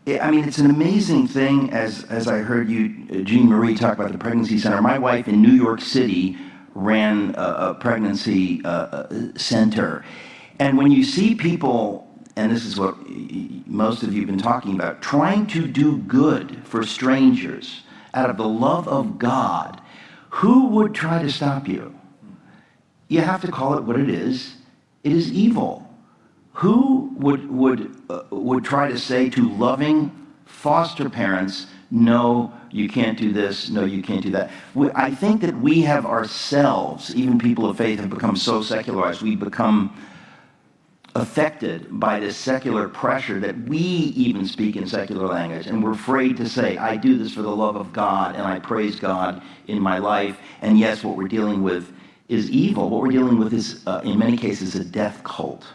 I mean, it's an amazing thing, as I heard you, Jean Marie, talk about the pregnancy center. My wife in New York City ran a pregnancy center. And when you see people, and this is what most of you have been talking about, trying to do good for strangers out of the love of God, who would try to stop you? You have to call it what it is. It is evil. Who would try to say to loving foster parents, no, you can't do this, no, you can't do that? I think that we have ourselves, even people of faith, have become so secularized. We've become affected by this secular pressure that we even speak in secular language, and we're afraid to say, I do this for the love of God, and I praise God in my life. And yes, what we're dealing with is evil. What we're dealing with is, in many cases, a death cult.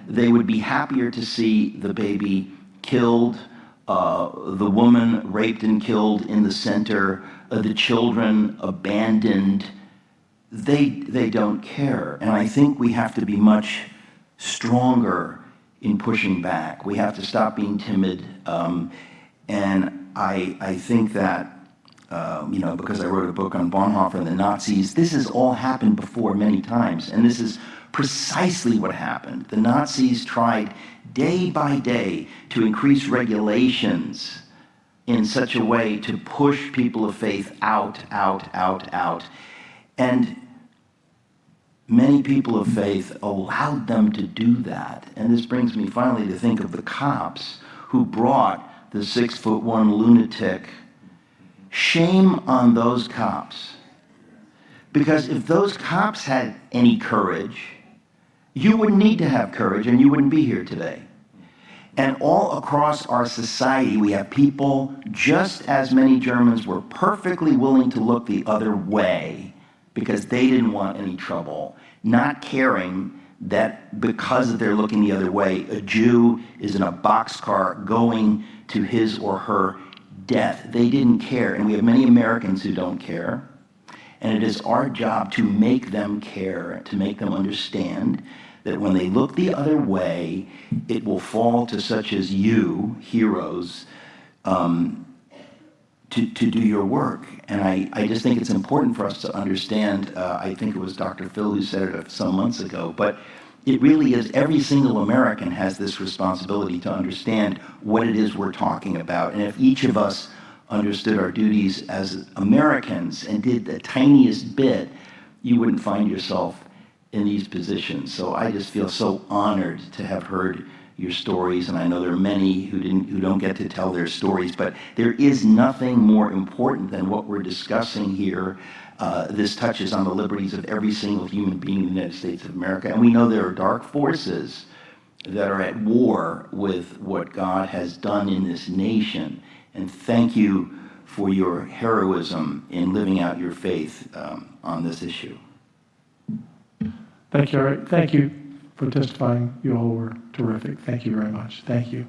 They would be happier to see the baby killed, the woman raped and killed in the center, the children abandoned. They don't care. And I think we have to be much stronger in pushing back. We have to stop being timid. And I think that, because I wrote a book on Bonhoeffer and the Nazis, this has all happened before many times. And this is precisely what happened. The Nazis tried day by day to increase regulations in such a way to push people of faith out. And many people of faith allowed them to do that. And this brings me finally to think of the cops who brought the 6'1" lunatic. Shame on those cops. Because if those cops had any courage, you wouldn't need to have courage and you wouldn't be here today. And all across our society, we have people, just as many Germans were perfectly willing to look the other way because they didn't want any trouble, not caring that because they're looking the other way, a Jew is in a boxcar going to his or her death. They didn't care. And we have many Americans who don't care. And it is our job to make them care, to make them understand that when they look the other way, it will fall to such as you, heroes, to do your work. And I just think it's important for us to understand, I think it was Dr. Phil who said it some months ago, but it really is, every single American has this responsibility to understand what it is we're talking about. And if each of us understood our duties as Americans and did the tiniest bit, you wouldn't find yourself in these positions. So I just feel so honored to have heard your stories, and I know there are many who don't get to tell their stories, but there is nothing more important than what we're discussing here. This touches on the liberties of every single human being in the United States of America, and we know there are dark forces that are at war with what God has done in this nation. And thank you for your heroism in living out your faith on this issue. Thank you, Eric. Thank you for testifying. You all were terrific. Thank you very much. Thank you.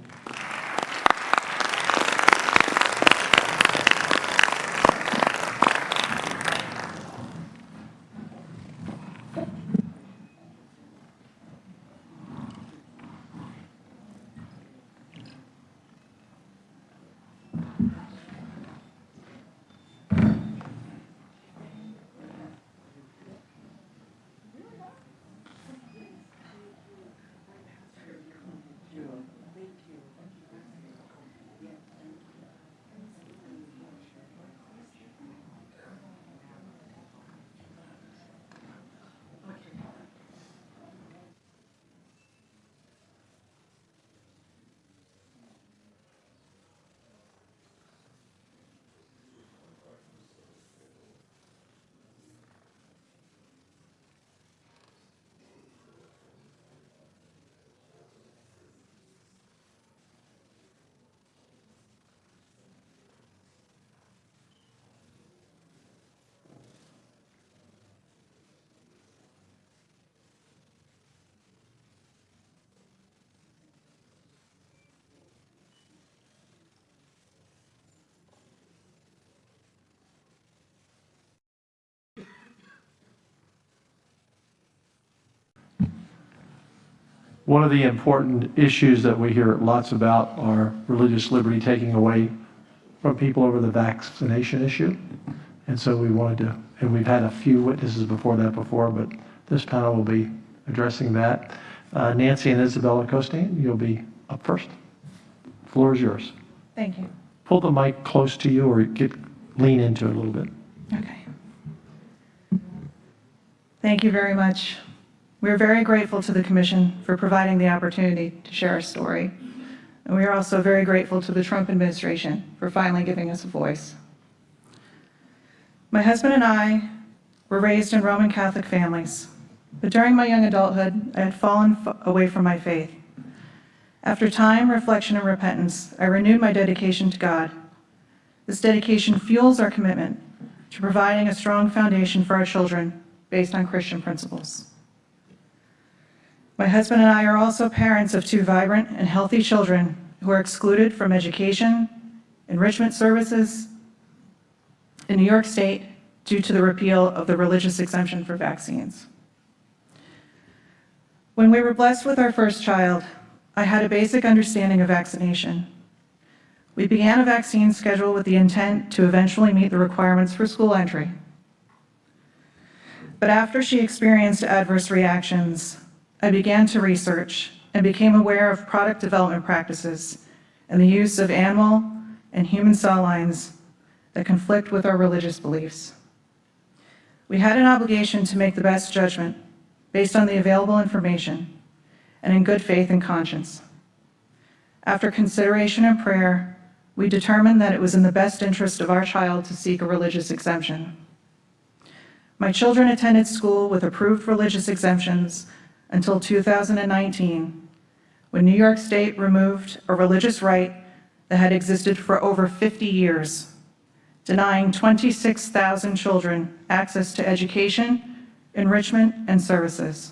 One of the important issues that we hear lots about are religious liberty taking away from people over the vaccination issue. And so we wanted to, and we've had a few witnesses before, but this panel will be addressing that. Nancy and Isabella Costain, you'll be up first. The floor is yours. Thank you. Pull the mic close to you or lean into it a little bit. Okay. Thank you very much. We're very grateful to the Commission for providing the opportunity to share our story. And we are also very grateful to the Trump administration for finally giving us a voice. My husband and I were raised in Roman Catholic families, but during my young adulthood, I had fallen away from my faith. After time, reflection, and repentance, I renewed my dedication to God. This dedication fuels our commitment to providing a strong foundation for our children based on Christian principles. My husband and I are also parents of 2 vibrant and healthy children who are excluded from education, enrichment services in New York State due to the repeal of the religious exemption for vaccines. When we were blessed with our first child, I had a basic understanding of vaccination. We began a vaccine schedule with the intent to eventually meet the requirements for school entry. But after she experienced adverse reactions, I began to research and became aware of product development practices and the use of animal and human cell lines that conflict with our religious beliefs. We had an obligation to make the best judgment based on the available information and in good faith and conscience. After consideration and prayer, we determined that it was in the best interest of our child to seek a religious exemption. My children attended school with approved religious exemptions until 2019, when New York State removed a religious right that had existed for over 50 years, denying 26,000 children access to education, enrichment, and services.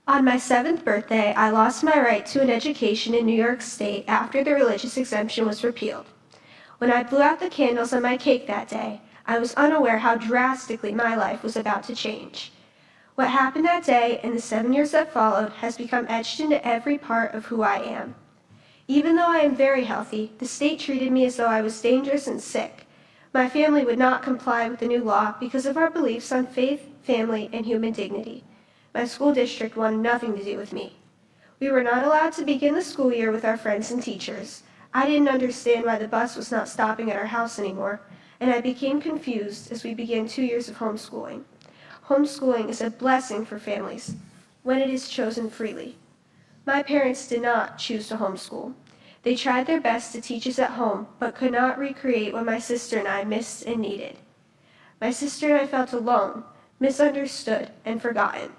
On my 7th birthday, I lost my right to an education in New York State after the religious exemption was repealed. When I blew out the candles on my cake that day, I was unaware how drastically my life was about to change. What happened that day and the 7 years that followed has become etched into every part of who I am. Even though I am very healthy, the state treated me as though I was dangerous and sick. My family would not comply with the new law because of our beliefs on faith, family, and human dignity. My school district wanted nothing to do with me. We were not allowed to begin the school year with our friends and teachers. I didn't understand why the bus was not stopping at our house anymore, and I became confused as we began 2 years of homeschooling. Homeschooling is a blessing for families when it is chosen freely. My parents did not choose to homeschool. They tried their best to teach us at home, but could not recreate what my sister and I missed and needed. My sister and I felt alone, misunderstood, and forgotten.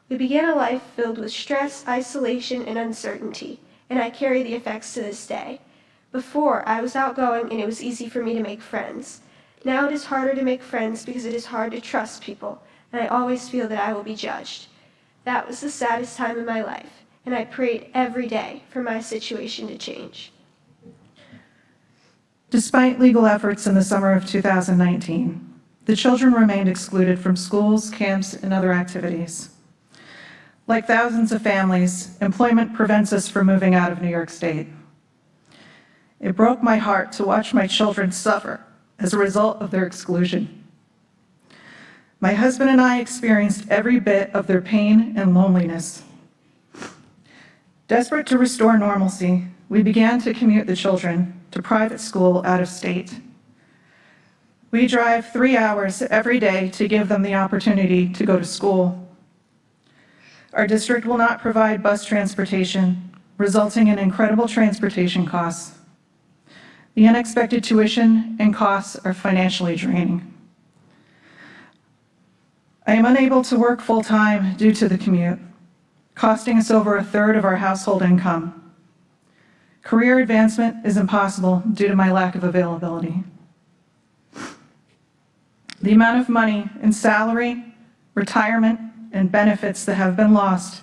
We began a life filled with stress, isolation, and uncertainty, and I carry the effects to this day. Before, I was outgoing and it was easy for me to make friends. Now it is harder to make friends because it is hard to trust people, and I always feel that I will be judged. That was the saddest time in my life, and I prayed every day for my situation to change. Despite legal efforts in the summer of 2019, the children remained excluded from schools, camps, and other activities. Like thousands of families, employment prevents us from moving out of New York State. It broke my heart to watch my children suffer as a result of their exclusion. My husband and I experienced every bit of their pain and loneliness. Desperate to restore normalcy, we began to commute the children to private school out of state. We drive 3 hours every day to give them the opportunity to go to school. Our district will not provide bus transportation, resulting in incredible transportation costs. The unexpected tuition and costs are financially draining. I am unable to work full-time due to the commute, costing us over a third of our household income. Career advancement is impossible due to my lack of availability. The amount of money in salary, retirement, and benefits that have been lost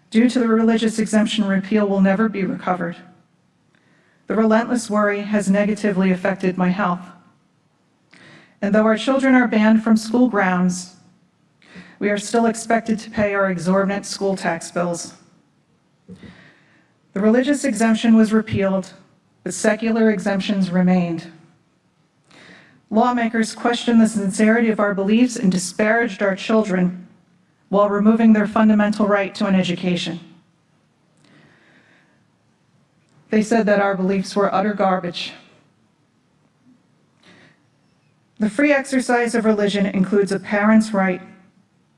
due to the religious exemption repeal will never be recovered. The relentless worry has negatively affected my health. And though our children are banned from school grounds, we are still expected to pay our exorbitant school tax bills. The religious exemption was repealed, but secular exemptions remained. Lawmakers questioned the sincerity of our beliefs and disparaged our children while removing their fundamental right to an education. They said that our beliefs were utter garbage. The free exercise of religion includes a parent's right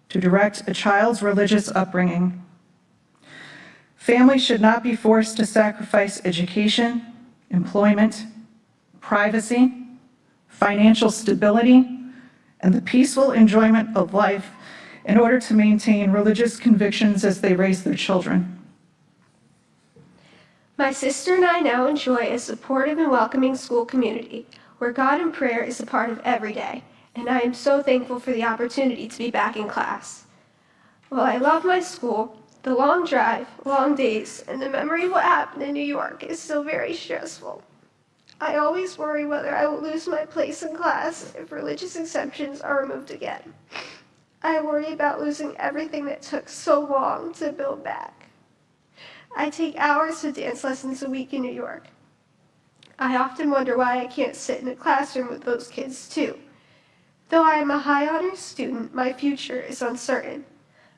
to direct a child's religious upbringing. Families should not be forced to sacrifice education, employment, privacy, financial stability, and the peaceful enjoyment of life in order to maintain religious convictions as they raise their children. My sister and I now enjoy a supportive and welcoming school community where God and prayer is a part of every day, and I am so thankful for the opportunity to be back in class. While I love my school, the long drive, long days, and the memory of what happened in New York is still very stressful. I always worry whether I will lose my place in class if religious exemptions are removed again. I worry about losing everything that took so long to build back. I take hours of dance lessons a week in New York. I often wonder why I can't sit in a classroom with those kids too. Though I am a high honors student, my future is uncertain.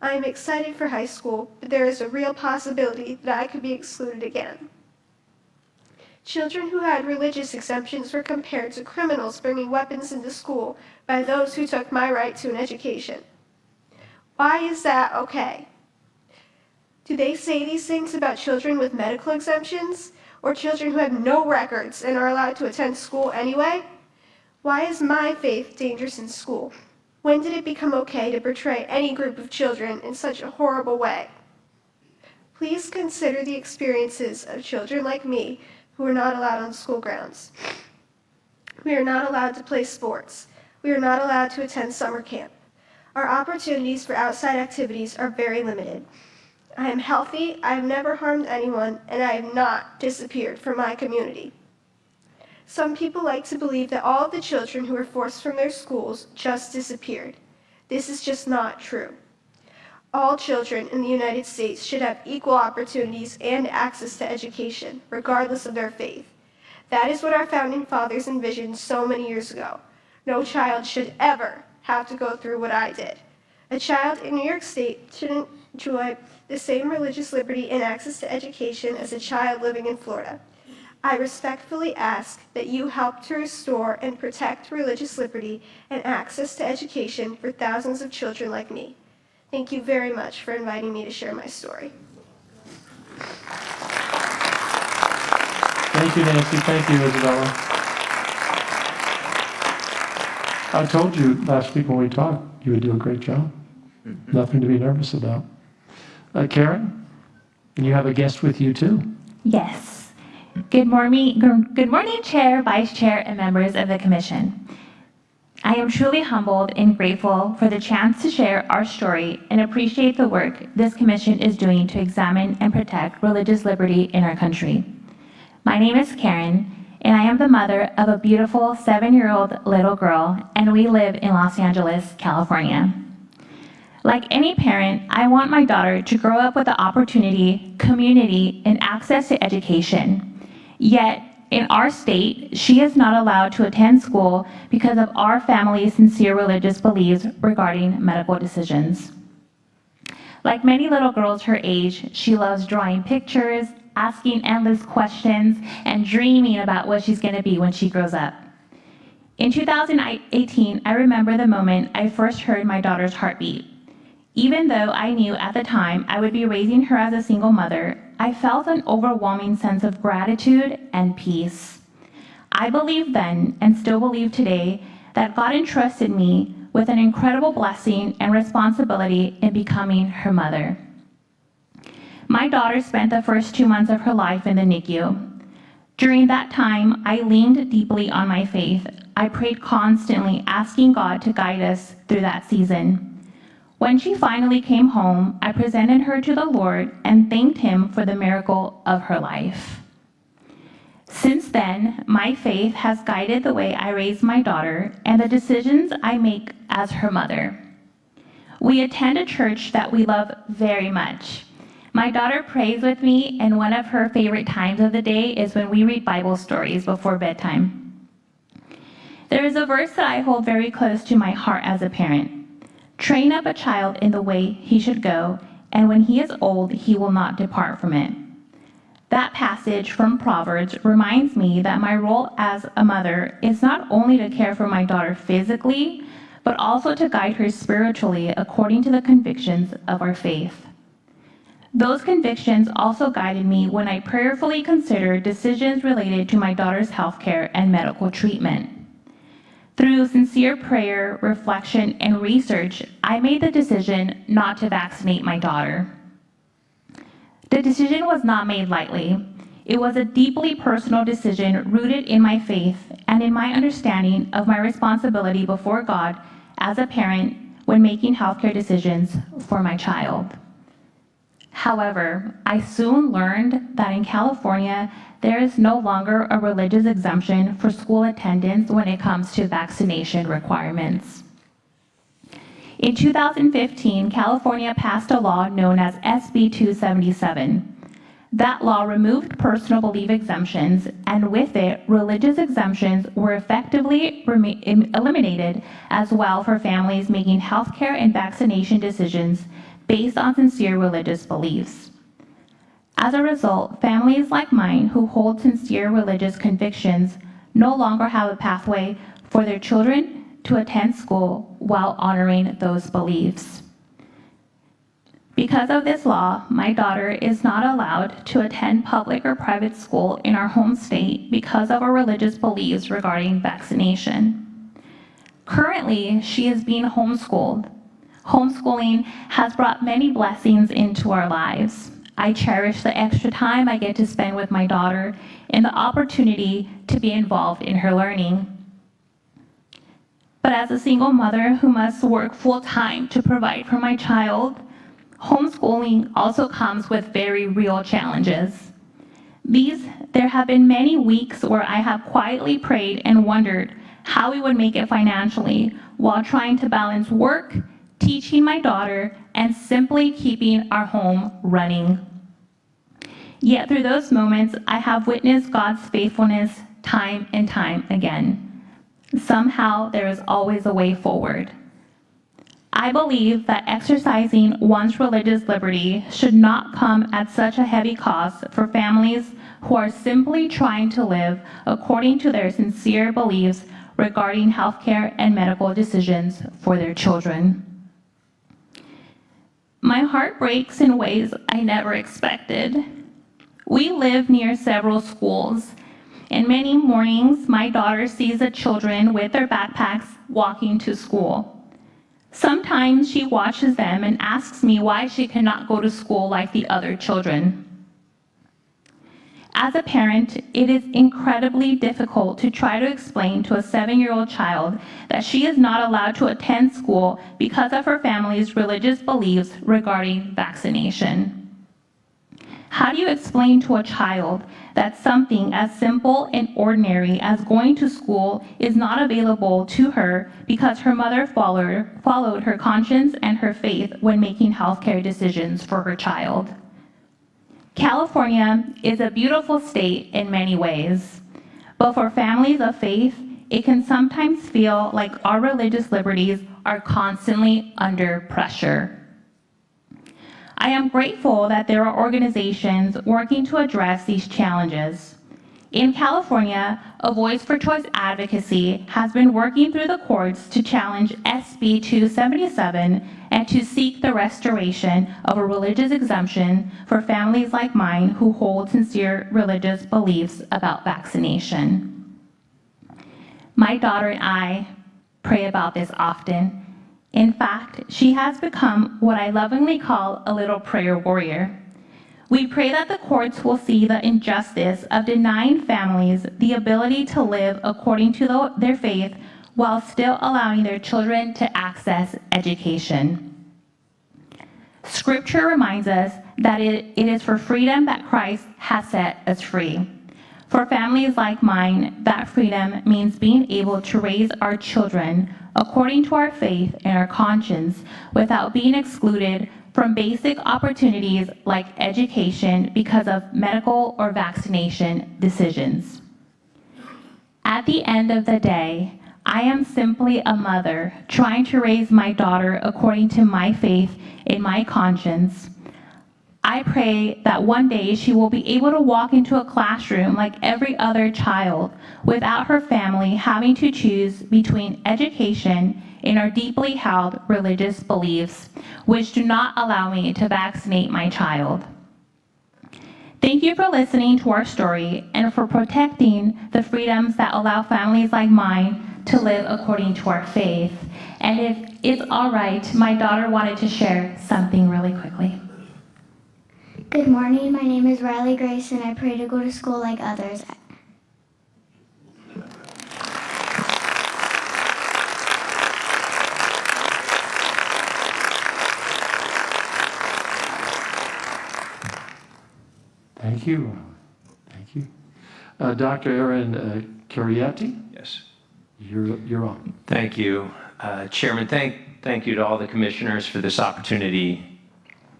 I am excited for high school, but there is a real possibility that I could be excluded again. Children who had religious exemptions were compared to criminals bringing weapons into school by those who took my right to an education. Why is that okay? Do they say these things about children with medical exemptions, or children who have no records and are allowed to attend school anyway? Why is my faith dangerous in school? When did it become okay to portray any group of children in such a horrible way? Please consider the experiences of children like me who are not allowed on school grounds. We are not allowed to play sports. We are not allowed to attend summer camp. Our opportunities for outside activities are very limited. I am healthy, I have never harmed anyone, and I have not disappeared from my community. Some people like to believe that all of the children who were forced from their schools just disappeared. This is just not true. All children in the United States should have equal opportunities and access to education, regardless of their faith. That is what our founding fathers envisioned so many years ago. No child should ever have to go through what I did. A child in New York State should enjoy the same religious liberty and access to education as a child living in Florida. I respectfully ask that you help to restore and protect religious liberty and access to education for thousands of children like me. Thank you very much for inviting me to share my story. Thank you, Nancy. Thank you, Isabella. I told you last week when we talked, you would do a great job. Nothing to be nervous about. Karen, you have a guest with you too. Yes. Good morning, Chair, Vice Chair, and members of the Commission. I am truly humbled and grateful for the chance to share our story and appreciate the work this Commission is doing to examine and protect religious liberty in our country. My name is Karen, and I am the mother of a beautiful 7-year-old little girl, and we live in Los Angeles, California. Like any parent, I want my daughter to grow up with the opportunity, community, and access to education. Yet, in our state, she is not allowed to attend school because of our family's sincere religious beliefs regarding medical decisions. Like many little girls her age, she loves drawing pictures, asking endless questions, and dreaming about what she's going to be when she grows up. In 2018, I remember the moment I first heard my daughter's heartbeat. Even though I knew at the time I would be raising her as a single mother, I felt an overwhelming sense of gratitude and peace. I believed then, and still believe today, that God entrusted me with an incredible blessing and responsibility in becoming her mother. My daughter spent the first 2 months of her life in the NICU. During that time, I leaned deeply on my faith. I prayed constantly, asking God to guide us through that season. When she finally came home, I presented her to the Lord and thanked Him for the miracle of her life. Since then, my faith has guided the way I raise my daughter and the decisions I make as her mother. We attend a church that we love very much. My daughter prays with me, and one of her favorite times of the day is when we read Bible stories before bedtime. There is a verse that I hold very close to my heart as a parent. Train up a child in the way he should go, and when he is old, he will not depart from it. That passage from Proverbs reminds me that my role as a mother is not only to care for my daughter physically, but also to guide her spiritually according to the convictions of our faith. Those convictions also guided me when I prayerfully considered decisions related to my daughter's healthcare and medical treatment. Through sincere prayer, reflection, and research, I made the decision not to vaccinate my daughter. The decision was not made lightly. It was a deeply personal decision rooted in my faith and in my understanding of my responsibility before God as a parent when making healthcare decisions for my child. However, I soon learned that in California, there is no longer a religious exemption for school attendance when it comes to vaccination requirements. In 2015, California passed a law known as SB 277. That law removed personal belief exemptions, and with it, religious exemptions were effectively eliminated as well for families making healthcare and vaccination decisions based on sincere religious beliefs. As a result, families like mine who hold sincere religious convictions no longer have a pathway for their children to attend school while honoring those beliefs. Because of this law, my daughter is not allowed to attend public or private school in our home state because of her religious beliefs regarding vaccination. Currently, she is being homeschooled. Homeschooling has brought many blessings into our lives. I cherish the extra time I get to spend with my daughter and the opportunity to be involved in her learning. But as a single mother who must work full-time to provide for my child, homeschooling also comes with very real challenges. There have been many weeks where I have quietly prayed and wondered how we would make it financially while trying to balance work, teaching my daughter, and simply keeping our home running. Yet through those moments, I have witnessed God's faithfulness time and time again. Somehow, there is always a way forward. I believe that exercising one's religious liberty should not come at such a heavy cost for families who are simply trying to live according to their sincere beliefs regarding healthcare and medical decisions for their children. My heart breaks in ways I never expected. We live near several schools, and many mornings my daughter sees the children with their backpacks walking to school. Sometimes she watches them and asks me why she cannot go to school like the other children. As a parent, it is incredibly difficult to try to explain to a 7-year-old child that she is not allowed to attend school because of her family's religious beliefs regarding vaccination. How do you explain to a child that something as simple and ordinary as going to school is not available to her because her mother followed her conscience and her faith when making healthcare decisions for her child? California is a beautiful state in many ways, but for families of faith, it can sometimes feel like our religious liberties are constantly under pressure. I am grateful that there are organizations working to address these challenges. In California, a Voice for Choice advocacy has been working through the courts to challenge SB 277 and to seek the restoration of a religious exemption for families like mine who hold sincere religious beliefs about vaccination. My daughter and I pray about this often. In fact, she has become what I lovingly call a little prayer warrior. We pray that the courts will see the injustice of denying families the ability to live according to their faith while still allowing their children to access education. Scripture reminds us that it is for freedom that Christ has set us free. For families like mine, that freedom means being able to raise our children according to our faith and our conscience without being excluded from basic opportunities like education because of medical or vaccination decisions. At the end of the day, I am simply a mother trying to raise my daughter according to my faith and my conscience. I pray that one day she will be able to walk into a classroom like every other child without her family having to choose between education and our deeply held religious beliefs, which do not allow me to vaccinate my child. Thank you for listening to our story and for protecting the freedoms that allow families like mine to live according to our faith. And if it's all right, my daughter wanted to share something really quickly. Good morning, my name is Riley Grace and I pray to go to school like others. Thank you. Thank you. Dr. Aaron Carietti? Yes. You're on. Thank you. Chairman, thank you to all the commissioners for this opportunity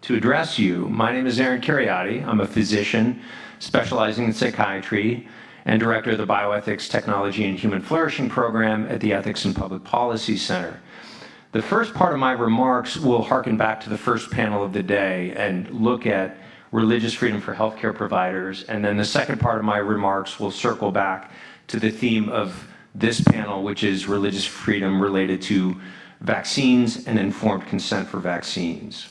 to address you. My name is Aaron Carietti. I'm a physician specializing in psychiatry and director of the Bioethics, Technology, and Human Flourishing program at the Ethics and Public Policy Center. The first part of my remarks will harken back to the first panel of the day and look at religious freedom for healthcare providers. And then the second part of my remarks will circle back to the theme of this panel, which is religious freedom related to vaccines and informed consent for vaccines.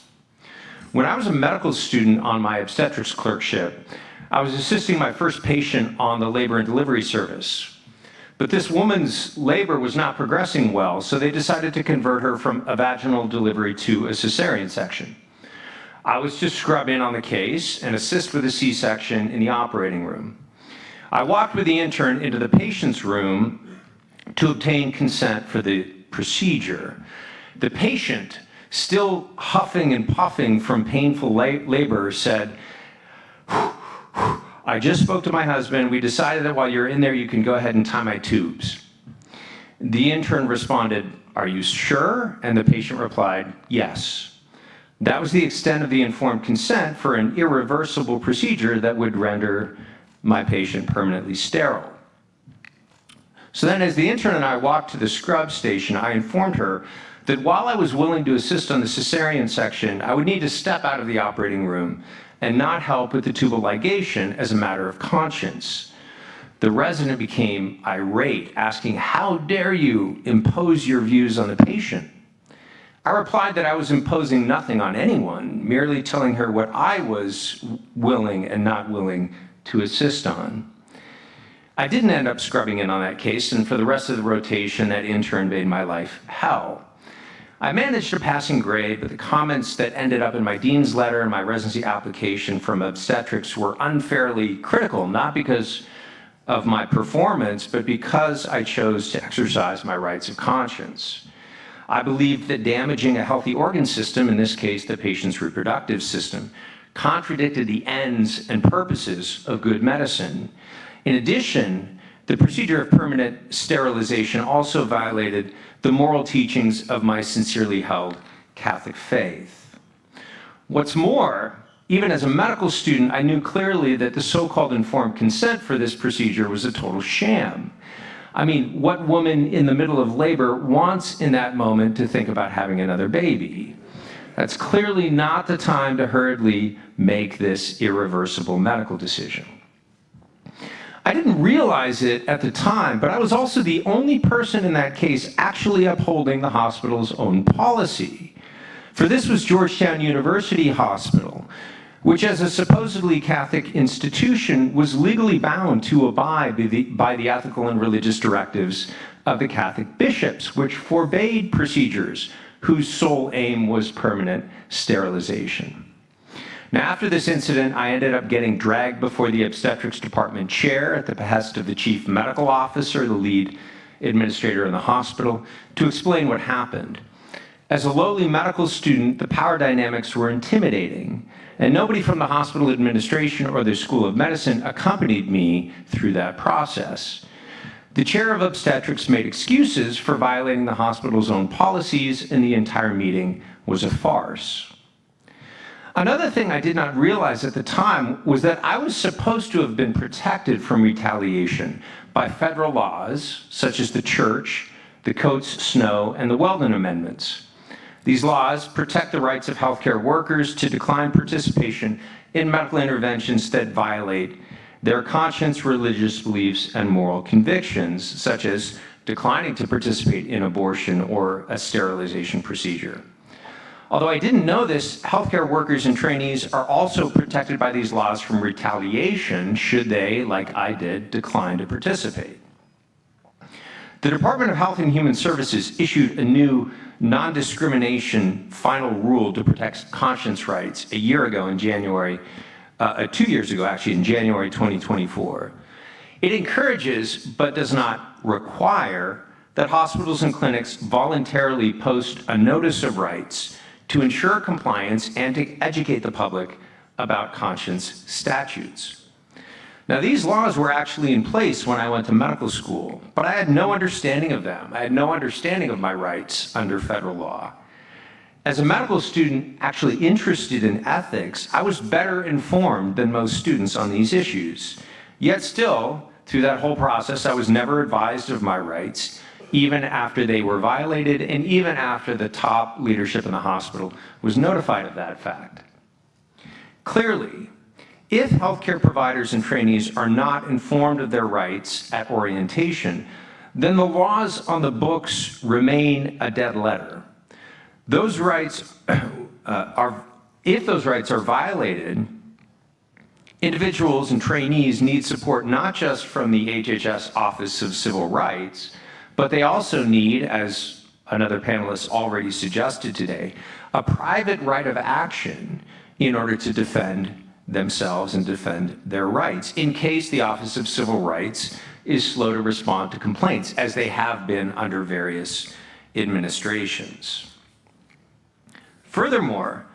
When I was a medical student on my obstetrics clerkship, I was assisting my first patient on the labor and delivery service. But this woman's labor was not progressing well, so they decided to convert her from a vaginal delivery to a cesarean section. I was to scrub in on the case and assist with a C-section in the operating room. I walked with the intern into the patient's room to obtain consent for the procedure. The patient, still huffing and puffing from painful labor, said, "I just spoke to my husband. We decided that while you're in there, you can go ahead and tie my tubes." The intern responded, "Are you sure?" And the patient replied, "Yes." That was the extent of the informed consent for an irreversible procedure that would render my patient permanently sterile. So then as the intern and I walked to the scrub station, I informed her that while I was willing to assist on the cesarean section, I would need to step out of the operating room and not help with the tubal ligation as a matter of conscience. The resident became irate, asking, "How dare you impose your views on the patient?" I replied that I was imposing nothing on anyone, merely telling her what I was willing and not willing to assist on. I didn't end up scrubbing in on that case, and for the rest of the rotation, that intern made my life hell. I managed a passing grade, but the comments that ended up in my dean's letter and my residency application from obstetrics were unfairly critical, not because of my performance, but because I chose to exercise my rights of conscience. I believed that damaging a healthy organ system, in this case the patient's reproductive system, contradicted the ends and purposes of good medicine. In addition, the procedure of permanent sterilization also violated the moral teachings of my sincerely held Catholic faith. What's more, even as a medical student, I knew clearly that the so-called informed consent for this procedure was a total sham. I mean, what woman in the middle of labor wants in that moment to think about having another baby? That's clearly not the time to hurriedly make this irreversible medical decision. I didn't realize it at the time, but I was also the only person in that case actually upholding the hospital's own policy. For this was Georgetown University Hospital, which as a supposedly Catholic institution was legally bound to abide by the ethical and religious directives of the Catholic bishops, which forbade procedures whose sole aim was permanent sterilization. Now, after this incident, I ended up getting dragged before the obstetrics department chair at the behest of the chief medical officer, the lead administrator in the hospital, to explain what happened. As a lowly medical student, the power dynamics were intimidating, and nobody from the hospital administration or the School of Medicine accompanied me through that process. The chair of obstetrics made excuses for violating the hospital's own policies, and the entire meeting was a farce. Another thing I did not realize at the time was that I was supposed to have been protected from retaliation by federal laws, such as the Church, the Coates-Snow, and the Weldon Amendments. These laws protect the rights of healthcare workers to decline participation in medical interventions that violate their conscience, religious beliefs, and moral convictions, such as declining to participate in abortion or a sterilization procedure. Although I didn't know this, healthcare workers and trainees are also protected by these laws from retaliation should they, like I did, decline to participate. The Department of Health and Human Services issued a new non-discrimination final rule to protect conscience rights a year ago in January, 2 years ago actually, in January 2024. It encourages, but does not require, that hospitals and clinics voluntarily post a notice of rights to ensure compliance and to educate the public about conscience statutes. Now, these laws were actually in place when I went to medical school, but I had no understanding of them. I had no understanding of my rights under federal law. As a medical student actually interested in ethics, I was better informed than most students on these issues. Yet still, through that whole process, I was never advised of my rights, even after they were violated and even after the top leadership in the hospital was notified of that fact. Clearly, if healthcare providers and trainees are not informed of their rights at orientation, then the laws on the books remain a dead letter. Those rights if those rights are violated, individuals and trainees need support not just from the HHS Office of Civil Rights, but they also need, as another panelist already suggested today, a private right of action in order to defend themselves and defend their rights in case the Office of Civil Rights is slow to respond to complaints, as they have been under various administrations. Furthermore,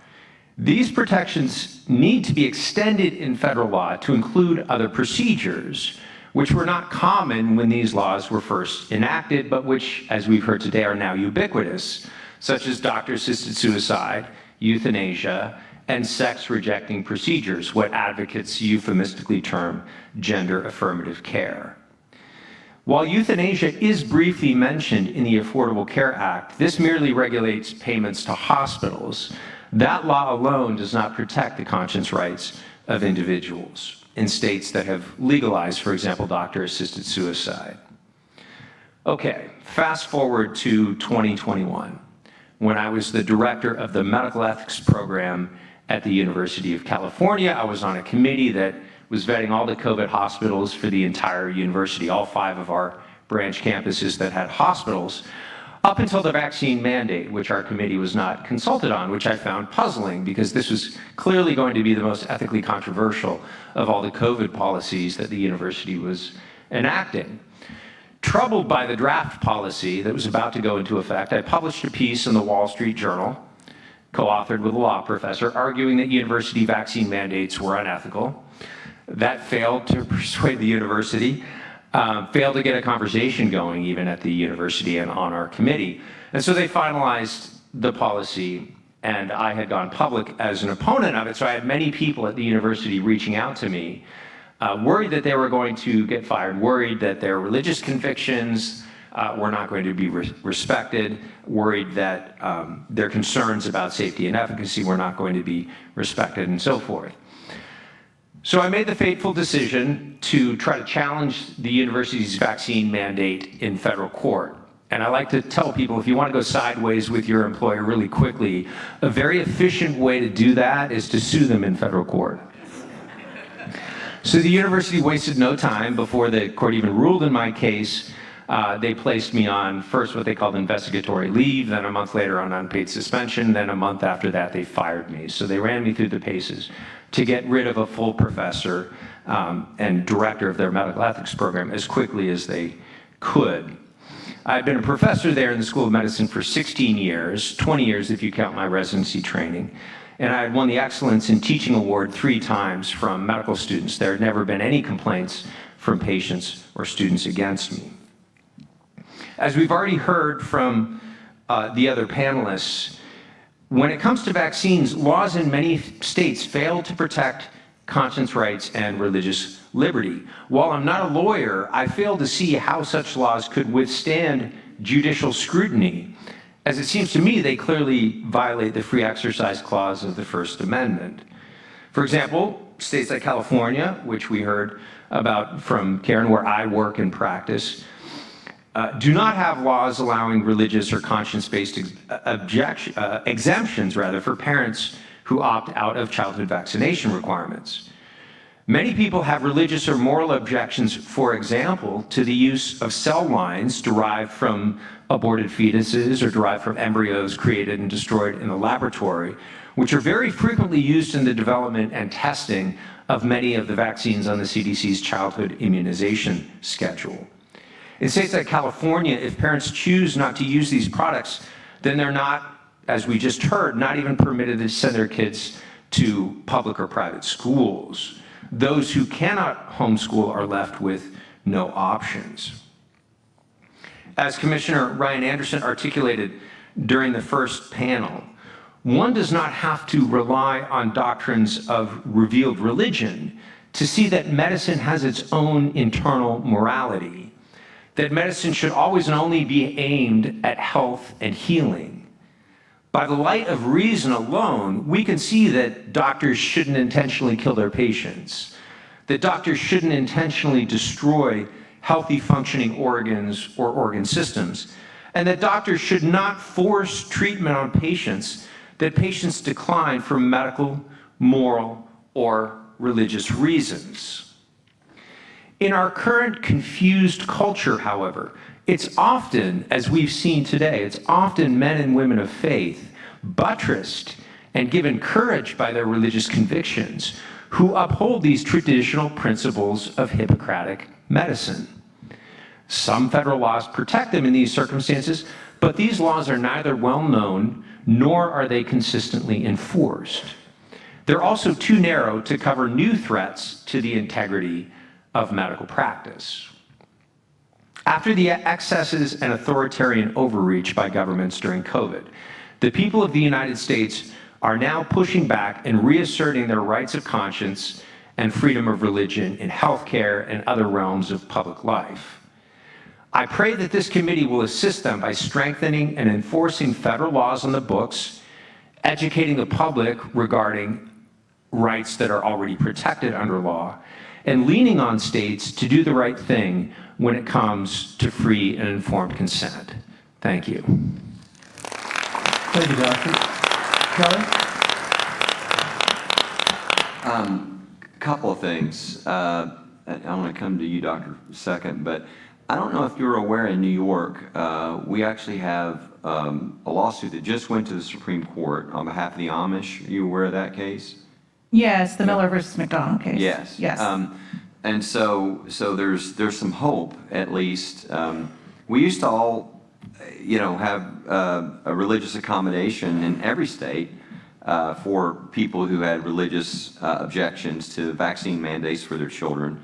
these protections need to be extended in federal law to include other procedures, which were not common when these laws were first enacted, but which, as we've heard today, are now ubiquitous, such as doctor-assisted suicide, euthanasia, and sex-rejecting procedures, what advocates euphemistically term gender-affirmative care. While euthanasia is briefly mentioned in the Affordable Care Act, this merely regulates payments to hospitals. That law alone does not protect the conscience rights of individuals in states that have legalized, for example, doctor-assisted suicide. Okay, fast forward to 2021, when I was the director of the medical ethics program at the University of California. I was on a committee that was vetting all the COVID hospitals for the entire university, all 5 of our branch campuses that had hospitals, up until the vaccine mandate, which our committee was not consulted on, which I found puzzling because this was clearly going to be the most ethically controversial of all the COVID policies that the university was enacting. Troubled by the draft policy that was about to go into effect, I published a piece in the Wall Street Journal, co-authored with a law professor, arguing that university vaccine mandates were unethical. That failed to persuade the university, failed to get a conversation going even at the university and on our committee. And so they finalized the policy, and I had gone public as an opponent of it. So I had many people at the university reaching out to me, worried that they were going to get fired, worried that their religious convictions were not going to be respected, worried that their concerns about safety and efficacy were not going to be respected, and so forth. So I made the fateful decision to try to challenge the university's vaccine mandate in federal court. And I like to tell people, if you want to go sideways with your employer really quickly, a very efficient way to do that is to sue them in federal court. So the university wasted no time before the court even ruled in my case. They placed me on first what they called investigatory leave, then a month later on unpaid suspension, then a month after that they fired me. So they ran me through the paces to get rid of a full professor and director of their medical ethics program as quickly as they could. I've been a professor there in the School of Medicine for 16 years, 20 years if you count my residency training, and I had won the Excellence in Teaching Award 3 times from medical students. There had never been any complaints from patients or students against me. As we've already heard from the other panelists, when it comes to vaccines, laws in many states fail to protect conscience rights and religious liberty. While I'm not a lawyer, I fail to see how such laws could withstand judicial scrutiny, as it seems to me they clearly violate the free exercise clause of the First Amendment. For example, states like California, which we heard about from Karen, where I work and practice, do not have laws allowing religious or conscience-based exemptions for parents who opt out of childhood vaccination requirements. Many people have religious or moral objections, for example, to the use of cell lines derived from aborted fetuses or derived from embryos created and destroyed in a laboratory, which are very frequently used in the development and testing of many of the vaccines on the CDC's childhood immunization schedule. In states like California, if parents choose not to use these products, then they're not, as we just heard, not even permitted to send their kids to public or private schools. Those who cannot homeschool are left with no options. As Commissioner Ryan Anderson articulated during the first panel, one does not have to rely on doctrines of revealed religion to see that medicine has its own internal morality, that medicine should always and only be aimed at health and healing. By the light of reason alone, we can see that doctors shouldn't intentionally kill their patients, that doctors shouldn't intentionally destroy healthy functioning organs or organ systems, and that doctors should not force treatment on patients that patients decline for medical, moral, or religious reasons. In our current confused culture, however, it's often, as we've seen today, it's often men and women of faith, buttressed and given courage by their religious convictions, who uphold these traditional principles of Hippocratic medicine. Some federal laws protect them in these circumstances, but these laws are neither well known nor are they consistently enforced. They're also too narrow to cover new threats to the integrity of medical practice. After the excesses and authoritarian overreach by governments during COVID, the people of the United States are now pushing back and reasserting their rights of conscience and freedom of religion in healthcare and other realms of public life. I pray that this committee will assist them by strengthening and enforcing federal laws on the books, educating the public regarding rights that are already protected under law, and leaning on states to do the right thing when it comes to free and informed consent. Thank you. Thank you, Doctor. Kelly? Couple of things. I want to come to you, Doctor, second, but I don't know if you're aware in New York, we actually have a lawsuit that just went to the Supreme Court on behalf of the Amish. Are you aware of that case? Yes, the Miller versus McDonald case. Yes. Yes. And so there's some hope, at least. We used to all, have a religious accommodation in every state for people who had religious objections to vaccine mandates for their children.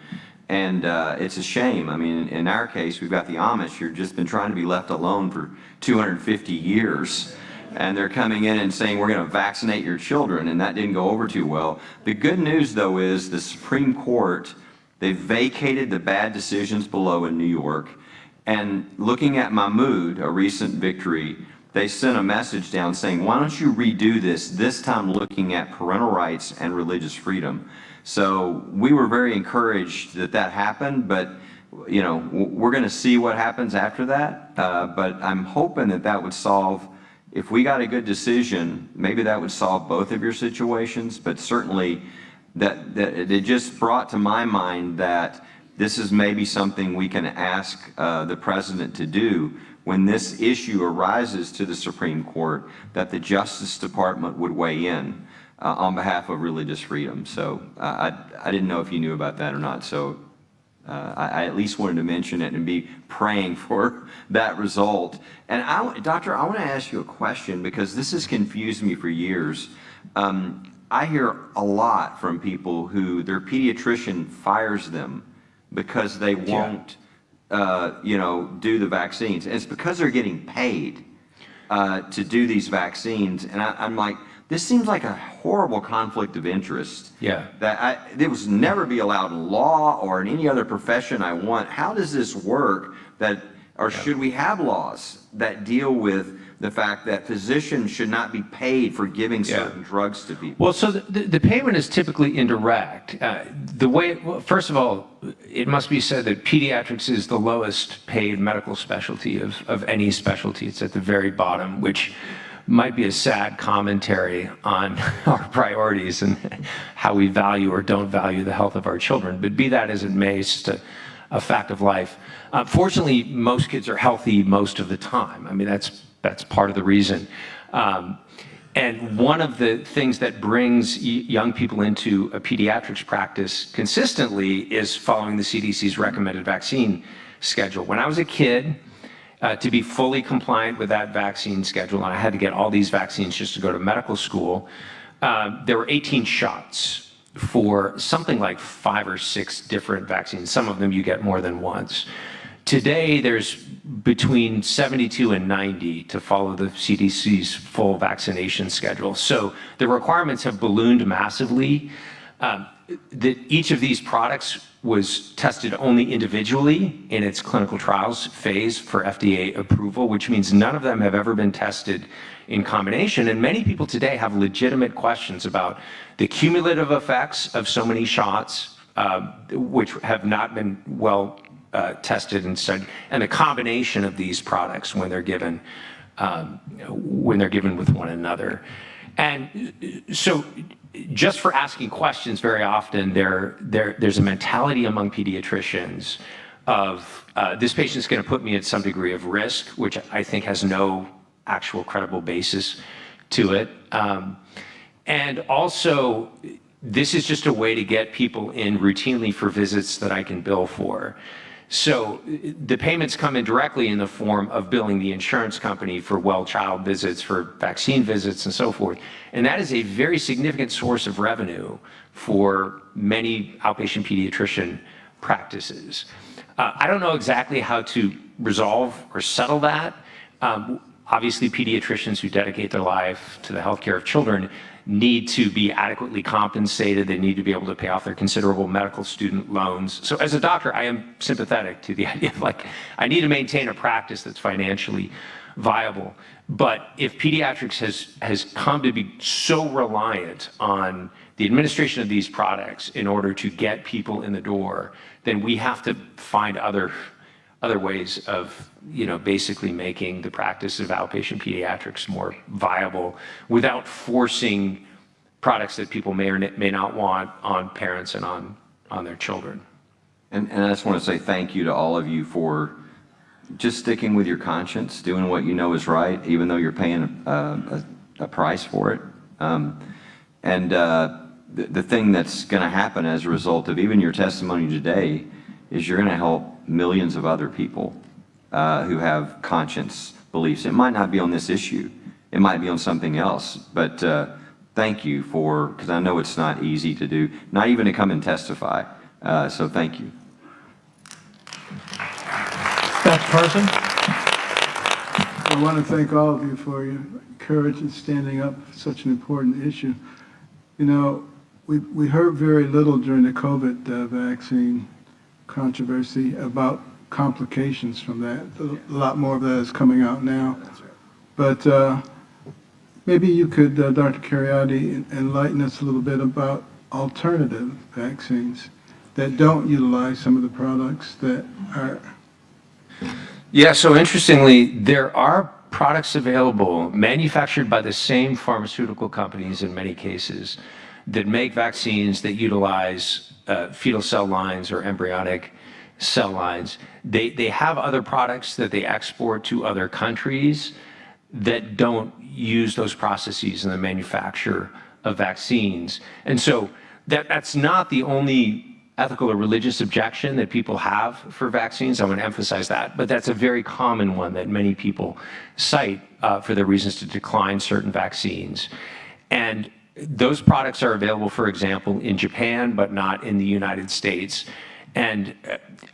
And it's a shame. I mean, in our case, we've got the Amish who've just been trying to be left alone for 250 years. And they're coming in and saying, we're going to vaccinate your children, and that didn't go over too well. The good news, though, is the Supreme Court, they vacated the bad decisions below in New York. And looking at Mahmoud, a recent victory, they sent a message down saying, why don't you redo this time looking at parental rights and religious freedom. So we were very encouraged that that happened, but we're going to see what happens after that. But I'm hoping that that would solve, if we got a good decision, maybe that would solve both of your situations. But certainly that it just brought to my mind that this is maybe something we can ask the president to do when this issue arises to the Supreme Court, that the Justice Department would weigh in on behalf of religious freedom. So I didn't know if you knew about that or not. So I at least wanted to mention it and be praying for that result. And Doctor, I want to ask you a question because this has confused me for years. I hear a lot from people who their pediatrician fires them because they won't do the vaccines. And it's because they're getting paid to do these vaccines. And I'm like, this seems like a horrible conflict of interest. Yeah. That it was never be allowed in law or in any other profession I want. How does this work? Or should we have laws that deal with the fact that physicians should not be paid for giving certain drugs to people? Well, so the payment is typically indirect. First of all, it must be said that pediatrics is the lowest paid medical specialty of any specialty. It's at the very bottom, which might be a sad commentary on our priorities and how we value or don't value the health of our children. But be that as it may, it's just a fact of life. Fortunately, most kids are healthy most of the time. I mean, that's part of the reason. And one of the things that brings young people into a pediatrics practice consistently is following the CDC's recommended vaccine schedule. When I was a kid, to be fully compliant with that vaccine schedule, and I had to get all these vaccines just to go to medical school, there were 18 shots for something like 5 or 6 different vaccines. Some of them you get more than once. Today, there's between 72 and 90 to follow the CDC's full vaccination schedule. So the requirements have ballooned massively. Each of these products was tested only individually in its clinical trials phase for FDA approval, which means none of them have ever been tested in combination. And many people today have legitimate questions about the cumulative effects of so many shots, which have not been well tested and studied, and the combination of these products when they're given with one another. And so just for asking questions, very often there's a mentality among pediatricians of this patient's going to put me at some degree of risk, which I think has no actual credible basis to it. And also, this is just a way to get people in routinely for visits that I can bill for. So the payments come in directly in the form of billing the insurance company for well child visits, for vaccine visits, and so forth. And that is a very significant source of revenue for many outpatient pediatrician practices. I don't know exactly how to resolve or settle that. Obviously, pediatricians who dedicate their life to the healthcare of children need to be adequately compensated. They need to be able to pay off their considerable medical student loans. So as a doctor, I am sympathetic to the idea of I need to maintain a practice that's financially viable. But if pediatrics has come to be so reliant on the administration of these products in order to get people in the door, then we have to find other ways of basically making the practice of outpatient pediatrics more viable without forcing products that people may or may not want on parents and on their children. And I just want to say thank you to all of you for just sticking with your conscience, doing what you know is right, even though you're paying a price for it. The thing that's going to happen as a result of even your testimony today is you're going to help millions of other people who have conscience beliefs. It might not be on this issue. It might be on something else. But thank you because I know it's not easy to do, not even to come and testify. So thank you. Next person. I want to thank all of you for your courage in standing up for such an important issue. We heard very little during the COVID vaccine controversy about complications from that. A lot more of that is coming out now. But maybe you could, Dr. Cariotti, enlighten us a little bit about alternative vaccines that don't utilize some of the products that are... Yeah, so interestingly, there are products available manufactured by the same pharmaceutical companies in many cases that make vaccines that utilize fetal cell lines or embryonic cell lines. They have other products that they export to other countries that don't use those processes in the manufacture of vaccines. And so that's not the only ethical or religious objection that people have for vaccines. I want to emphasize that, but that's a very common one that many people cite for their reasons to decline certain vaccines. And those products are available, for example, in Japan, but not in the United States. And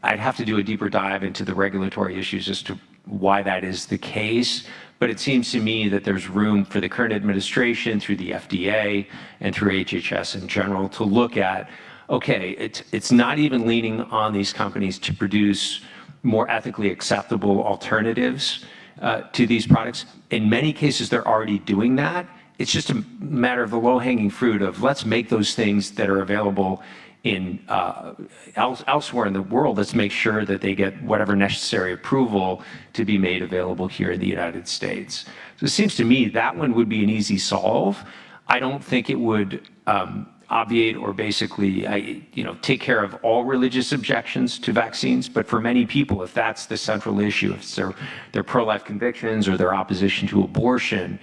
I'd have to do a deeper dive into the regulatory issues as to why that is the case. But it seems to me that there's room for the current administration through the FDA and through HHS in general to look at, okay, it's not even leaning on these companies to produce more ethically acceptable alternatives to these products. In many cases, they're already doing that. It's just a matter of the low-hanging fruit of let's make those things that are available in elsewhere in the world. Let's make sure that they get whatever necessary approval to be made available here in the United States. So it seems to me that one would be an easy solve. I don't think it would obviate or basically take care of all religious objections to vaccines, but for many people, if that's the central issue, if it's their pro-life convictions or their opposition to abortion,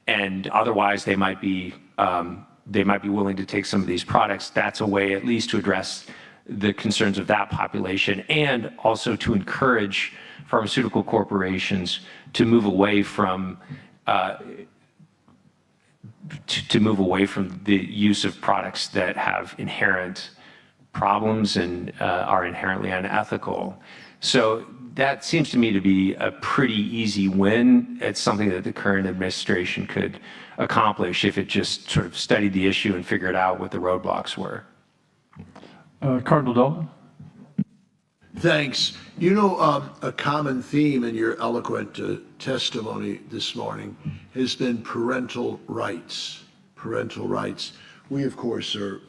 and otherwise they might be willing to take some of these products, that's a way at least to address the concerns of that population and also to encourage pharmaceutical corporations to move away from the use of products that have inherent problems and are inherently unethical. So that seems to me to be a pretty easy win. It's something that the current administration could accomplish if it just sort of studied the issue and figured out what the roadblocks were. Cardinal Dolan? Thanks. You know, a common theme in your eloquent testimony this morning has been parental rights. Parental rights. We, of course, are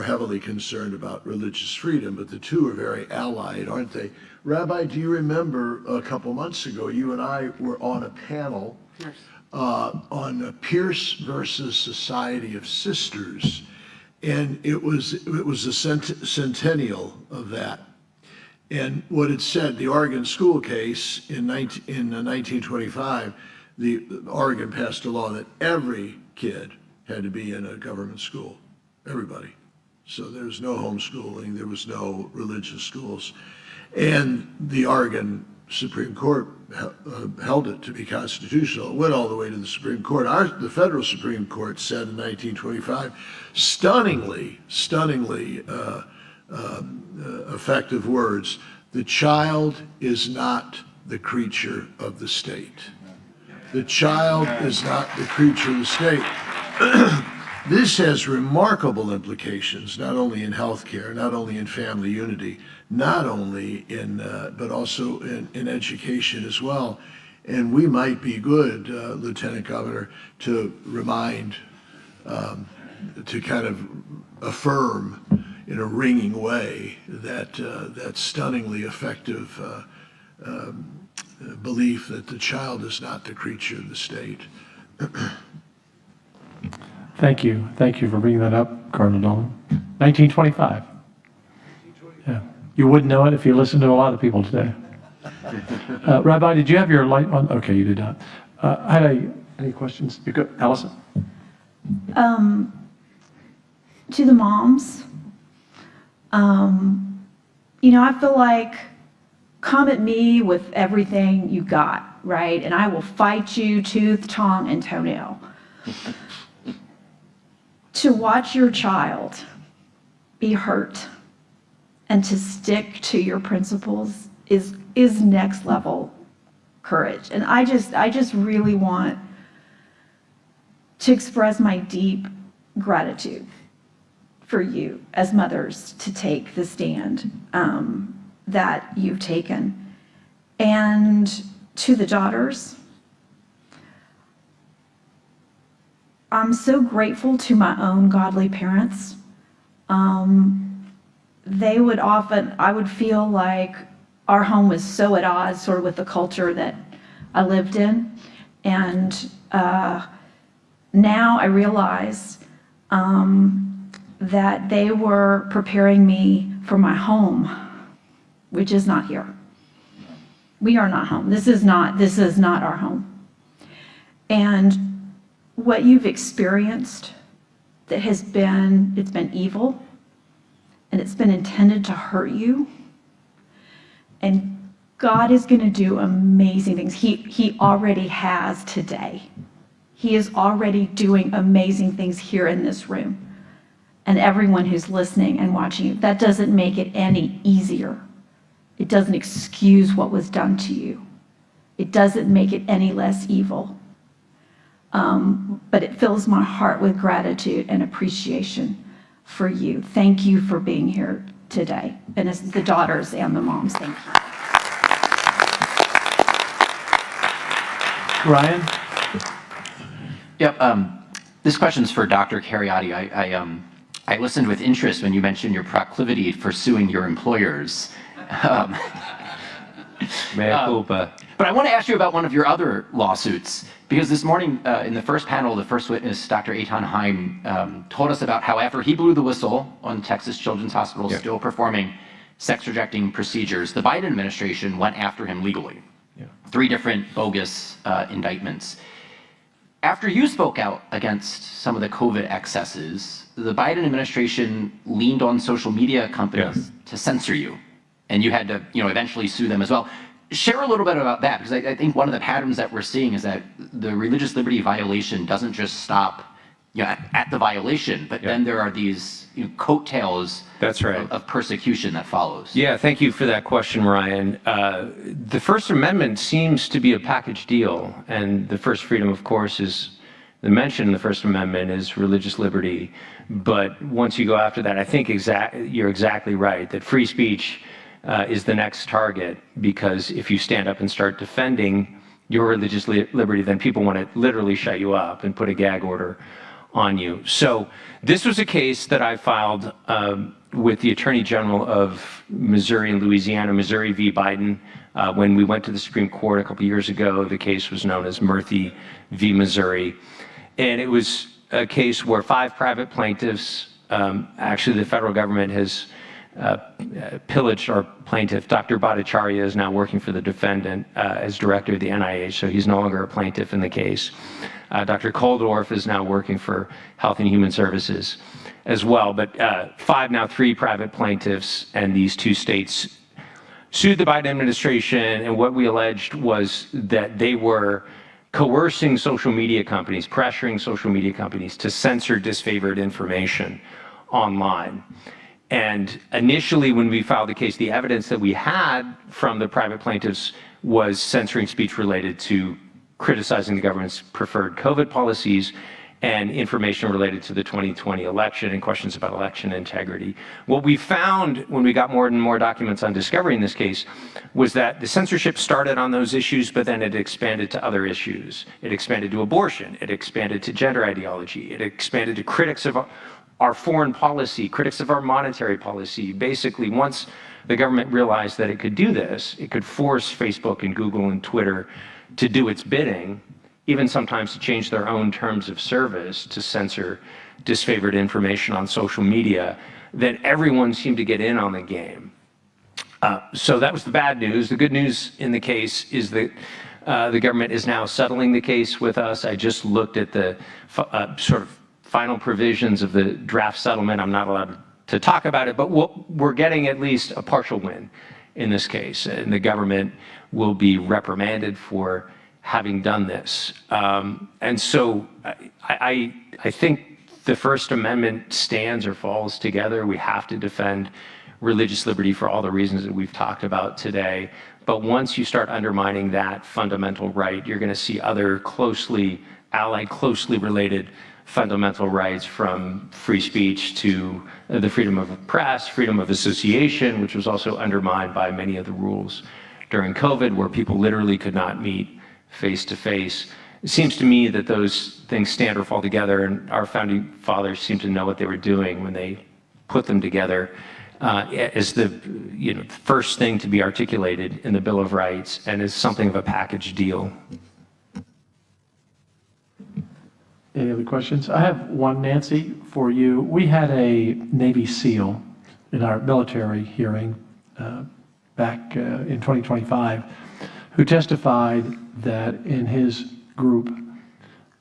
heavily concerned about religious freedom, but the two are very allied, aren't they? Rabbi, do you remember a couple months ago, you and I were on a panel on Pierce versus Society of Sisters, and it was a centennial of that. And what it said, the Oregon school case in 1925, Oregon passed a law that every kid had to be in a government school, everybody. So there was no homeschooling, there was no religious schools. And the Oregon Supreme Court held it to be constitutional. It went all the way to the Supreme Court. The federal Supreme Court said in 1925, stunningly effective words, the child is not the creature of the state. The child is not the creature of the state. This has remarkable implications, not only in healthcare, not only in family unity, not only in, but also in education as well. And we might be good, Lieutenant Governor, to remind, to kind of affirm in a ringing way that that stunningly effective belief that the child is not the creature of the state. Thank you. Thank you for bringing that up, Cardinal Dolan. 1925. Yeah. You wouldn't know it if you listened to a lot of people today. Rabbi, did you have your light on? Okay, you did not. Any questions? You good, Allison? To the moms, I feel like come at me with everything you got, right? And I will fight you tooth, tongue, and toenail. To watch your child be hurt and to stick to your principles is next level courage. And I just really want to express my deep gratitude for you as mothers to take the stand that you've taken. And to the daughters, I'm so grateful to my own godly parents. They would often, I would feel like our home was so at odds sort of with the culture that I lived in. And now I realize that they were preparing me for my home, which is not here. We are not home. This is not our home. And what you've experienced that it's been evil and it's been intended to hurt you. And God is going to do amazing things. He already has today. He is already doing amazing things here in this room. and everyone who's listening and watching you. That doesn't make it any easier. It doesn't excuse what was done to you. It doesn't make it any less evil. But it fills my heart with gratitude and appreciation for you. Thank you for being here today. And it's the daughters and the moms, thank you. Ryan? Yep. This question's for Dr. Cariotti. I listened with interest when you mentioned your proclivity for suing your employers. Mea culpa. But I want to ask you about one of your other lawsuits, because this morning in the first panel, the first witness, Dr. Eitan Haim, told us about how after he blew the whistle on Texas Children's Hospital still performing sex-rejecting procedures, the Biden administration went after him legally. 3 different bogus indictments. After you spoke out against some of the COVID excesses, the Biden administration leaned on social media companies to censor you, and you had to, eventually sue them as well. Share a little bit about that, because I think one of the patterns that we're seeing is that the religious liberty violation doesn't just stop at the violation, but then there are these coattails of persecution that follows. Yeah, thank you for that question, Ryan. The First Amendment seems to be a package deal, and the first freedom, of course, is the mention in the First Amendment is religious liberty. But once you go after that, I think you're exactly right, that free speech is the next target, because if you stand up and start defending your religious liberty, then people want to literally shut you up and put a gag order on you. So this was a case that I filed with the Attorney General of Missouri and Louisiana, Missouri v. Biden. When we went to the Supreme Court a couple years ago, the case was known as Murphy v. Missouri. And it was a case where 5 private plaintiffs, actually the federal government has pillaged our plaintiff. Dr. Bhattacharya is now working for the defendant as director of the NIH, so he's no longer a plaintiff in the case. Dr. Koldorf is now working for Health and Human Services as well. But 5, now 3 private plaintiffs, and these 2 states sued the Biden administration, and what we alleged was that they were coercing social media companies, pressuring social media companies to censor disfavored information online. And initially, when we filed the case, the evidence that we had from the private plaintiffs was censoring speech related to criticizing the government's preferred COVID policies and information related to the 2020 election and questions about election integrity. What we found when we got more and more documents on discovery in this case was that the censorship started on those issues, but then it expanded to other issues. It expanded to abortion. It expanded to gender ideology. It expanded to critics of our foreign policy, critics of our monetary policy. Basically, once the government realized that it could do this, it could force Facebook and Google and Twitter to do its bidding, even sometimes to change their own terms of service to censor disfavored information on social media, then everyone seemed to get in on the game. So that was the bad news. The good news in the case is that the government is now settling the case with us. I just looked at the sort of final provisions of the draft settlement. I'm not allowed to talk about it, but we're getting at least a partial win in this case, and the government will be reprimanded for having done this. And so I think the First Amendment stands or falls together. We have to defend religious liberty for all the reasons that we've talked about today. But once you start undermining that fundamental right, you're going to see other closely allied, closely related fundamental rights, from free speech to the freedom of press, freedom of association, which was also undermined by many of the rules during COVID, where people literally could not meet face to face. It seems to me that those things stand or fall together, and our founding fathers seem to know what they were doing when they put them together as the first thing to be articulated in the Bill of Rights, and as something of a package deal. Any other questions? I have one, Nancy, for you. We had a Navy SEAL in our military hearing back in 2025 who testified that in his group,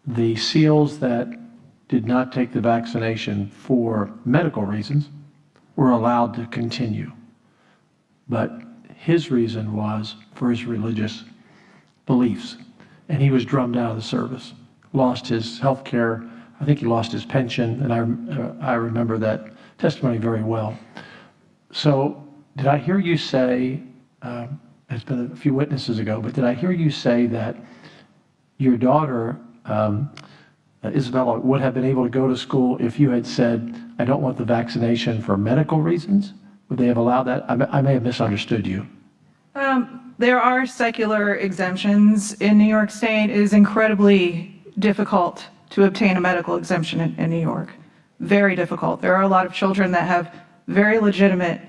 the SEALs that did not take the vaccination for medical reasons were allowed to continue. But his reason was for his religious beliefs, and he was drummed out of the service. Lost his health care I think he lost his pension, and I remember that testimony very well. So did I hear you say, it's been a few witnesses ago, but did I hear you say that your daughter, Isabella, would have been able to go to school if you had said, I don't want the vaccination for medical reasons? Would they have allowed that? I may have misunderstood you. There are secular exemptions in New York State. It is incredibly difficult to obtain a medical exemption in New York. Very difficult. There are a lot of children that have very legitimate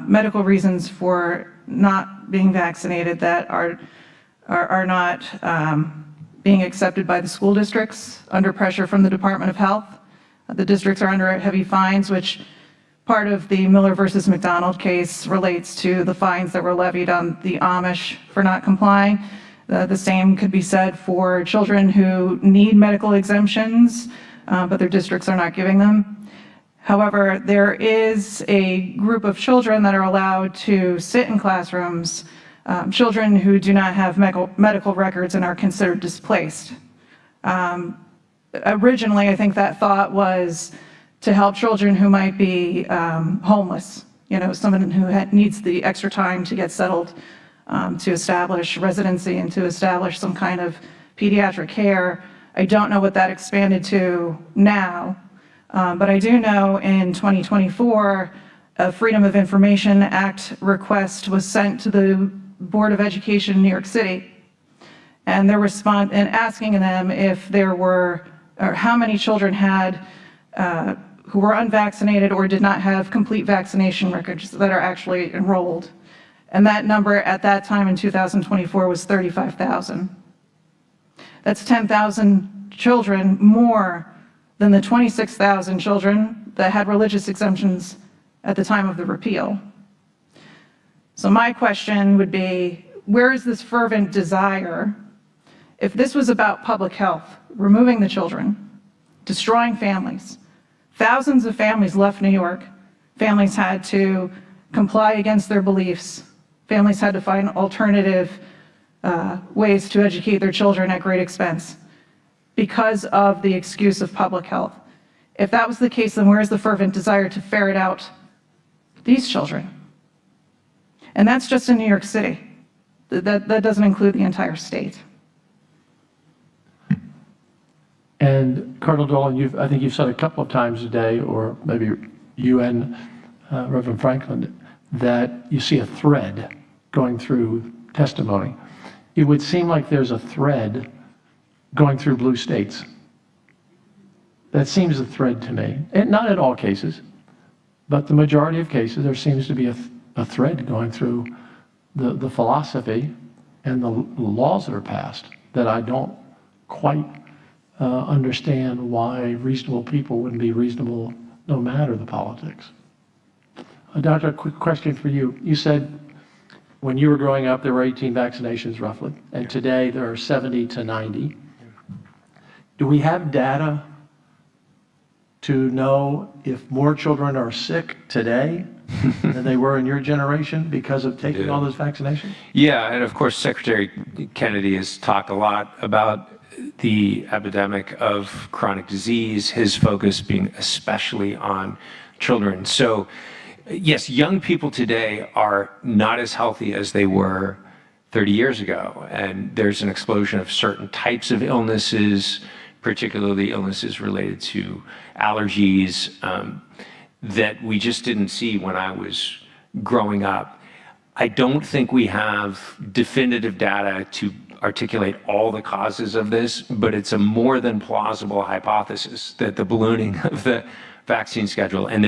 medical reasons for not being vaccinated that are not being accepted by the school districts under pressure from the Department of Health. The districts are under heavy fines, which part of the Miller versus McDonald case relates to the fines that were levied on the Amish for not complying. The same could be said for children who need medical exemptions, but their districts are not giving them. However, there is a group of children that are allowed to sit in classrooms, children who do not have medical records and are considered displaced. Originally, I think that thought was to help children who might be homeless, someone who needs the extra time to get settled, to establish residency and to establish some kind of pediatric care. I don't know what that expanded to now, but I do know in 2024, a Freedom of Information Act request was sent to the Board of Education in New York City, and their response, and asking them if there were, or how many children had who were unvaccinated or did not have complete vaccination records that are actually enrolled. And that number at that time in 2024 was 35,000. That's 10,000 children more than the 26,000 children that had religious exemptions at the time of the repeal. So my question would be, where is this fervent desire? If this was about public health, removing the children, destroying families, thousands of families left New York. Families had to comply against their beliefs. Families had to find alternative ways to educate their children at great expense because of the excuse of public health. If that was the case, then where's the fervent desire to ferret out these children? And that's just in New York City. That doesn't include the entire state. And Cardinal Dolan, I think you've said a couple of times today, or maybe you and Reverend Franklin, that you see a thread going through testimony. It would seem like there's a thread going through blue states. That seems a thread to me. And not in all cases, but the majority of cases, there seems to be a thread going through the philosophy and the laws that are passed that I don't quite understand why reasonable people wouldn't be reasonable no matter the politics. Doctor, a quick question for you. You said when you were growing up, there were 18 vaccinations roughly, and today there are 70 to 90. Do we have data to know if more children are sick today than they were in your generation because of taking all those vaccinations? Yeah, and of course, Secretary Kennedy has talked a lot about the epidemic of chronic disease, his focus being especially on children. So yes, young people today are not as healthy as they were 30 years ago. And there's an explosion of certain types of illnesses, particularly illnesses related to allergies, that we just didn't see when I was growing up. I don't think we have definitive data to articulate all the causes of this, but it's a more than plausible hypothesis that the ballooning of the vaccine schedule, and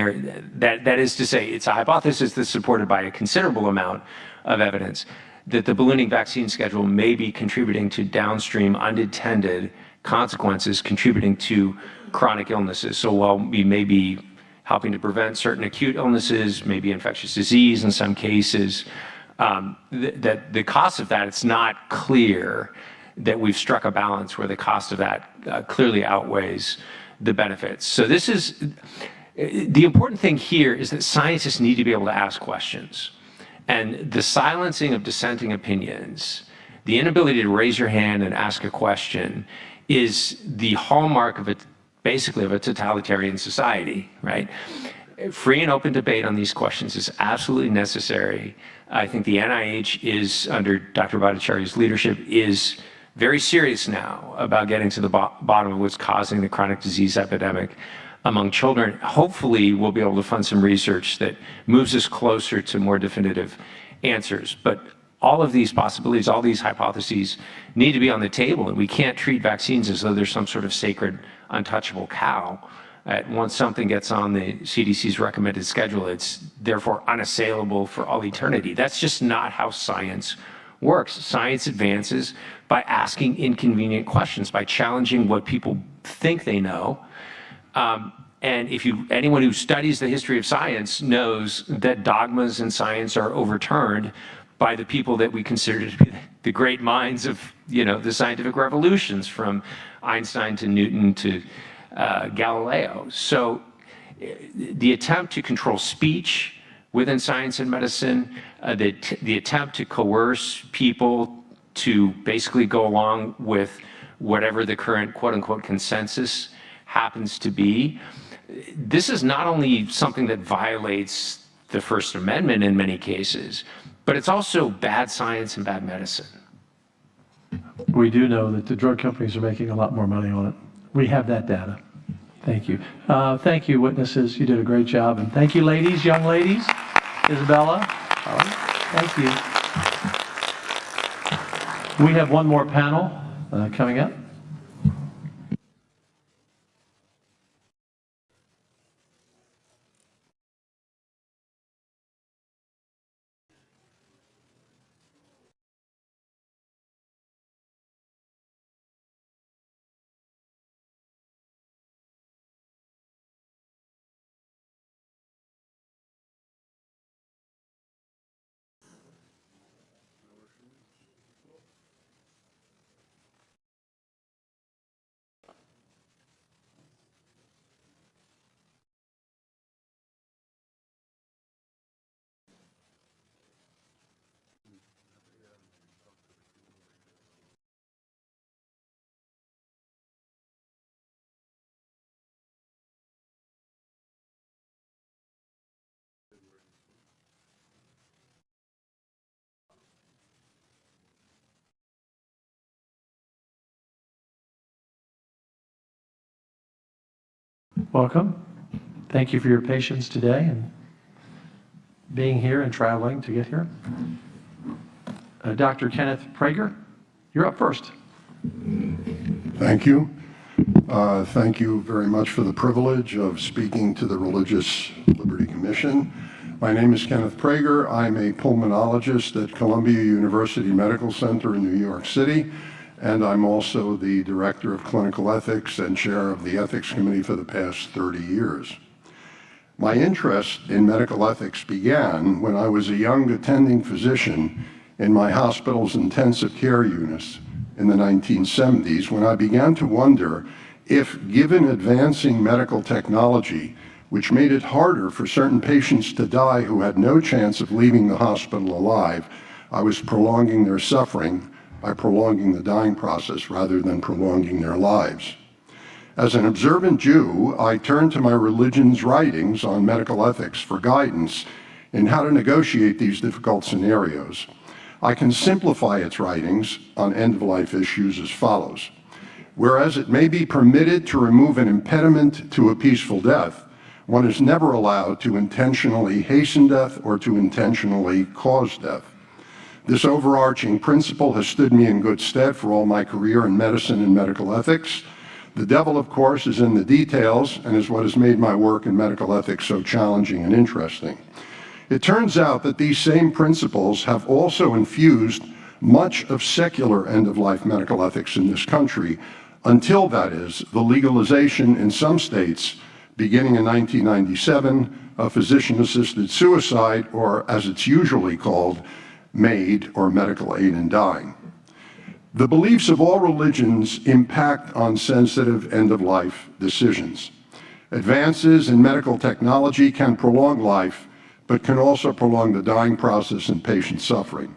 that is to say, it's a hypothesis that's supported by a considerable amount of evidence, that the ballooning vaccine schedule may be contributing to downstream unintended consequences contributing to chronic illnesses. So while we may be helping to prevent certain acute illnesses, maybe infectious disease in some cases, that the cost of that, it's not clear that we've struck a balance where the cost of that clearly outweighs the benefits. So this is, the important thing here is that scientists need to be able to ask questions. And the silencing of dissenting opinions, the inability to raise your hand and ask a question, is the hallmark of basically of a totalitarian society, right? Free and open debate on these questions is absolutely necessary. I think the NIH is, under Dr. Bhattacharya's leadership, is very serious now about getting to the bottom of what's causing the chronic disease epidemic among children. Hopefully, we'll be able to fund some research that moves us closer to more definitive answers. But all of these possibilities, all these hypotheses need to be on the table, and we can't treat vaccines as though they're some sort of sacred, untouchable cow. Once something gets on the CDC's recommended schedule, it's therefore unassailable for all eternity. That's just not how science works. Science advances by asking inconvenient questions, by challenging what people think they know. And anyone who studies the history of science knows that dogmas in science are overturned by the people that we consider to be the great minds of, the scientific revolutions, from Einstein to Newton to Galileo. So the attempt to control speech within science and medicine, the attempt to coerce people to basically go along with whatever the current quote-unquote consensus happens to be, this is not only something that violates the First Amendment in many cases, but it's also bad science and bad medicine. We do know that the drug companies are making a lot more money on it. We have that data. Thank you. Thank you, witnesses. You did a great job. And thank you, ladies, young ladies. Isabella. All right. Thank you. We have one more panel coming up. Welcome. Thank you for your patience today and being here and traveling to get here. Dr. Kenneth Prager, you're up first. Thank you. Thank you very much for the privilege of speaking to the Religious Liberty Commission. My name is Kenneth Prager. I'm a pulmonologist at Columbia University Medical Center in New York City, and I'm also the Director of Clinical Ethics and Chair of the Ethics Committee for the past 30 years. My interest in medical ethics began when I was a young attending physician in my hospital's intensive care units in the 1970s, when I began to wonder if, given advancing medical technology, which made it harder for certain patients to die who had no chance of leaving the hospital alive, I was prolonging their suffering by prolonging the dying process rather than prolonging their lives. As an observant Jew, I turned to my religion's writings on medical ethics for guidance in how to negotiate these difficult scenarios. I can simplify its writings on end-of-life issues as follows. Whereas it may be permitted to remove an impediment to a peaceful death, one is never allowed to intentionally hasten death or to intentionally cause death. This overarching principle has stood me in good stead for all my career in medicine and medical ethics. The devil, of course, is in the details and is what has made my work in medical ethics so challenging and interesting. It turns out that these same principles have also infused much of secular end-of-life medical ethics in this country, until, that is, the legalization in some states, beginning in 1997, of physician-assisted suicide, or as it's usually called, MAID, or medical aid in dying. The beliefs of all religions impact on sensitive end-of-life decisions. Advances in medical technology can prolong life, but can also prolong the dying process and patient suffering.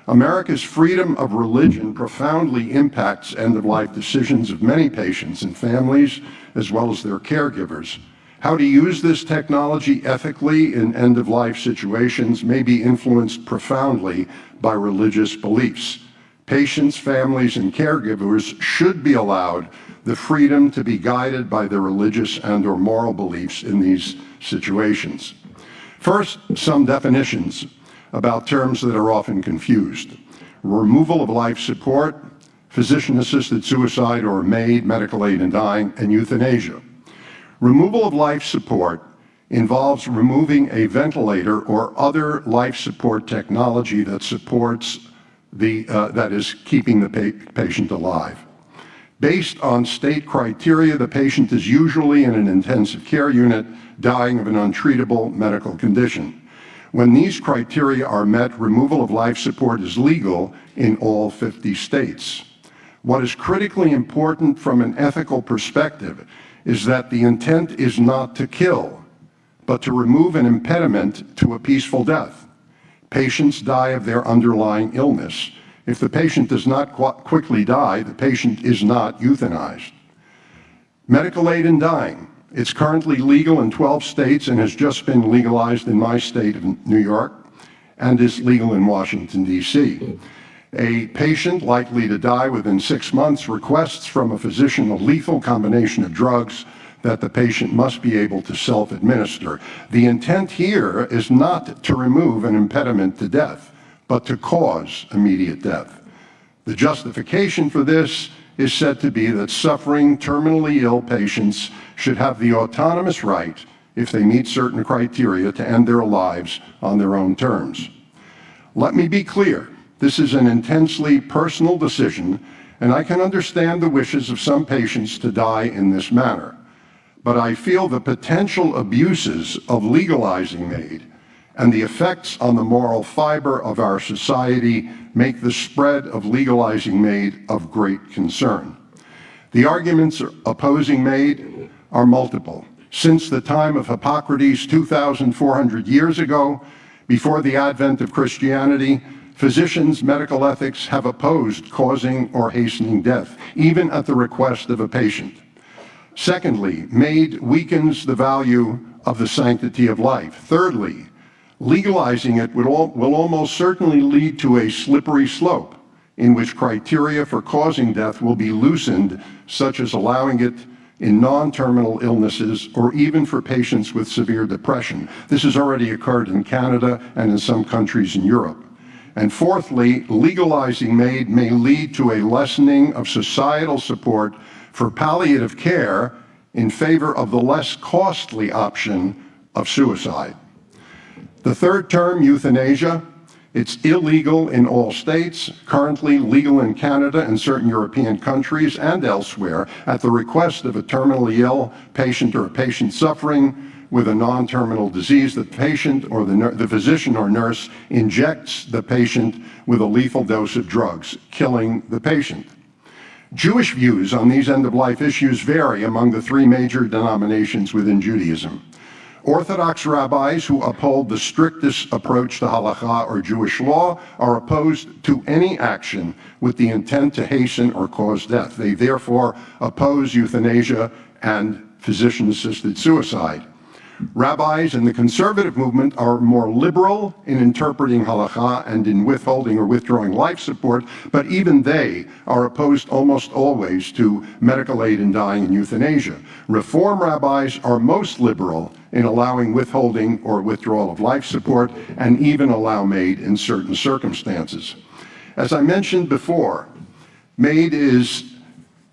America's freedom of religion profoundly impacts end-of-life decisions of many patients and families, as well as their caregivers. How to use this technology ethically in end-of-life situations may be influenced profoundly by religious beliefs. Patients, families, and caregivers should be allowed the freedom to be guided by their religious and/or moral beliefs in these situations. First, some definitions about terms that are often confused. Removal of life support, physician-assisted suicide or MAID, medical aid in dying, and euthanasia. Removal of life support involves removing a ventilator or other life support technology that supports that is keeping the patient alive. Based on state criteria, the patient is usually in an intensive care unit dying of an untreatable medical condition. When these criteria are met, removal of life support is legal in all 50 states. What is critically important from an ethical perspective is that the intent is not to kill, but to remove an impediment to a peaceful death. Patients die of their underlying illness. If the patient does not quickly die, the patient is not euthanized. Medical aid in dying. It's currently legal in 12 states and has just been legalized in my state of New York and is legal in Washington, D.C. A patient likely to die within 6 months requests from a physician a lethal combination of drugs that the patient must be able to self-administer. The intent here is not to remove an impediment to death, but to cause immediate death. The justification for this is said to be that suffering, terminally ill patients should have the autonomous right, if they meet certain criteria, to end their lives on their own terms. Let me be clear, this is an intensely personal decision, and I can understand the wishes of some patients to die in this manner. But I feel the potential abuses of legalizing MAID and the effects on the moral fiber of our society make the spread of legalizing MAID of great concern. The arguments opposing MAID are multiple. Since the time of Hippocrates 2,400 years ago, before the advent of Christianity, physicians' medical ethics have opposed causing or hastening death, even at the request of a patient. Secondly, MAID weakens the value of the sanctity of life. Thirdly, legalizing it will almost certainly lead to a slippery slope in which criteria for causing death will be loosened, such as allowing it in non-terminal illnesses or even for patients with severe depression. This has already occurred in Canada and in some countries in Europe. And fourthly, legalizing MAID may lead to a lessening of societal support for palliative care in favor of the less costly option of suicide. The third term, euthanasia, it's illegal in all states, currently legal in Canada and certain European countries and elsewhere at the request of a terminally ill patient or a patient suffering with a non-terminal disease. The patient or the physician or nurse injects the patient with a lethal dose of drugs, killing the patient. Jewish views on these end-of-life issues vary among the three major denominations within Judaism. Orthodox rabbis who uphold the strictest approach to halakha or Jewish law are opposed to any action with the intent to hasten or cause death. They therefore oppose euthanasia and physician-assisted suicide. Rabbis in the conservative movement are more liberal in interpreting halakha and in withholding or withdrawing life support, but even they are opposed almost always to medical aid in dying and euthanasia. Reform rabbis are most liberal in allowing withholding or withdrawal of life support and even allow MAID in certain circumstances. As I mentioned before, MAID is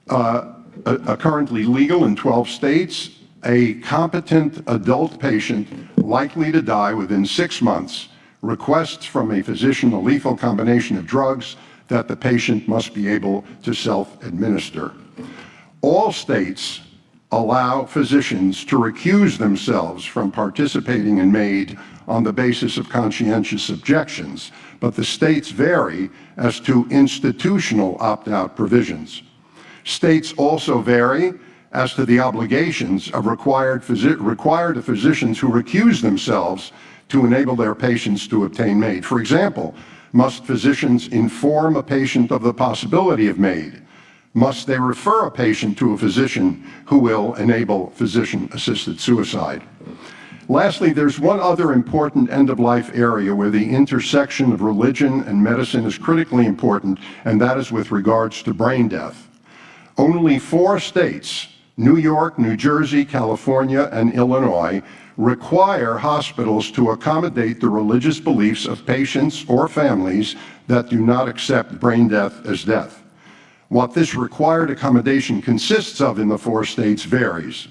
currently legal in 12 states. A competent adult patient likely to die within 6 months requests from a physician a lethal combination of drugs that the patient must be able to self-administer. All states allow physicians to recuse themselves from participating in MAID on the basis of conscientious objections, but the states vary as to institutional opt-out provisions. States also vary as to the obligations of required of physicians who recuse themselves to enable their patients to obtain MAID. For example, Must physicians inform a patient of the possibility of MAID? Must they refer a patient to a physician who will enable physician-assisted suicide? Lastly, there's one other important end-of-life area where the intersection of religion and medicine is critically important, and that is with regards to brain death. Only 4 states, New York, New Jersey, California, and Illinois, require hospitals to accommodate the religious beliefs of patients or families that do not accept brain death as death. What this required accommodation consists of in the 4 states varies.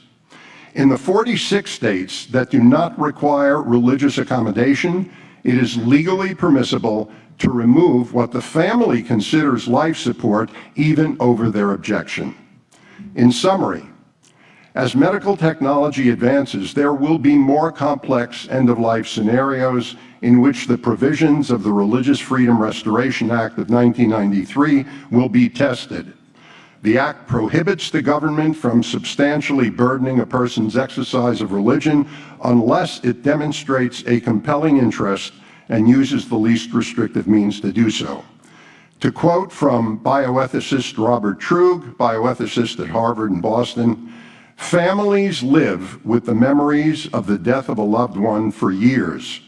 In the 46 states that do not require religious accommodation, it is legally permissible to remove what the family considers life support even over their objection. In summary, as medical technology advances, there will be more complex end-of-life scenarios in which the provisions of the Religious Freedom Restoration Act of 1993 will be tested. The act prohibits the government from substantially burdening a person's exercise of religion unless it demonstrates a compelling interest and uses the least restrictive means to do so. To quote from bioethicist Robert Trug, bioethicist at Harvard and Boston, "Families live with the memories of the death of a loved one for years.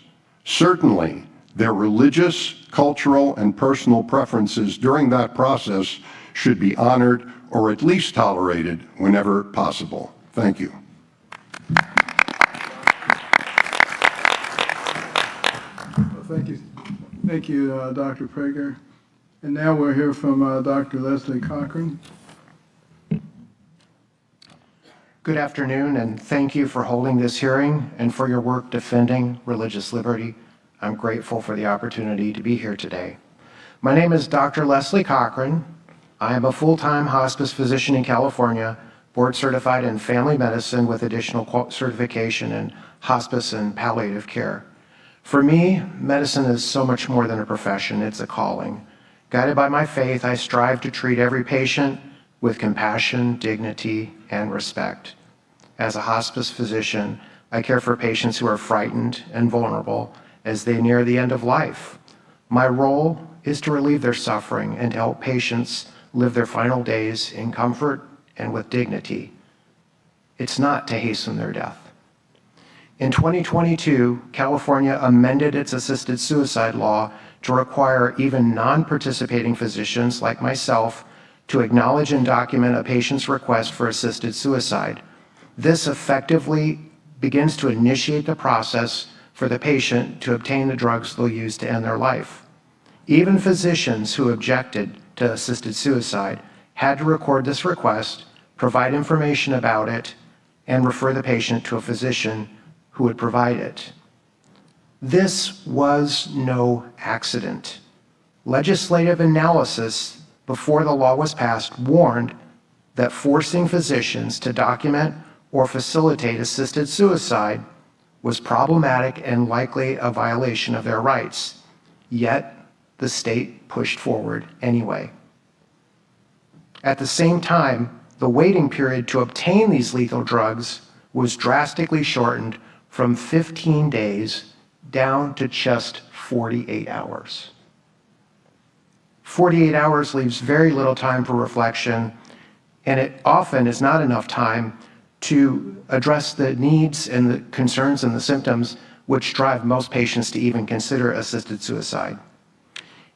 Certainly, their religious, cultural, and personal preferences during that process should be honored or at least tolerated whenever possible." Thank you. Well, thank you, Dr. Prager. And now we'll hear from Dr. Leslie Cochran. Good afternoon, and thank you for holding this hearing and for your work defending religious liberty. I'm grateful for the opportunity to be here today. My name is Dr. Leslie Cochran. I am a full-time hospice physician in California, board certified in family medicine with additional certification in hospice and palliative care. For me, medicine is so much more than a profession, it's a calling. Guided by my faith, I strive to treat every patient with compassion, dignity, and respect. As a hospice physician, I care for patients who are frightened and vulnerable as they near the end of life. My role is to relieve their suffering and to help patients live their final days in comfort and with dignity. It's not to hasten their death. In 2022, California amended its assisted suicide law to require even non-participating physicians like myself to acknowledge and document a patient's request for assisted suicide. This effectively begins to initiate the process for the patient to obtain the drugs they'll use to end their life. Even physicians who objected to assisted suicide had to record this request, provide information about it, and refer the patient to a physician who would provide it. This was no accident. Legislative analysis before the law was passed warned that forcing physicians to document or facilitate assisted suicide was problematic and likely a violation of their rights. Yet, the state pushed forward anyway. At the same time, the waiting period to obtain these lethal drugs was drastically shortened from 15 days down to just 48 hours. 48 hours leaves very little time for reflection, and it often is not enough time to address the needs and the concerns and the symptoms which drive most patients to even consider assisted suicide.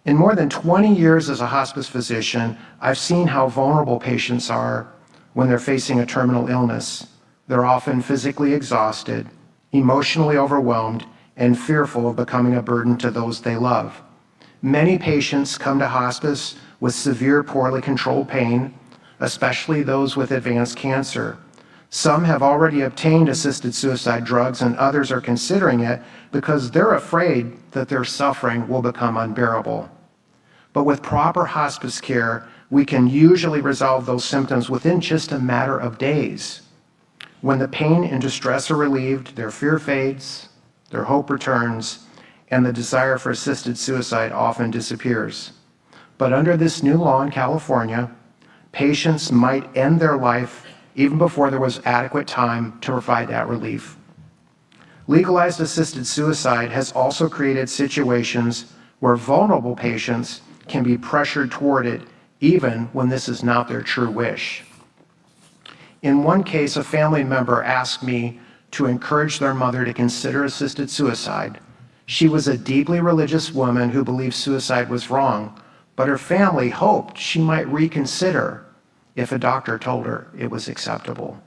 In more than 20 years as a hospice physician, I've seen how vulnerable patients are when they're facing a terminal illness. They're often physically exhausted, emotionally overwhelmed, and fearful of becoming a burden to those they love. Many patients come to hospice with severe, poorly controlled pain, especially those with advanced cancer. Some have already obtained assisted suicide drugs, and others are considering it because they're afraid that their suffering will become unbearable. But with proper hospice care, we can usually resolve those symptoms within just a matter of days. When the pain and distress are relieved, their fear fades, their hope returns, and the desire for assisted suicide often disappears. But under this new law in California, patients might end their life even before there was adequate time to provide that relief. Legalized assisted suicide has also created situations where vulnerable patients can be pressured toward it even when this is not their true wish. In one case, a family member asked me to encourage their mother to consider assisted suicide. She was a deeply religious woman who believed suicide was wrong, but her family hoped she might reconsider if a doctor told her it was acceptable.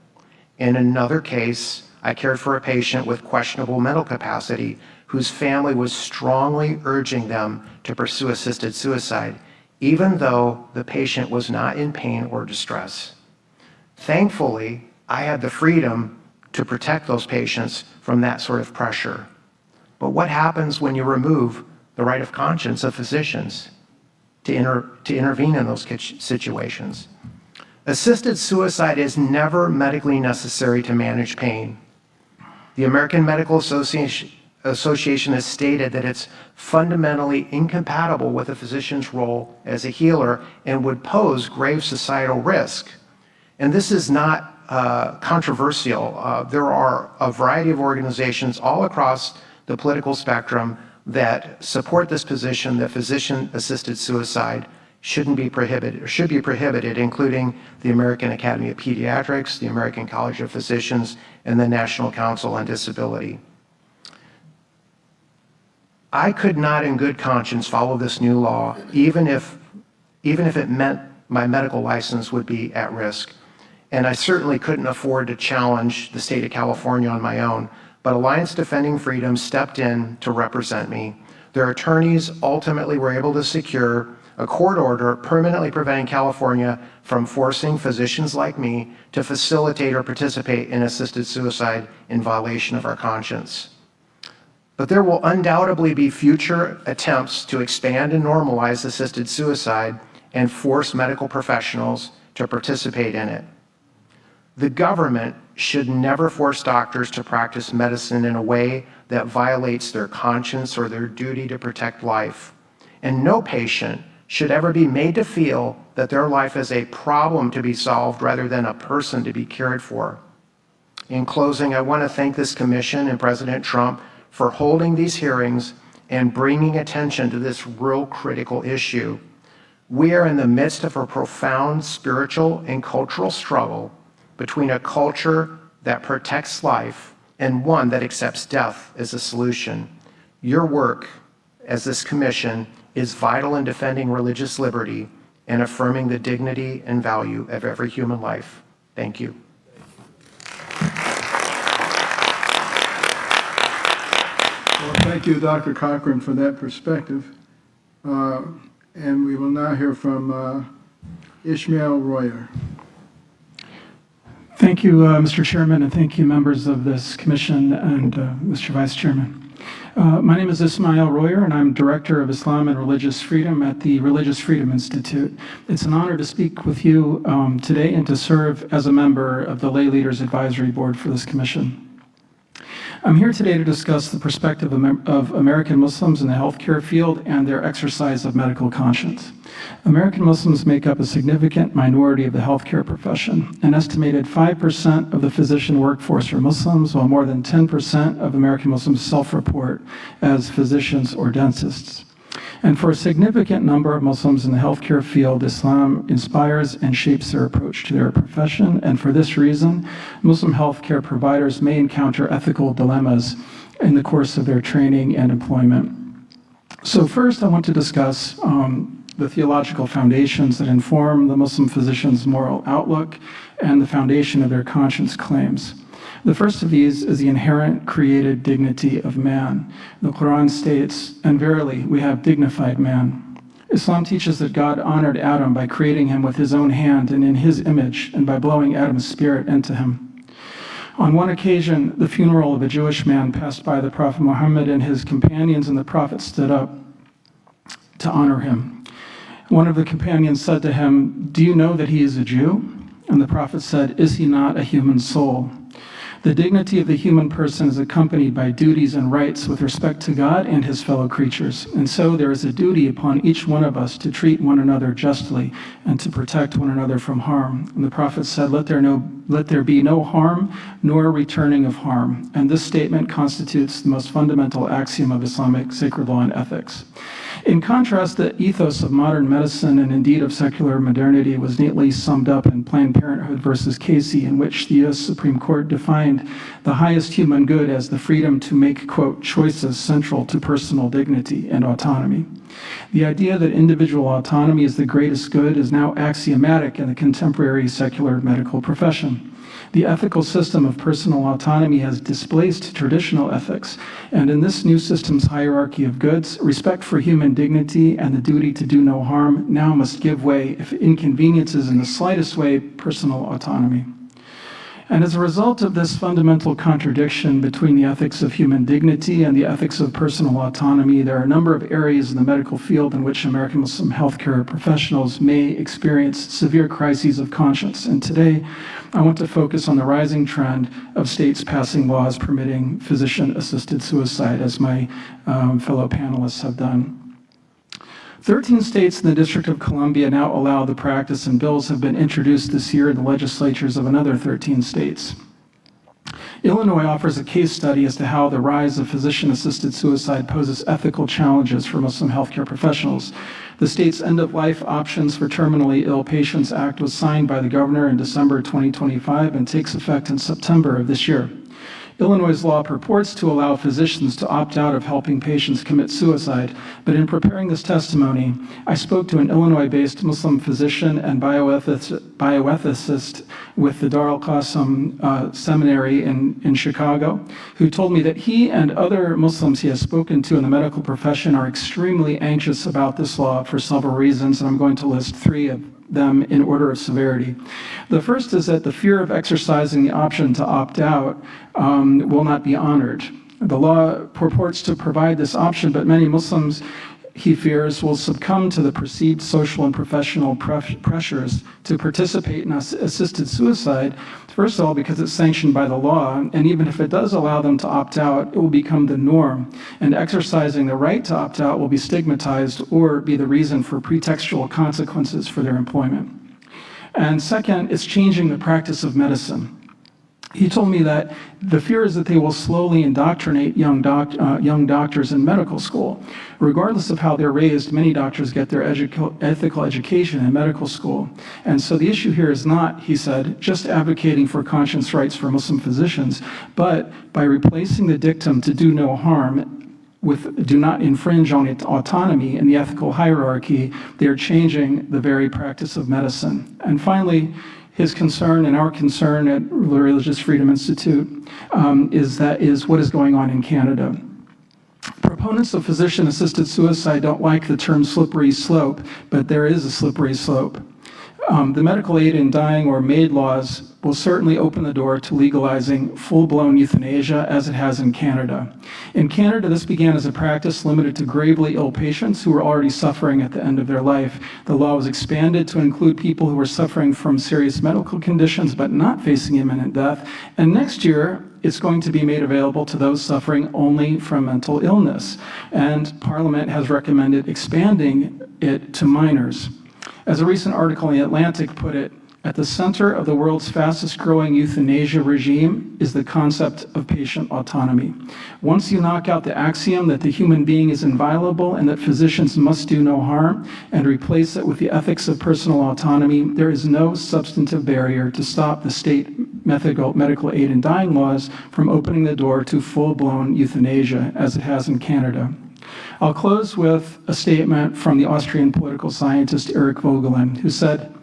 In another case, I cared for a patient with questionable mental capacity whose family was strongly urging them to pursue assisted suicide, even though the patient was not in pain or distress. Thankfully, I had the freedom to protect those patients from that sort of pressure. But what happens when you remove the right of conscience of physicians to intervene in those situations? Assisted suicide is never medically necessary to manage pain. The American Medical Association has stated that it's fundamentally incompatible with a physician's role as a healer and would pose grave societal risk. And this is not controversial. There are a variety of organizations all across the political spectrum that support this position that physician-assisted suicide shouldn't be prohibited, or should be prohibited, including the American Academy of Pediatrics, the American College of Physicians, and the National Council on Disability. I could not in good conscience follow this new law, even if it meant my medical license would be at risk. And I certainly couldn't afford to challenge the state of California on my own, but Alliance Defending Freedom stepped in to represent me. Their attorneys ultimately were able to secure a court order permanently preventing California from forcing physicians like me to facilitate or participate in assisted suicide in violation of our conscience. But there will undoubtedly be future attempts to expand and normalize assisted suicide and force medical professionals to participate in it. The government should never force doctors to practice medicine in a way that violates their conscience or their duty to protect life. And no patient should ever be made to feel that their life is a problem to be solved rather than a person to be cared for. In closing, I want to thank this commission and President Trump for holding these hearings and bringing attention to this real critical issue. We are in the midst of a profound spiritual and cultural struggle between a culture that protects life and one that accepts death as a solution. Your work as this commission is vital in defending religious liberty and affirming the dignity and value of every human life. Thank you. Well, thank you, Dr. Cochran, for that perspective. And we will now hear from Ishmael Royer. Thank you, Mr. Chairman, and thank you, members of this commission and Mr. Vice Chairman. My name is Ismail Royer, and I'm Director of Islam and Religious Freedom at the Religious Freedom Institute. It's an honor to speak with you today and to serve as a member of the Lay Leaders Advisory Board for this commission. I'm here today to discuss the perspective of American Muslims in the healthcare field and their exercise of medical conscience. American Muslims make up a significant minority of the healthcare profession. An estimated 5% of the physician workforce are Muslims, while more than 10% of American Muslims self-report as physicians or dentists. And for a significant number of Muslims in the healthcare field, Islam inspires and shapes their approach to their profession. And for this reason, Muslim healthcare providers may encounter ethical dilemmas in the course of their training and employment. So first, I want to discuss the theological foundations that inform the Muslim physician's moral outlook and the foundation of their conscience claims. The first of these is the inherent created dignity of man. The Quran states, "And verily, we have dignified man." Islam teaches that God honored Adam by creating him with his own hand and in his image, and by blowing Adam's spirit into him. On one occasion, the funeral of a Jewish man passed by the Prophet Muhammad, and his companions and the Prophet stood up to honor him. One of the companions said to him, "Do you know that he is a Jew?" And the Prophet said, "Is he not a human soul?" The dignity of the human person is accompanied by duties and rights with respect to God and his fellow creatures. And so there is a duty upon each one of us to treat one another justly and to protect one another from harm. And the Prophet said, let there be no harm nor returning of harm. And this statement constitutes the most fundamental axiom of Islamic sacred law and ethics. In contrast, the ethos of modern medicine and indeed of secular modernity was neatly summed up in Planned Parenthood versus Casey, in which the U.S. Supreme Court defined the highest human good as the freedom to make, quote, choices central to personal dignity and autonomy. The idea that individual autonomy is the greatest good is now axiomatic in the contemporary secular medical profession. The ethical system of personal autonomy has displaced traditional ethics, and in this new system's hierarchy of goods, respect for human dignity and the duty to do no harm now must give way if it inconveniences in the slightest way personal autonomy. And as a result of this fundamental contradiction between the ethics of human dignity and the ethics of personal autonomy, there are a number of areas in the medical field in which American Muslim healthcare professionals may experience severe crises of conscience. And today, I want to focus on the rising trend of states passing laws permitting physician-assisted suicide, as my fellow panelists have done. 13 states in the District of Columbia now allow the practice, and bills have been introduced this year in the legislatures of another 13 states. Illinois offers a case study as to how the rise of physician-assisted suicide poses ethical challenges for Muslim healthcare professionals. The state's End-of-Life Options for Terminally Ill Patients Act was signed by the governor in December 2025 and takes effect in September of this year. Illinois' law purports to allow physicians to opt out of helping patients commit suicide, but in preparing this testimony, I spoke to an Illinois-based Muslim physician and bioethicist with the Dar al-Qasim Seminary in Chicago, who told me that he and other Muslims he has spoken to in the medical profession are extremely anxious about this law for several reasons, and I'm going to list three of them in order of severity. The first is that the fear of exercising the option to opt out will not be honored. The law purports to provide this option, but many Muslims, he fears, will succumb to the perceived social and professional pressures to participate in assisted suicide, first of all, because it's sanctioned by the law, and even if it does allow them to opt out, it will become the norm, and exercising the right to opt out will be stigmatized or be the reason for pretextual consequences for their employment. And second, it's changing the practice of medicine. He told me that the fear is that they will slowly indoctrinate young doctors in medical school. Regardless of how they're raised, many doctors get their ethical education in medical school. And so the issue here is not, he said, just advocating for conscience rights for Muslim physicians, but by replacing the dictum to do no harm with do not infringe on its autonomy in the ethical hierarchy, they are changing the very practice of medicine. And finally, his concern and our concern at the Religious Freedom Institute is what is going on in Canada. Proponents of physician-assisted suicide don't like the term slippery slope, but there is a slippery slope. The medical aid in dying or MAID laws will certainly open the door to legalizing full-blown euthanasia as it has in Canada. In Canada, this began as a practice limited to gravely ill patients who were already suffering at the end of their life. The law was expanded to include people who were suffering from serious medical conditions but not facing imminent death. And next year, it's going to be made available to those suffering only from mental illness. And Parliament has recommended expanding it to minors. As a recent article in The Atlantic put it, at the center of the world's fastest growing euthanasia regime is the concept of patient autonomy. Once you knock out the axiom that the human being is inviolable and that physicians must do no harm and replace it with the ethics of personal autonomy, there is no substantive barrier to stop the state medical aid in dying laws from opening the door to full-blown euthanasia as it has in Canada. I'll close with a statement from the Austrian political scientist Eric Vogelin, who said,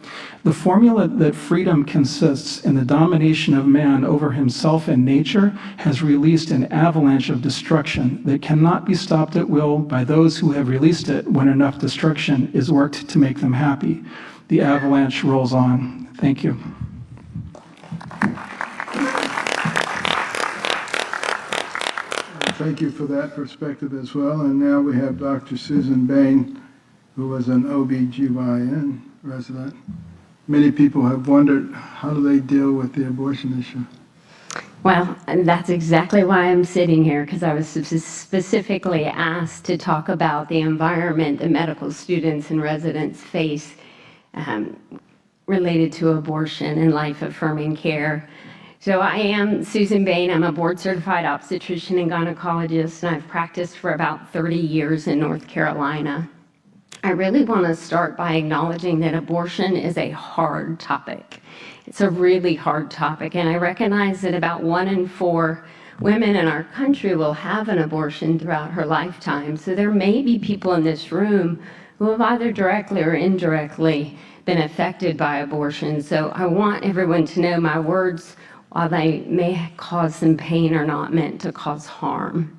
"The formula that freedom consists in the domination of man over himself and nature has released an avalanche of destruction that cannot be stopped at will by those who have released it when enough destruction is worked to make them happy. The avalanche rolls on." Thank you. Thank you for that perspective as well. And now we have Dr. Susan Bain, who was an OB/GYN resident. Many people have wondered, how do they deal with the abortion issue? Well, and that's exactly why I'm sitting here, because I was specifically asked to talk about the environment that medical students and residents face related to abortion and life-affirming care. So I am Susan Bain. I'm a board-certified obstetrician and gynecologist, and I've practiced for about 30 years in North Carolina. I really want to start by acknowledging that abortion is a hard topic. It's a really hard topic, and I recognize that about 1 in 4 women in our country will have an abortion throughout her lifetime. So there may be people in this room who have either directly or indirectly been affected by abortion. So I want everyone to know my words, while they may cause some pain, are not meant to cause harm.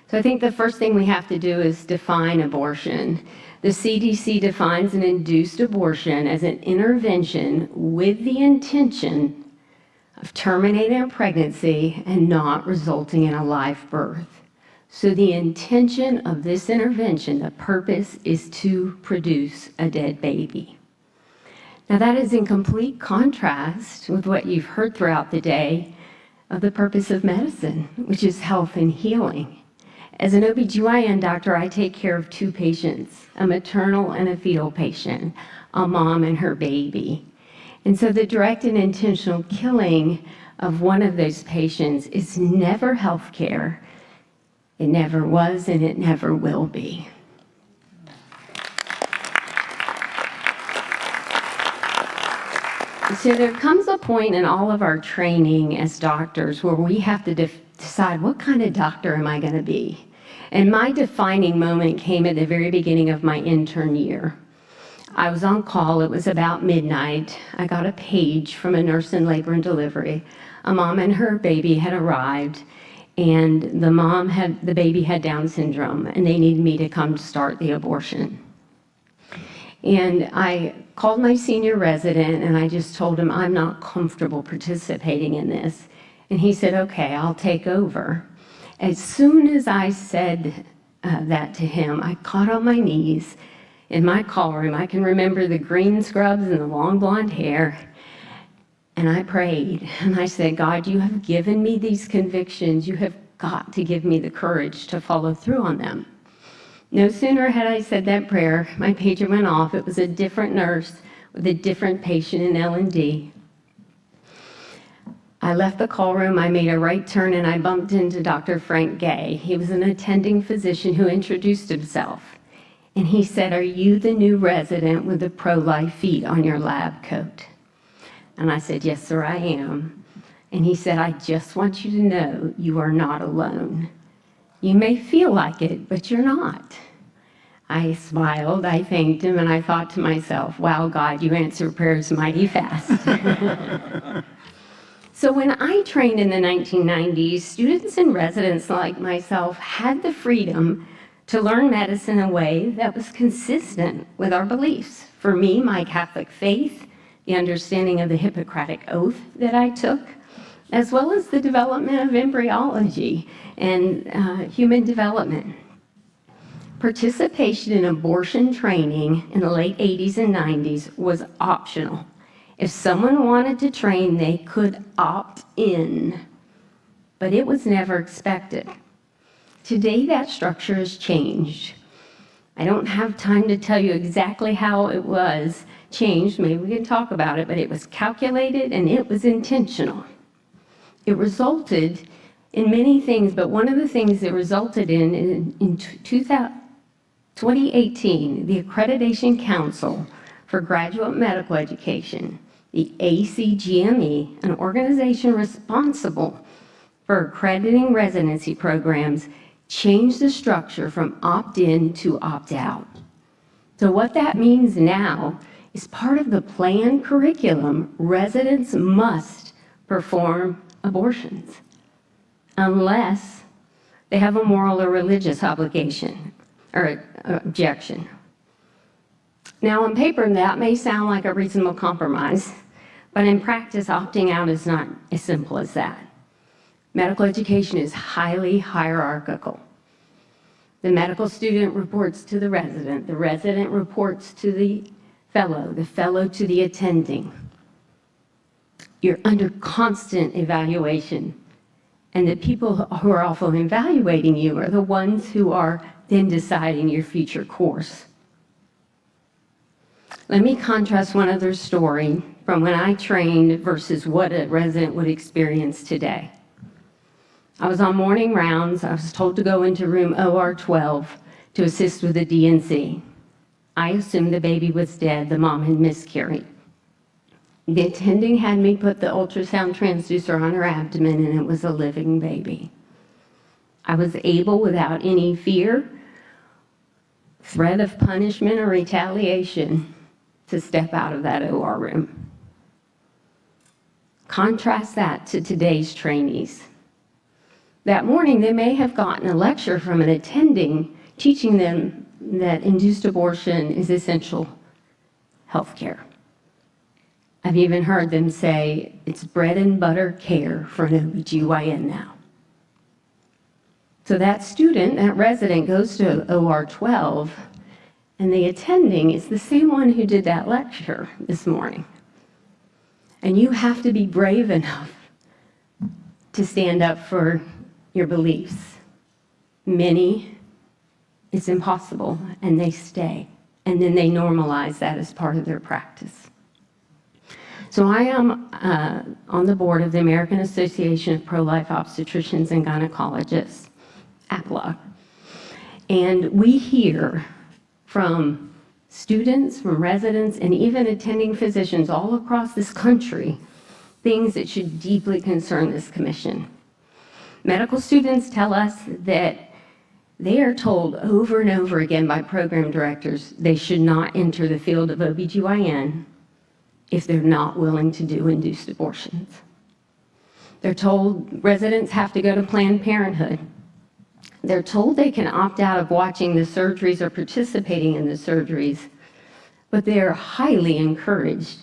So I think the first thing we have to do is define abortion. The CDC defines an induced abortion as an intervention with the intention of terminating a pregnancy and not resulting in a live birth. So the intention of this intervention, the purpose, is to produce a dead baby. Now that is in complete contrast with what you've heard throughout the day of the purpose of medicine, which is health and healing. As an OBGYN doctor, I take care of 2 patients, a maternal and a fetal patient, a mom and her baby. And so the direct and intentional killing of one of those patients is never health care. It never was, and it never will be. So there comes a point in all of our training as doctors where we have to decide, what kind of doctor am I going to be? And my defining moment came at the very beginning of my intern year. I was on call. It was about midnight. I got a page from a nurse in labor and delivery. A mom and her baby had arrived, and the baby had Down syndrome, and they needed me to come start the abortion. And I called my senior resident, and I just told him, I'm not comfortable participating in this. And he said, okay, I'll take over. As soon as I said that to him, I got on my knees in my call room. I can remember the green scrubs and the long blonde hair. And I prayed, and I said, God, you have given me these convictions. You have got to give me the courage to follow through on them. No sooner had I said that prayer, my pager went off. It was a different nurse with a different patient in L&D. I left the call room, I made a right turn, and I bumped into Dr. Frank Gay. He was an attending physician who introduced himself. And he said, are you the new resident with the pro-life feet on your lab coat? And I said, yes, sir, I am. And he said, I just want you to know you are not alone. You may feel like it, but you're not. I smiled, I thanked him, and I thought to myself, wow, God, you answer prayers mighty fast. So when I trained in the 1990s, students and residents like myself had the freedom to learn medicine in a way that was consistent with our beliefs. For me, my Catholic faith, the understanding of the Hippocratic Oath that I took, as well as the development of embryology and human development. Participation in abortion training in the late 80s and 90s was optional. If someone wanted to train, they could opt in, but it was never expected. Today, that structure has changed. I don't have time to tell you exactly how it was changed. Maybe we can talk about it, but it was calculated and it was intentional. It resulted in many things, but one of the things it resulted in 2018, the Accreditation Council for Graduate Medical Education, the ACGME, an organization responsible for accrediting residency programs, changed the structure from opt-in to opt-out. So what that means now is part of the planned curriculum, residents must perform abortions unless they have a moral or religious obligation or objection. Now, on paper, that may sound like a reasonable compromise, but in practice, opting out is not as simple as that. Medical education is highly hierarchical. The medical student reports to the resident reports to the fellow to the attending. You're under constant evaluation, and the people who are often evaluating you are the ones who are then deciding your future course. Let me contrast one other story from when I trained versus what a resident would experience today. I was on morning rounds. I was told to go into room OR 12 to assist with the DNC. I assumed the baby was dead. The mom had miscarried. The attending had me put the ultrasound transducer on her abdomen, and it was a living baby. I was able, without any fear, threat of punishment or retaliation, to step out of that OR room. Contrast that to today's trainees. That morning, they may have gotten a lecture from an attending teaching them that induced abortion is essential health care. I've even heard them say it's bread and butter care for an OBGYN now. So that student, that resident, goes to OR 12, and the attending is the same one who did that lecture this morning. And you have to be brave enough to stand up for your beliefs. Many, it's impossible, and they stay. And then they normalize that as part of their practice. So I am on the board of the American Association of Pro-Life Obstetricians and Gynecologists, APLOG. And we hear from students, from residents, and even attending physicians all across this country things that should deeply concern this commission. Medical students tell us that they are told over and over again by program directors they should not enter the field of OBGYN if they're not willing to do induced abortions. They're told residents have to go to Planned Parenthood. They're told they can opt out of watching the surgeries or participating in the surgeries, but they are highly encouraged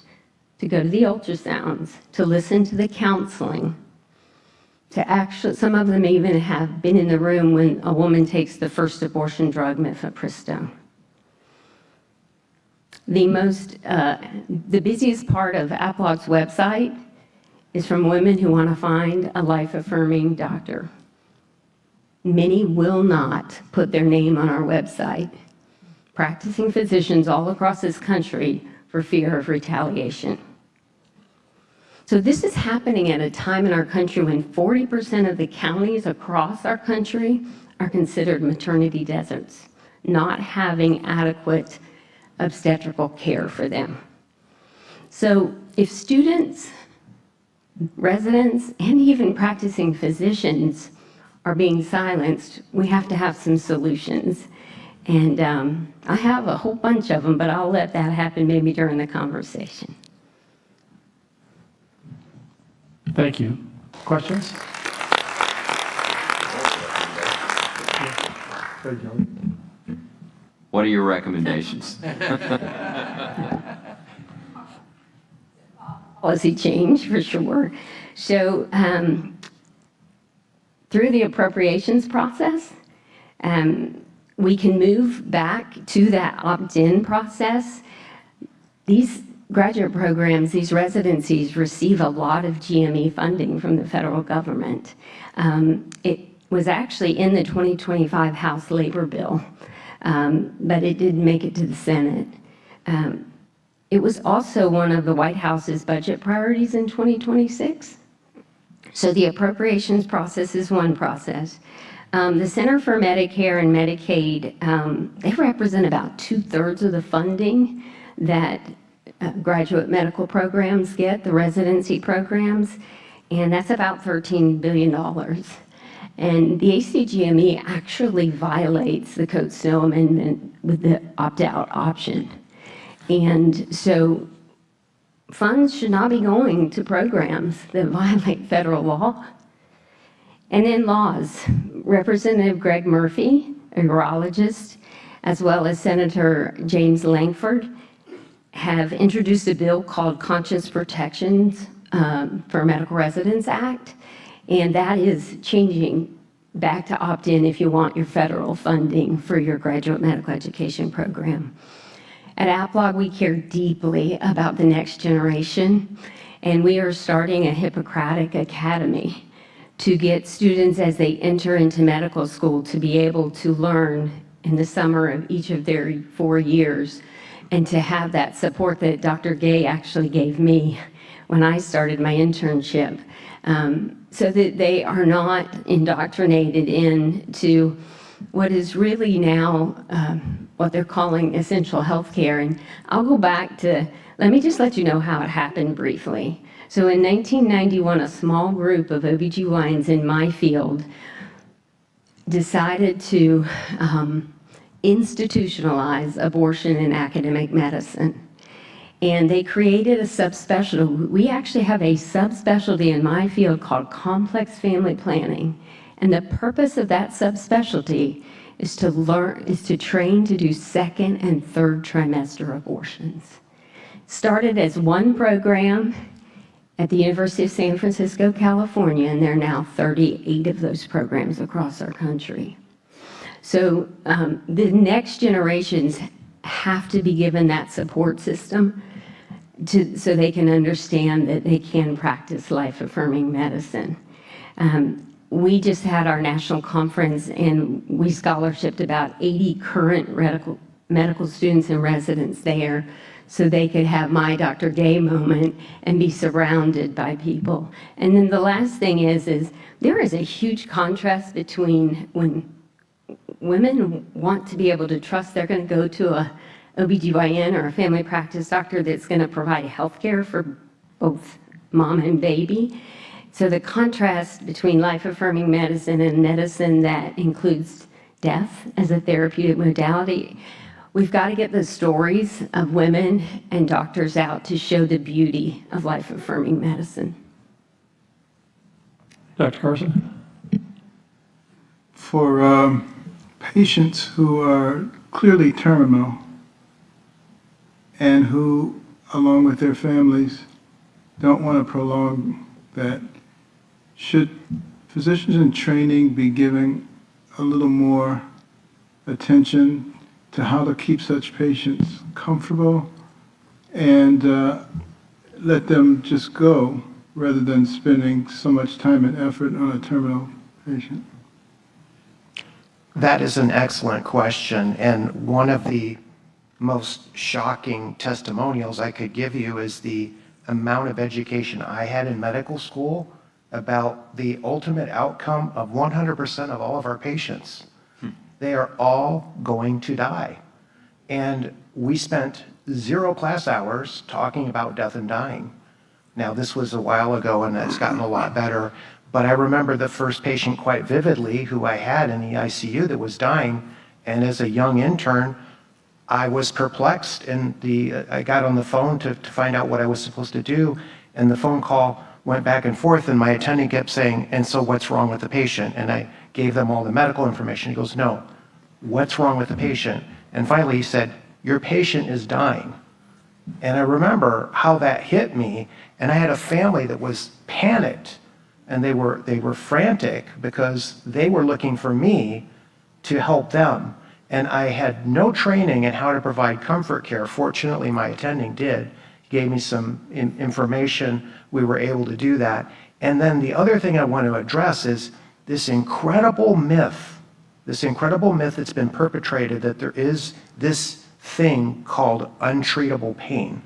to go to the ultrasounds, to listen to the counseling, to actually, some of them even have been in the room when a woman takes the first abortion drug, mifepristone. The busiest part of APLOG's website is from women who want to find a life-affirming doctor. Many will not put their name on our website, practicing physicians all across this country for fear of retaliation. So this is happening at a time in our country when 40% of the counties across our country are considered maternity deserts, not having adequate obstetrical care for them. So if students, residents, and even practicing physicians are being silenced, we have to have some solutions. And I have a whole bunch of them, but I'll let that happen maybe during the conversation. Thank you. Questions? What are your recommendations? Policy change, for sure. So through the appropriations process, we can move back to that opt-in process. These graduate programs, these residencies receive a lot of GME funding from the federal government. It was actually in the 2025 House Labor Bill, but it didn't make it to the Senate. It was also one of the White House's budget priorities in 2026. So the appropriations process is one process. The Center for Medicare and Medicaid, they represent about 2/3 of the funding that graduate medical programs get, the residency programs, and that's about $13 billion. And the ACGME actually violates the Code Snow Amendment with the opt-out option. And so funds should not be going to programs that violate federal law. And then laws. Representative Greg Murphy, a urologist, as well as Senator James Langford, have introduced a bill called Conscious Protections for Medical Residents Act, and that is changing back to opt-in if you want your federal funding for your graduate medical education program. At APLOG, we care deeply about the next generation, and we are starting a Hippocratic Academy to get students as they enter into medical school to be able to learn in the summer of each of their 4 years and to have that support that Dr. Gay actually gave me when I started my internship, so that they are not indoctrinated into what is really now what they're calling essential health care. And I'll go back to, let me just let you know how it happened briefly. So in 1991, a small group of OBGYNs in my field decided to institutionalize abortion in academic medicine. And they created a subspecialty. We actually have a subspecialty in my field called complex family planning. And the purpose of that subspecialty is to train to do second and third trimester abortions. Started as one program at the University of San Francisco, California, and there are now 38 of those programs across our country. So the next generations have to be given that support system so they can understand that they can practice life-affirming medicine. We just had our national conference, and we scholarshiped about 80 current medical students and residents there, so they could have my Dr. Gay moment and be surrounded by people. And then the last thing is there is a huge contrast between when women want to be able to trust they're going to go to a OBGYN or a family practice doctor that's going to provide health care for both mom and baby. So the contrast between life-affirming medicine and medicine that includes death as a therapeutic modality, we've got to get the stories of women and doctors out to show the beauty of life-affirming medicine. Dr. Carson? For patients who are clearly terminal and who, along with their families, don't want to prolong that, should physicians in training be giving a little more attention to how to keep such patients comfortable and let them just go rather than spending so much time and effort on a terminal patient? That is an excellent question, and one of the most shocking testimonials I could give you is the amount of education I had in medical school about the ultimate outcome of 100% of all of our patients. They are all going to die. And we spent 0 class hours talking about death and dying. Now, this was a while ago, and it's gotten a lot better, but I remember the first patient quite vividly who I had in the ICU that was dying, and as a young intern, I was perplexed, and I got on the phone to find out what I was supposed to do, and the phone call went back and forth, and my attending kept saying, "And so what's wrong with the patient?" And I gave them all the medical information. He goes, "No, what's wrong with the patient?" And finally he said, "Your patient is dying." And I remember how that hit me, and I had a family that was panicked, and they were frantic because they were looking for me to help them. And I had no training in how to provide comfort care. Fortunately, my attending did. He gave me some information. We were able to do that. And then the other thing I want to address is this incredible myth that's been perpetrated that there is this thing called untreatable pain.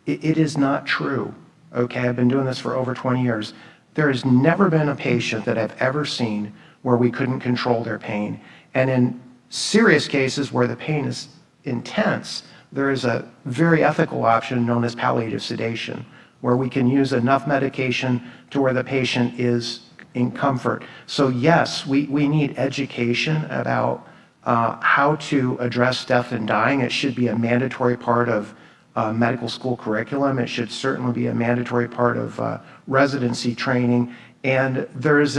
It is not true, okay? I've been doing this for over 20 years. There has never been a patient that I've ever seen where we couldn't control their pain. And in serious cases where the pain is intense, there is a very ethical option known as palliative sedation, where we can use enough medication to where the patient is in comfort. So yes, we need education about how to address death and dying. It should be a mandatory part of medical school curriculum. It should certainly be a mandatory part of residency training. And there is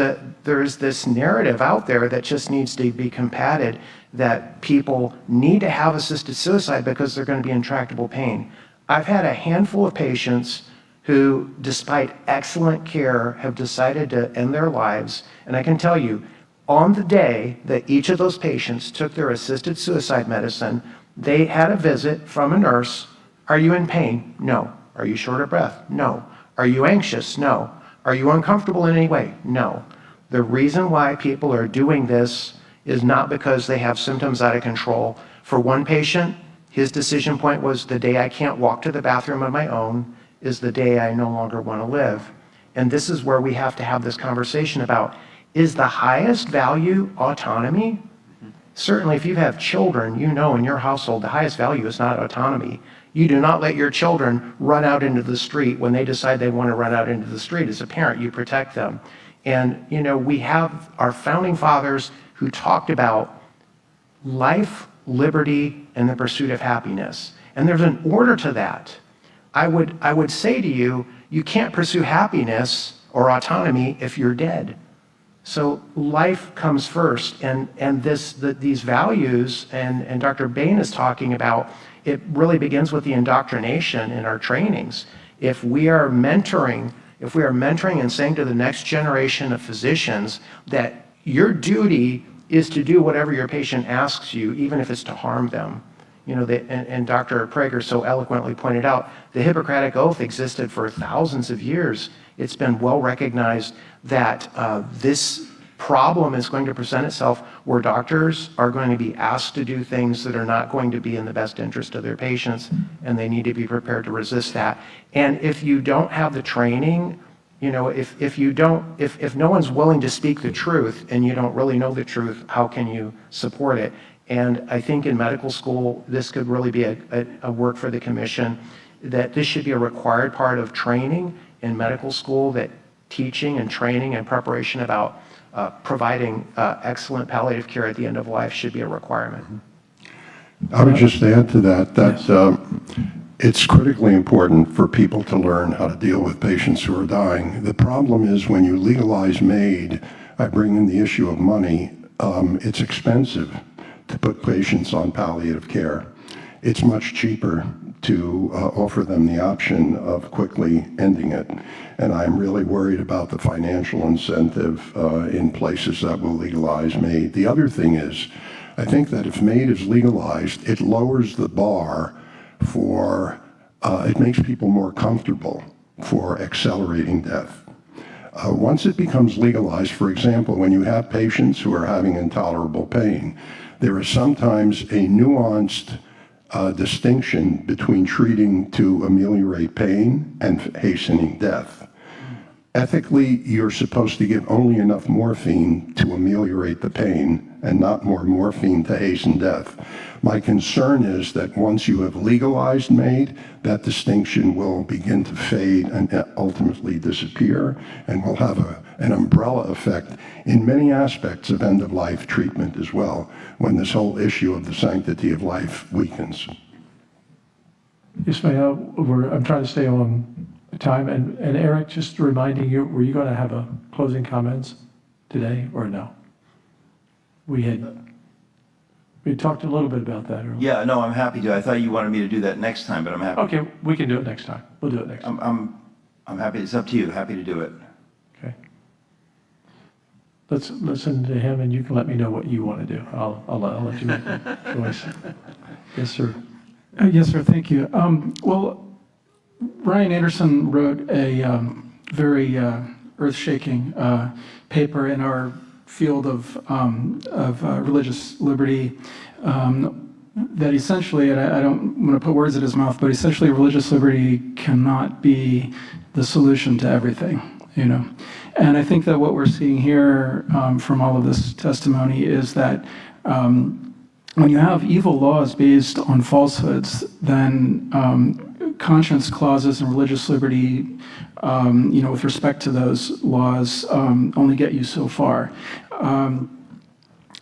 this narrative out there that just needs to be combated, that people need to have assisted suicide because they're going to be in intractable pain. I've had a handful of patients who, despite excellent care, have decided to end their lives. And I can tell you, on the day that each of those patients took their assisted suicide medicine, they had a visit from a nurse. "Are you in pain?" "No." "Are you short of breath?" "No." "Are you anxious?" "No." "Are you uncomfortable in any way?" "No." The reason why people are doing this is not because they have symptoms out of control. For one patient, His decision point was the day I can't walk to the bathroom on my own is the day I no longer want to live. And this is where we have to have this conversation about, is the highest value autonomy? Certainly if you have children, you know in your household the highest value is not autonomy. You do not let your children run out into the street when they decide they want to run out into the street. As a parent, you protect them. And you know, we have our founding fathers who talked about life, liberty, and the pursuit of happiness. And there's an order to that. I would say to you, you can't pursue happiness or autonomy if you're dead. So life comes first, and these values, and Dr. Bain is talking about, it really begins with the indoctrination in our trainings. If we are mentoring and saying to the next generation of physicians that your duty is to do whatever your patient asks you, even if it's to harm them. You know, and Dr. Prager so eloquently pointed out, the Hippocratic Oath existed for thousands of years. It's been well recognized that this problem is going to present itself where doctors are going to be asked to do things that are not going to be in the best interest of their patients, and they need to be prepared to resist that. And if you don't have the training, you know, if no one's willing to speak the truth and you don't really know the truth, how can you support it? And I think in medical school, this could really be a work for the commission, that this should be a required part of training in medical school, that teaching and training and preparation about providing excellent palliative care at the end of life should be a requirement. I would just add to that it's critically important for people to learn how to deal with patients who are dying. The problem is when you legalize MAID, I bring in the issue of money, it's expensive to put patients on palliative care. It's much cheaper to offer them the option of quickly ending it. And I'm really worried about the financial incentive in places that will legalize MAID. The other thing is, I think that if MAID is legalized, it lowers the bar for, it makes people more comfortable for accelerating death. Once it becomes legalized, for example, when you have patients who are having intolerable pain, there is sometimes a nuanced distinction between treating to ameliorate pain and hastening death. Ethically, you're supposed to give only enough morphine to ameliorate the pain and not more morphine to hasten death. My concern is that once you have legalized MAID, that distinction will begin to fade and ultimately disappear, and will have an umbrella effect in many aspects of end-of-life treatment as well, when this whole issue of the sanctity of life weakens. Ismail, I'm trying to stay on time, and Eric, just reminding you, were you going to have a closing comments today or no? We talked a little bit about that earlier. Yeah, no, I'm happy to. I thought you wanted me to do that next time, but I'm happy. Okay, we can do it next time. We'll do it next time. I'm happy. It's up to you. Happy to do it. Okay. Let's listen to him, and you can let me know what you want to do. I'll let you make the choice. Yes, sir. Yes, sir. Thank you. Well, Ryan Anderson wrote a very earth-shaking paper in our field of religious liberty that essentially, and I don't want to put words in his mouth, but essentially religious liberty cannot be the solution to everything, you know. And I think that what we're seeing here from all of this testimony is that when you have evil laws based on falsehoods, then conscience clauses and religious liberty, you know, with respect to those laws, only get you so far.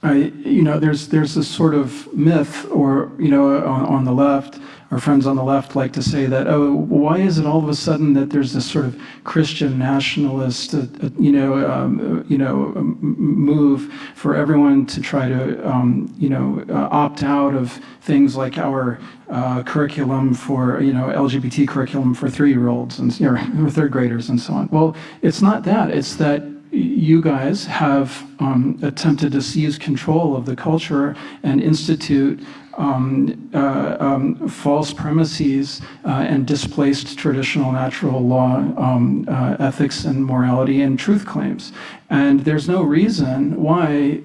You know, there's this sort of myth, or, you know, on the left, our friends on the left like to say that, oh, why is it all of a sudden that there's this sort of Christian nationalist, move for everyone to try to, opt out of things like our curriculum for, LGBT curriculum for 3-year-olds and or third graders and so on. Well, it's not that. It's that you guys have attempted to seize control of the culture and institute false premises and displaced traditional natural law ethics and morality and truth claims. And there's no reason why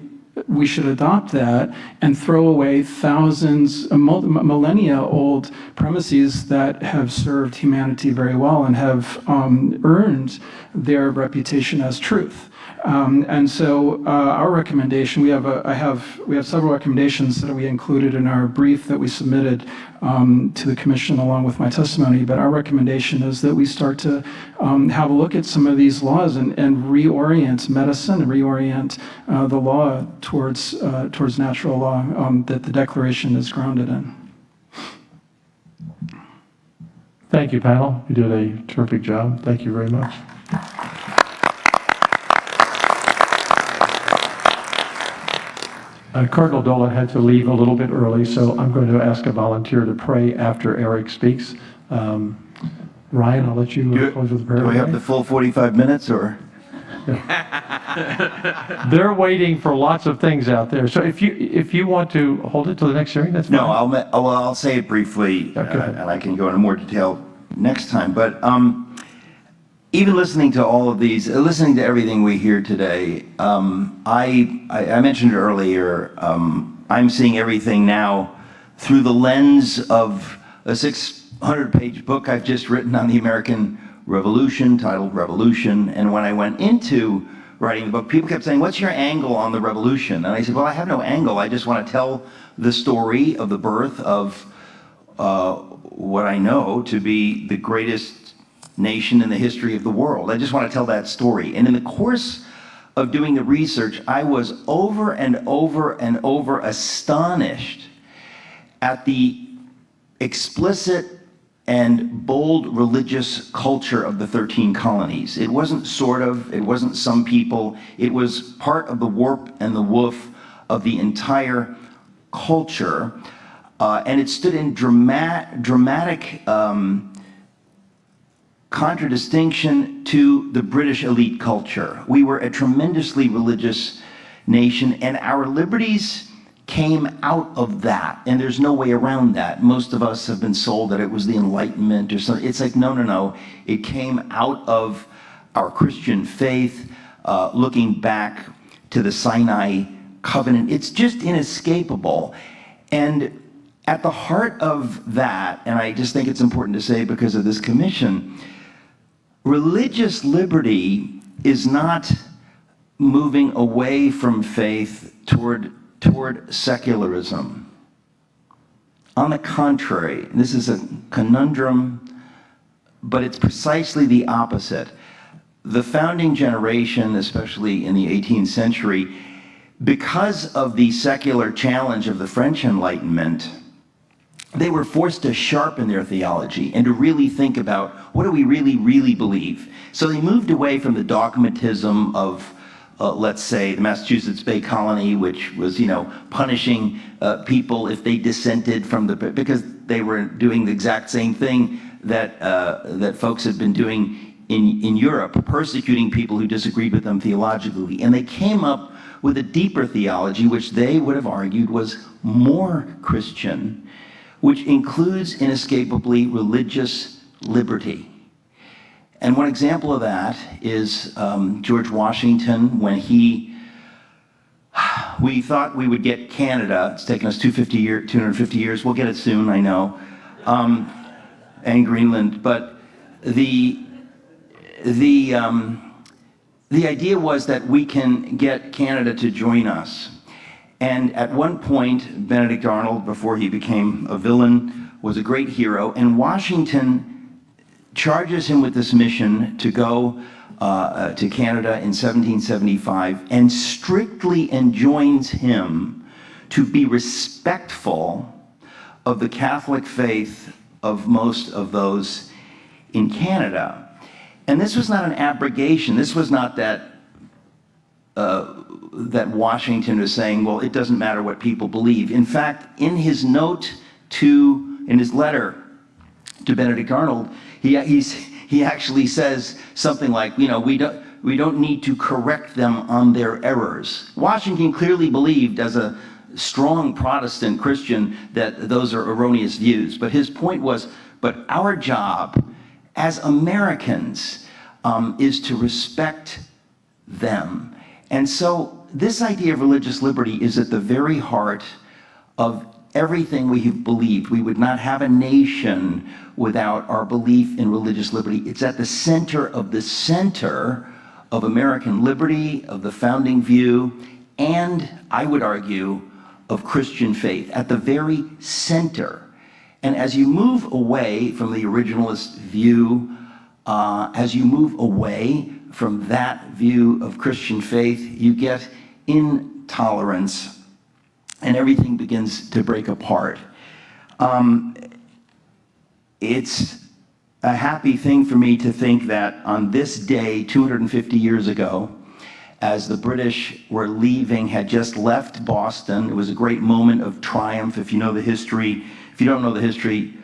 we should adopt that and throw away thousands, millennia old premises that have served humanity very well and have earned their reputation as truth. And so our recommendation, we have several recommendations that we included in our brief that we submitted to the commission along with my testimony. But our recommendation is that we start to have a look at some of these laws and reorient medicine and reorient the law towards natural law that the Declaration is grounded in. Thank you, panel. You did a terrific job. Thank you very much. Cardinal Dolan had to leave a little bit early, so I'm going to ask a volunteer to pray after Eric speaks. Ryan, I'll let you close with a prayer. Do I have the full 45 minutes, or? They're waiting for lots of things out there. So if you want to hold it till the next hearing, that's fine. No, I'll say it briefly, and I can go into more detail next time. But even listening to all of these, listening to everything we hear today, I mentioned earlier, I'm seeing everything now through the lens of a 600-page book I've just written on the American Revolution, titled Revolution. And when I went into writing the book, people kept saying, what's your angle on the revolution? And I said, well, I have no angle. I just want to tell the story of the birth of what I know to be the greatest nation in the history of the world. I just want to tell that story. And in the course of doing the research, I was over and over and over astonished at the explicit and bold religious culture of the 13 colonies. It wasn't sort of, it wasn't some people, it was part of the warp and the woof of the entire culture. And it stood in dramatic contradistinction to the British elite culture. We were a tremendously religious nation, and our liberties came out of that, and there's no way around that. Most of us have been sold that it was the Enlightenment or something. It's like, no, no, no. It came out of our Christian faith, looking back to the Sinai covenant. It's just inescapable. And at the heart of that, and I just think it's important to say because of this commission, religious liberty is not moving away from faith toward secularism. On the contrary, this is a conundrum, but it's precisely the opposite. The founding generation, especially in the 18th century, because of the secular challenge of the French Enlightenment, they were forced to sharpen their theology and to really think about what do we really, really believe. So they moved away from the dogmatism of let's say the Massachusetts Bay Colony, which was, punishing people if they dissented from because they were doing the exact same thing that folks had been doing in Europe, persecuting people who disagreed with them theologically. And they came up with a deeper theology, which they would have argued was more Christian, which includes inescapably religious liberty. And one example of that is George Washington, when we thought we would get Canada. It's taken us 250 years. We'll get it soon, I know, and Greenland. But the idea was that we can get Canada to join us. And at one point, Benedict Arnold, before he became a villain, was a great hero, and Washington charges him with this mission to go to Canada in 1775 and strictly enjoins him to be respectful of the Catholic faith of most of those in Canada. And this was not an abrogation. This was not that that Washington was saying, well, it doesn't matter what people believe. In fact, in his in his letter to Benedict Arnold, he actually says something like, we don't need to correct them on their errors. Washington clearly believed, as a strong Protestant Christian, that those are erroneous views. But his point was, but our job as Americans is to respect them. And so this idea of religious liberty is at the very heart of everything we have believed. We would not have a nation without our belief in religious liberty. It's at the center of American liberty, of the founding view, and I would argue, of Christian faith, at the very center. And as you move away from the originalist view, as you move away from that view of Christian faith, you get intolerance, and everything begins to break apart. It's a happy thing for me to think that on this day, 250 years ago, as the British were leaving, had just left Boston, it was a great moment of triumph. If you know the history, if you don't know the history,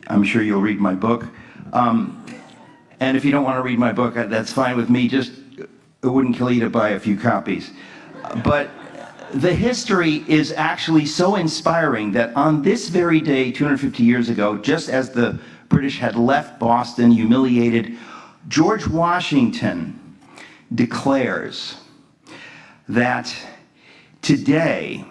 I'm sure you'll read my book. And if you don't want to read my book, that's fine with me. Just, it wouldn't kill you to buy a few copies. But the history is actually so inspiring that on this very day, 250 years ago, just as the British had left Boston, humiliated, George Washington declares that today,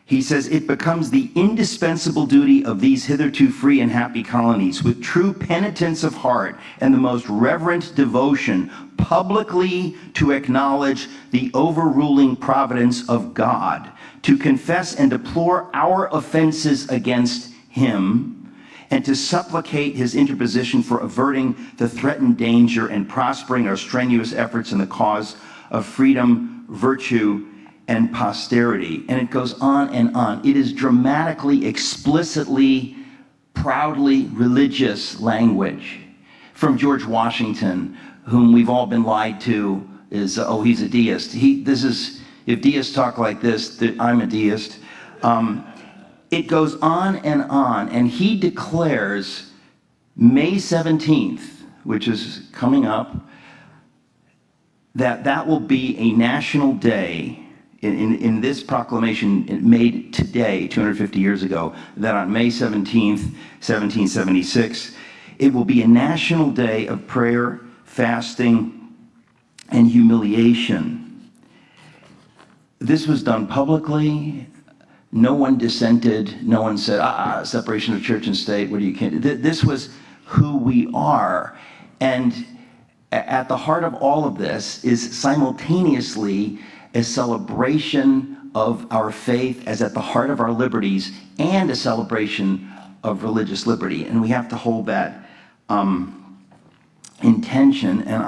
he says, it becomes the indispensable duty of these hitherto free and happy colonies, with true penitence of heart and the most reverent devotion, publicly to acknowledge the overruling providence of God, to confess and deplore our offenses against him, and to supplicate his interposition for averting the threatened danger and prospering our strenuous efforts in the cause of freedom, virtue, and posterity. And it goes on and on. It is dramatically, explicitly, proudly religious language from George Washington, whom we've all been lied to is, oh, he's a deist. If deists talk like this, I'm a deist. It goes on, and he declares May 17th, which is coming up, that will be a national day in this proclamation made today, 250 years ago, that on May 17th, 1776, it will be a national day of prayer, fasting, and humiliation. This was done publicly. No one dissented. No one said, separation of church and state, what do you can't. This was who we are. And at the heart of all of this is simultaneously a celebration of our faith as at the heart of our liberties and a celebration of religious liberty. And we have to hold that in tension. And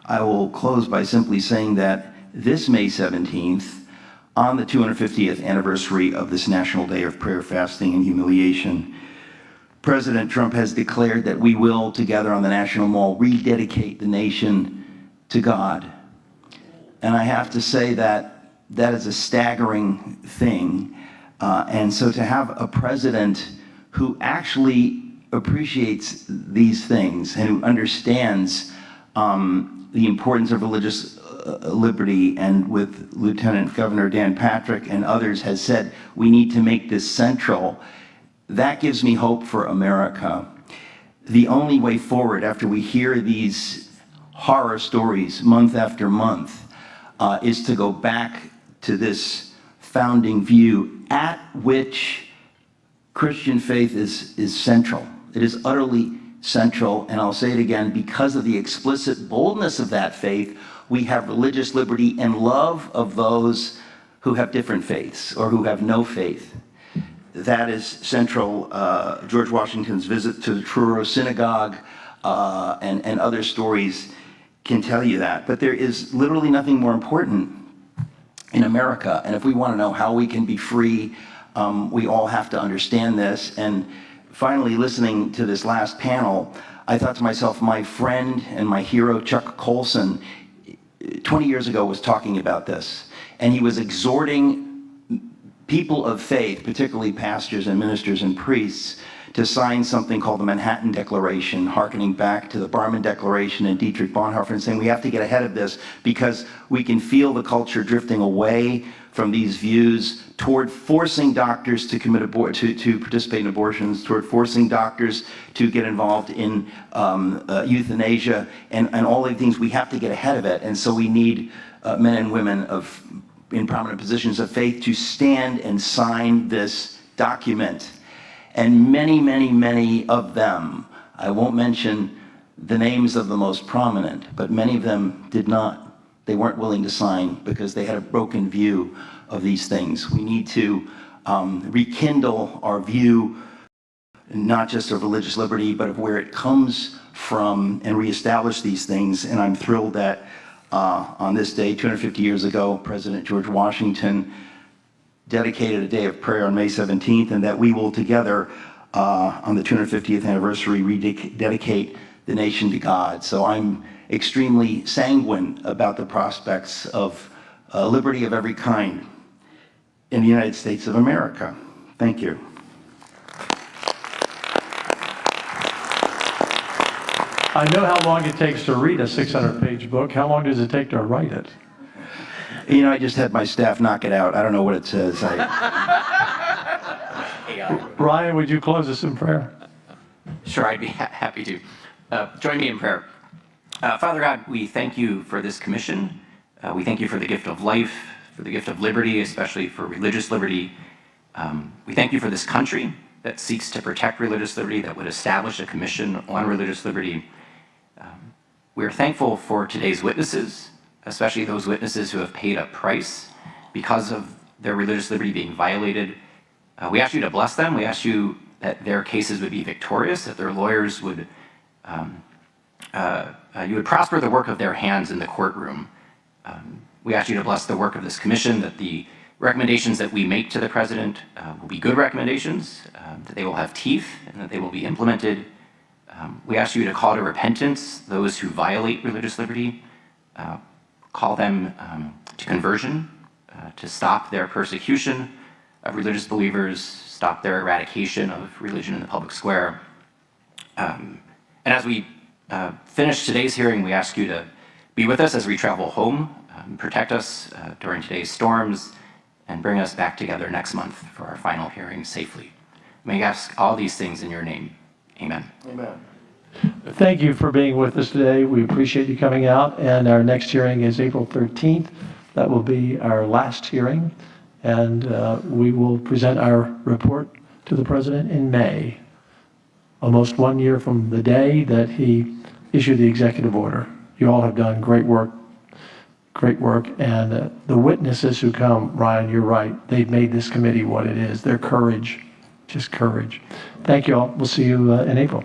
I will close by simply saying that this May 17th, on the 250th anniversary of this National Day of Prayer, Fasting, and Humiliation, President Trump has declared that we will, together on the National Mall, rededicate the nation to God. And I have to say that that is a staggering thing. And so to have a president who actually appreciates these things and who understands the importance of religious liberty, and with Lieutenant Governor Dan Patrick and others has said we need to make this central, that gives me hope for America. The only way forward after we hear these horror stories month after month is to go back to this founding view at which Christian faith is central. It is utterly central, and I'll say it again, because of the explicit boldness of that faith, we have religious liberty and love of those who have different faiths or who have no faith. That is central. George Washington's visit to the Truro Synagogue and other stories can tell you that. But there is literally nothing more important in America. And if we want to know how we can be free, we all have to understand this. And finally, listening to this last panel, I thought to myself, my friend and my hero, Chuck Colson, 20 years ago was talking about this. And he was exhorting people of faith, particularly pastors and ministers and priests, to sign something called the Manhattan Declaration, hearkening back to the Barmen Declaration and Dietrich Bonhoeffer, and saying we have to get ahead of this because we can feel the culture drifting away from these views toward forcing doctors to commit to participate in abortions, toward forcing doctors to get involved in euthanasia, and all of the things. We have to get ahead of it, and so we need men and women in prominent positions of faith to stand and sign this document. And many, many, many of them, I won't mention the names of the most prominent, but many of them did not. They weren't willing to sign because they had a broken view of these things. We need to rekindle our view, not just of religious liberty, but of where it comes from, and reestablish these things. And I'm thrilled that on this day, 250 years ago, President George Washington dedicated a day of prayer on May 17th, and that we will together on the 250th anniversary rededicate the nation to God. So I'm extremely sanguine about the prospects of liberty of every kind in the United States of America. Thank you. I know how long it takes to read a 600-page book. How long does it take to write it? You know, I just had my staff knock it out. I don't know what it says. Ryan, would you close us in prayer? Sure, I'd be happy to. Join me in prayer. Father God, we thank you for this commission. We thank you for the gift of life, for the gift of liberty, especially for religious liberty. We thank you for this country that seeks to protect religious liberty, that would establish a commission on religious liberty. We're thankful for today's witnesses, especially those witnesses who have paid a price because of their religious liberty being violated. We ask you to bless them. We ask you that their cases would be victorious, that their lawyers would, you would prosper the work of their hands in the courtroom. We ask you to bless the work of this commission, that the recommendations that we make to the president will be good recommendations, that they will have teeth, and that they will be implemented. We ask you to call to repentance those who violate religious liberty, call them to conversion, to stop their persecution of religious believers, stop their eradication of religion in the public square. And as we finish today's hearing, we ask you to be with us as we travel home, protect us during today's storms, and bring us back together next month for our final hearing safely. May I ask all these things in your name. Amen. Amen. Thank you for being with us today. We appreciate you coming out, and our next hearing is April 13th. That will be our last hearing, and we will present our report to the president in May, almost 1 year from the day that he issued the executive order. You all have done great work, and the witnesses who come, Ryan, you're right, they've made this committee what it is. Their courage, just courage. Thank you all. We'll see you in April.